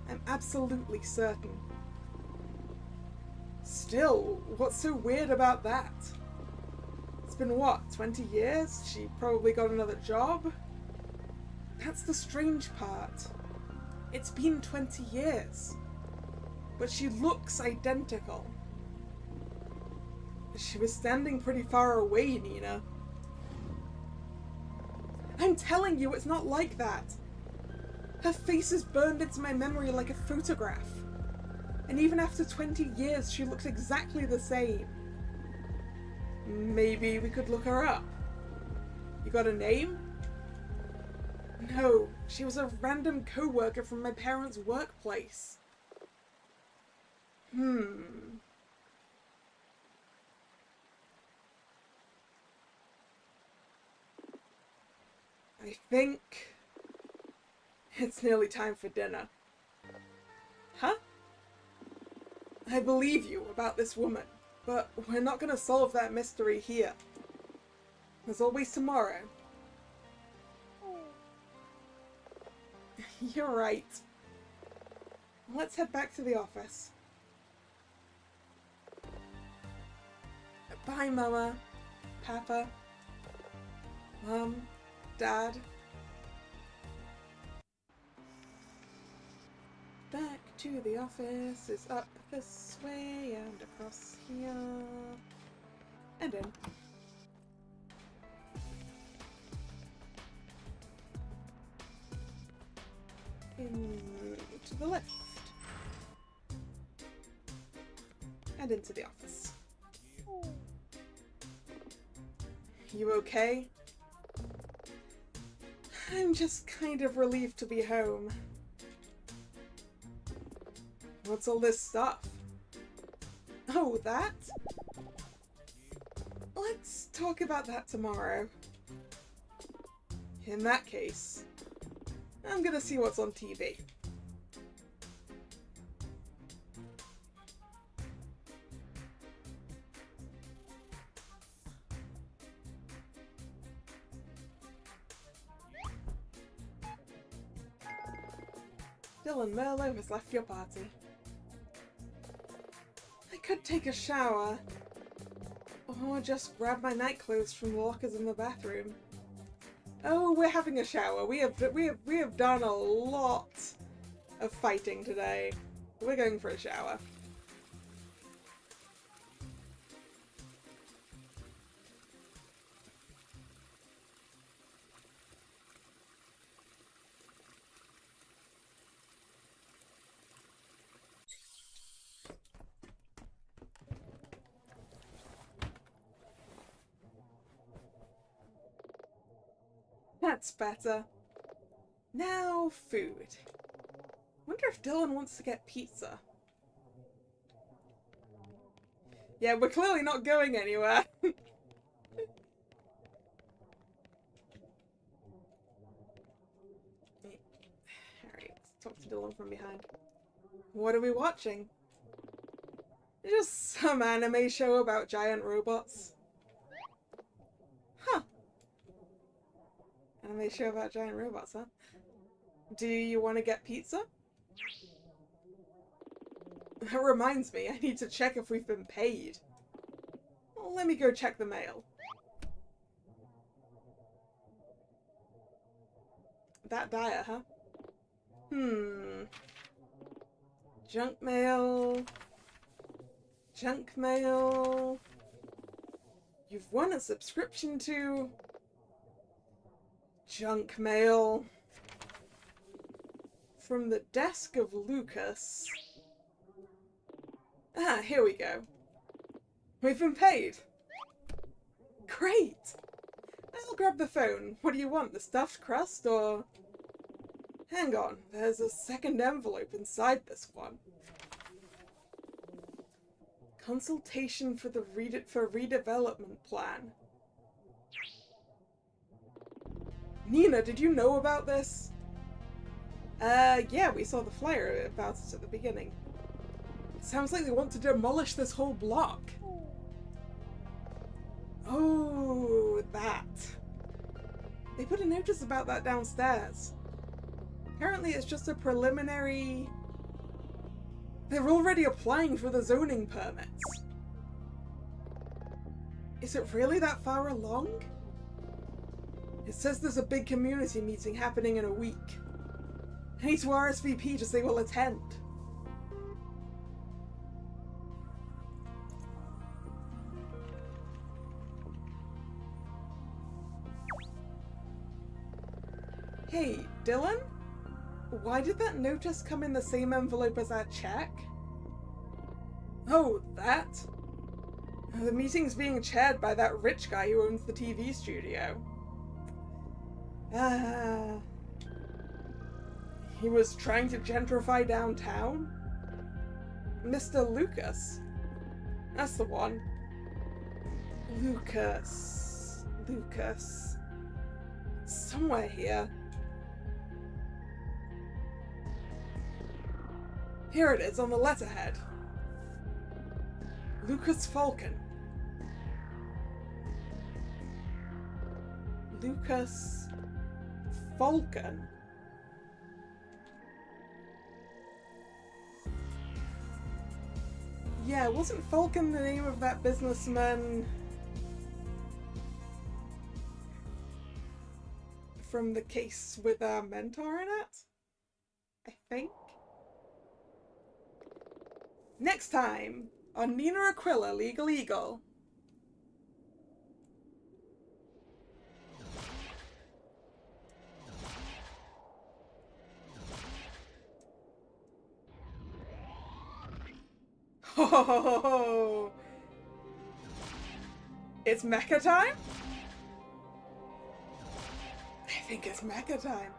I'm absolutely certain. Still, what's so weird about that? It's been what, 20 years? She probably got another job? That's the strange part. It's been 20 years. But she looks identical. She was standing pretty far away, Nina. I'm telling you, it's not like that. Her face is burned into my memory like a photograph. And even after 20 years, she looks exactly the same. Maybe we could look her up. You got a name? No, she was a random co-worker from my parents' workplace. I think it's nearly time for dinner. Huh? I believe you about this woman, but we're not going to solve that mystery here. There's always tomorrow. You're right. Let's head back to the office. Bye, Mama, Papa, Mom, Dad. Back to the office is up this way and across here and in. To the left and into the office. You okay? I'm just kind of relieved to be home. What's all this stuff? Oh, that? Let's talk about that tomorrow. In that case, I'm gonna see what's on TV. Dylan Merlo has left your party. I could take a shower. Or Oh, I just grabbed my night clothes from the lockers in the bathroom. Oh, we're having a shower. We have done a lot of fighting today. We're going for a shower. That's better. Now, food. Wonder if Dylan wants to get pizza. Yeah, we're clearly not going anywhere. Alright, let's talk to Dylan from behind. What are we watching? Just some anime show about giant robots. Huh. Anime show about giant robots, huh? Do you want to get pizza? That reminds me, I need to check if we've been paid. Well, let me go check the mail. That diet, huh? Junk mail. Junk mail. You've won a subscription to... Junk mail. From the desk of Lucas. Ah, here we go. We've been paid. Great! I'll grab the phone. What do you want, the stuffed crust or... Hang on, there's a second envelope inside this one. Consultation for the redevelopment plan. Nina, did you know about this? Yeah, we saw the flyer about it at the beginning. It sounds like they want to demolish this whole block. Oh, that. They put a notice about that downstairs. Apparently it's just a preliminary... They're already applying for the zoning permits. Is it really that far along? It says there's a big community meeting happening in a week. I need to RSVP to say we'll attend. Hey, Dylan? Why did that notice come in the same envelope as our check? Oh, that? The meeting's being chaired by that rich guy who owns the TV studio. He was trying to gentrify downtown? Mr. Lucas. That's the one. Lucas. Somewhere here. Here it is on the letterhead. Lucas Falcon. Lucas Falcon. Yeah, wasn't Falcon the name of that businessman from the case with our mentor in it? I think. Next time on Nina Aquila, Legal Eagle. Oh, it's mecha time? I think it's mecha time.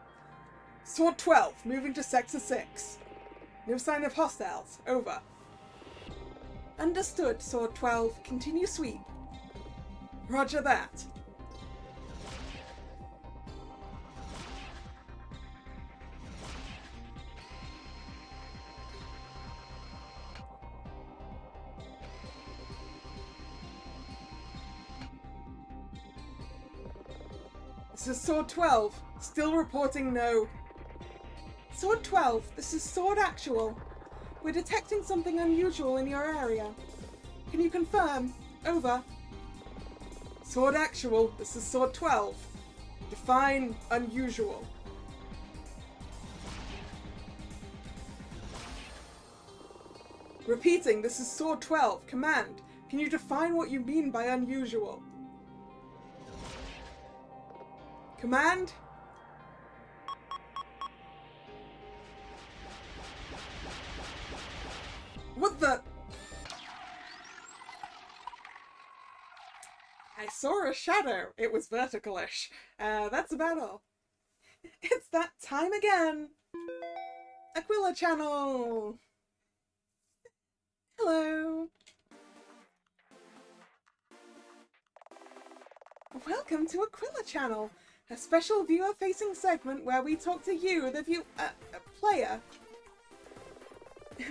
Sword 12, moving to Sector 6. No sign of hostiles. Over. Understood, Sword 12. Continue sweep. Roger that. This is Sword 12. Still reporting no. Sword 12, this is Sword Actual. We're detecting something unusual in your area. Can you confirm? Over. Sword actual, this is sword 12. Define unusual. Repeating, this is sword 12. Command, can you define what you mean by unusual? Command? What the? I saw a shadow. It was vertical-ish. That's about all. It's that time again! Aquila channel! Hello! Welcome to Aquila channel, a special viewer-facing segment where we talk to you, the player.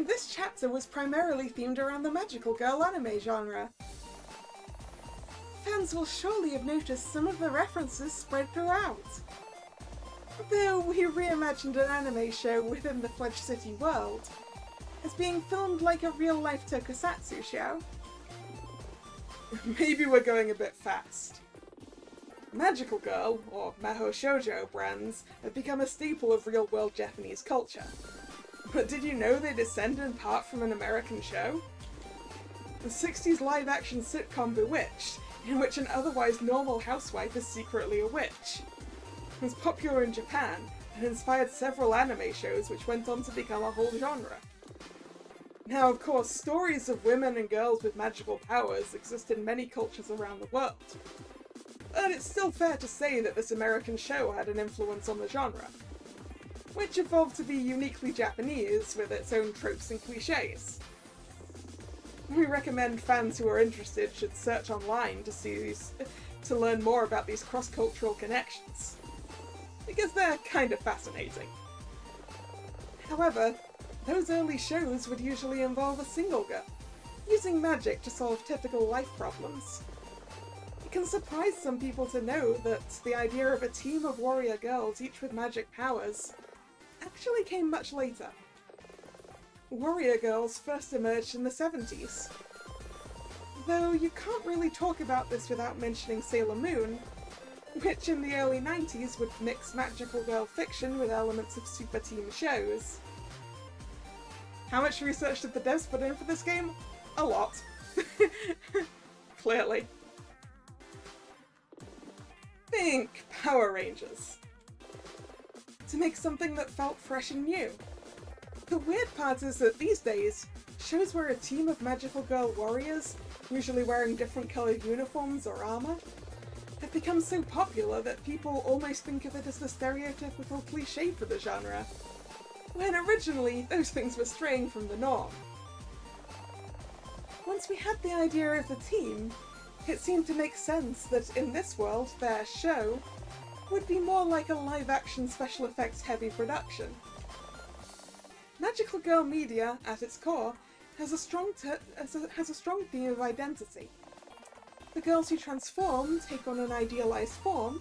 This chapter was primarily themed around the magical girl anime genre. Fans will surely have noticed some of the references spread throughout. Though we reimagined an anime show within the Fledge City world, as being filmed like a real-life tokusatsu show. Maybe we're going a bit fast. Magical Girl, or Mahou Shoujo brands, have become a staple of real-world Japanese culture. But did you know they descend in part from an American show? The 60s live-action sitcom Bewitched, in which an otherwise normal housewife is secretly a witch, was popular in Japan and inspired several anime shows which went on to become a whole genre. Now, of course, stories of women and girls with magical powers exist in many cultures around the world. But it's still fair to say that this American show had an influence on the genre, which evolved to be uniquely Japanese with its own tropes and cliches. We recommend fans who are interested should search online to learn more about these cross-cultural connections, because they're kind of fascinating. However, those early shows would usually involve a single girl, using magic to solve typical life problems. It can surprise some people to know that the idea of a team of warrior girls, each with magic powers, actually came much later. Warrior girls first emerged in the 70s. Though you can't really talk about this without mentioning Sailor Moon, which in the early 90s would mix magical girl fiction with elements of super team shows. How much research did the devs put in for this game? A lot. Clearly. Think Power Rangers. To make something that felt fresh and new. The weird part is that these days, shows where a team of magical girl warriors, usually wearing different coloured uniforms or armour, have become so popular that people almost think of it as the stereotypical cliché for the genre, when originally those things were straying from the norm. Once we had the idea of the team, it seemed to make sense that in this world, their show would be more like a live-action special effects heavy production. Magical girl media, at its core, has a strong theme of identity. The girls who transform take on an idealized form,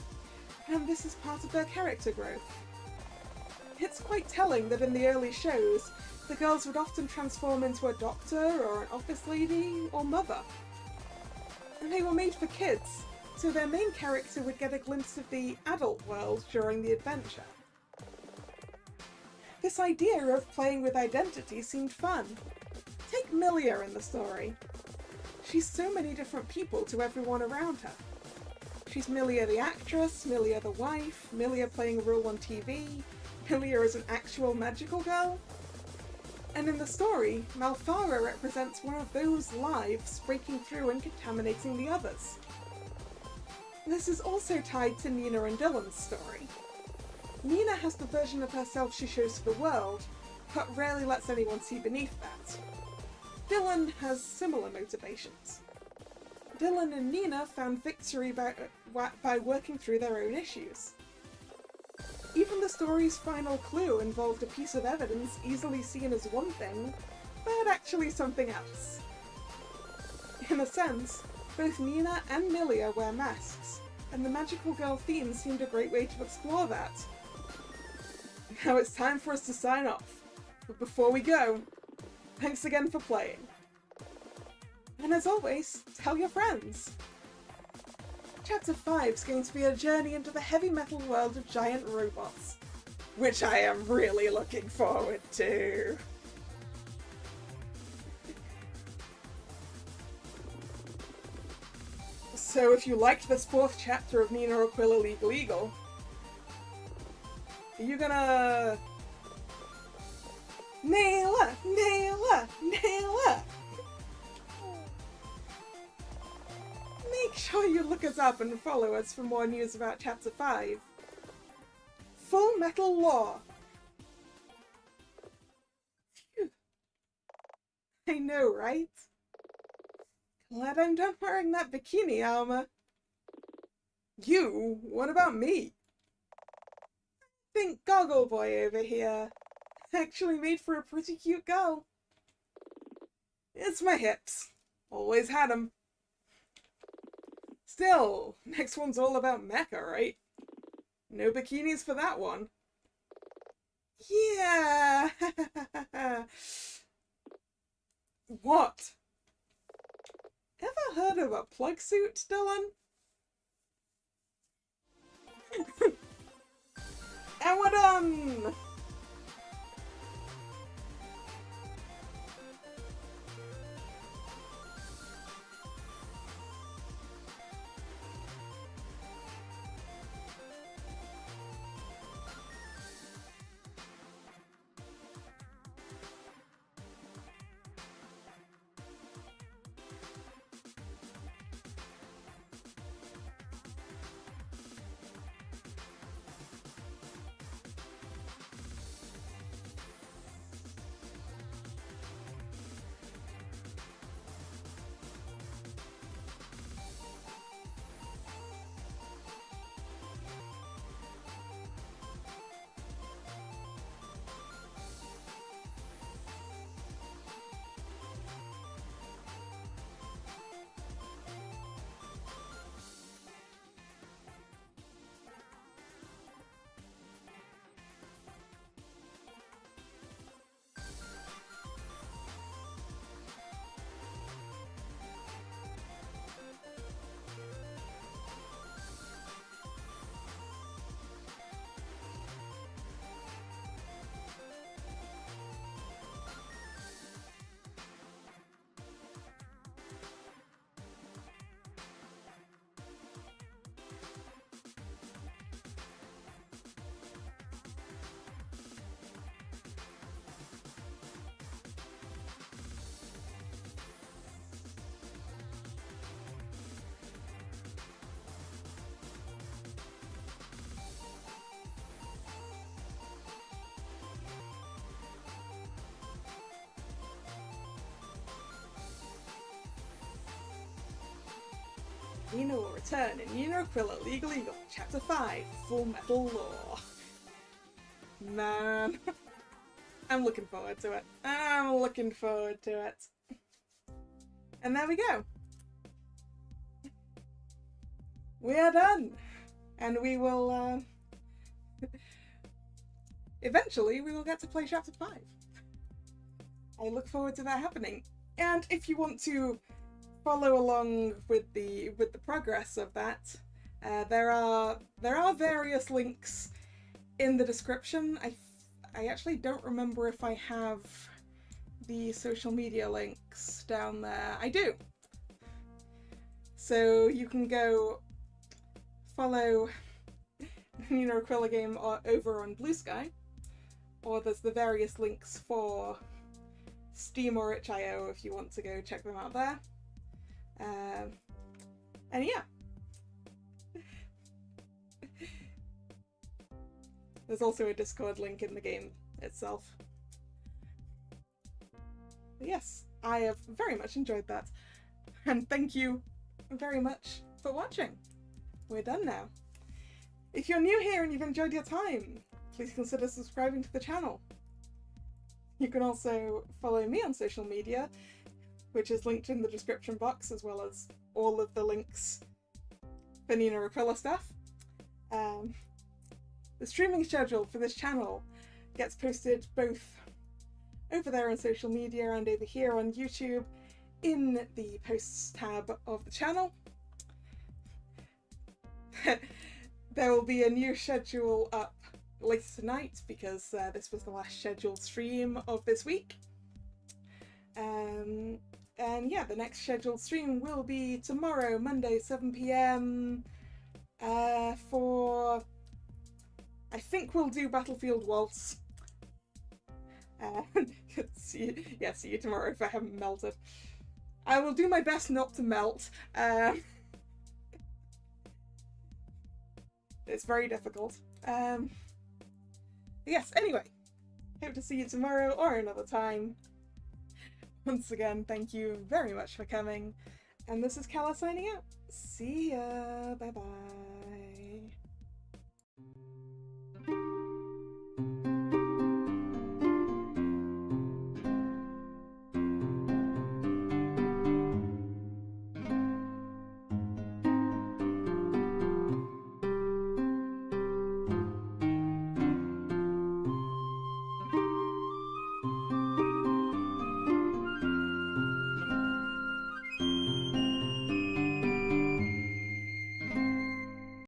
and this is part of their character growth. It's quite telling that in the early shows, the girls would often transform into a doctor or an office lady or mother. And they were made for kids, so their main character would get a glimpse of the adult world during the adventure. This idea of playing with identity seemed fun. Take Milia in the story. She's so many different people to everyone around her. She's Milia the actress, Milia the wife, Milia playing a role on TV, Milia as an actual magical girl. And in the story, Malfara represents one of those lives breaking through and contaminating the others. This is also tied to Nina and Dylan's story. Nina has the version of herself she shows to the world, but rarely lets anyone see beneath that. Dylan has similar motivations. Dylan and Nina found victory by working through their own issues. Even the story's final clue involved a piece of evidence easily seen as one thing, but actually something else. In a sense, both Nina and Milia wear masks, and the magical girl theme seemed a great way to explore that. Now it's time for us to sign off, but before we go, thanks again for playing. And as always, tell your friends! Chapter 5 is going to be a journey into the heavy metal world of giant robots, which I am really looking forward to. So if you liked this 4th chapter of Nina Aquila Legal Eagle, are you gonna nail her, nail her, nail her? Make sure you look us up and follow us for more news about Chapter 5. Full Metal Law. Phew. I know, right? Glad I'm done wearing that bikini armor. You? What about me? I think Goggle Boy over here actually made for a pretty cute girl. It's my hips. Always had 'em. Still, next one's all about mecha, right? No bikinis for that one. Yeah! What? Ever heard of a plug suit, Dylan? And we're done! Nina will return in Nina Aquila Legal Eagle, Chapter 5, Full Metal Law. Man, I'm looking forward to it. I'm looking forward to it. And there we go. We are done. And we will, eventually we will get to play Chapter 5. I look forward to that happening. And if you want to follow along with the progress of that, there are various links in the description. I actually don't remember if I have the social media links down there. I do. So you can go follow Nina Aquila game over on Blue Sky, or there's the various links for Steam or itch.io if you want to go check them out there. And yeah. There's also a Discord link in the game itself. But yes, I have very much enjoyed that. And thank you very much for watching. We're done now. If you're new here and you've enjoyed your time, please consider subscribing to the channel. You can also follow me on social media, which is linked in the description box, as well as all of the links for Nina Aquila stuff. The streaming schedule for this channel gets posted both over there on social media and over here on YouTube in the posts tab of the channel. there will be a new schedule up later tonight because this was the last scheduled stream of this week. And yeah, the next scheduled stream will be tomorrow, Monday, 7 p.m. For, I think we'll do Battlefield Waltz. See you tomorrow if I haven't melted. I will do my best not to melt. It's very difficult. Yes, anyway. Hope to see you tomorrow or another time. Once again, thank you very much for coming. And this is Kalla signing out. See ya. Bye bye.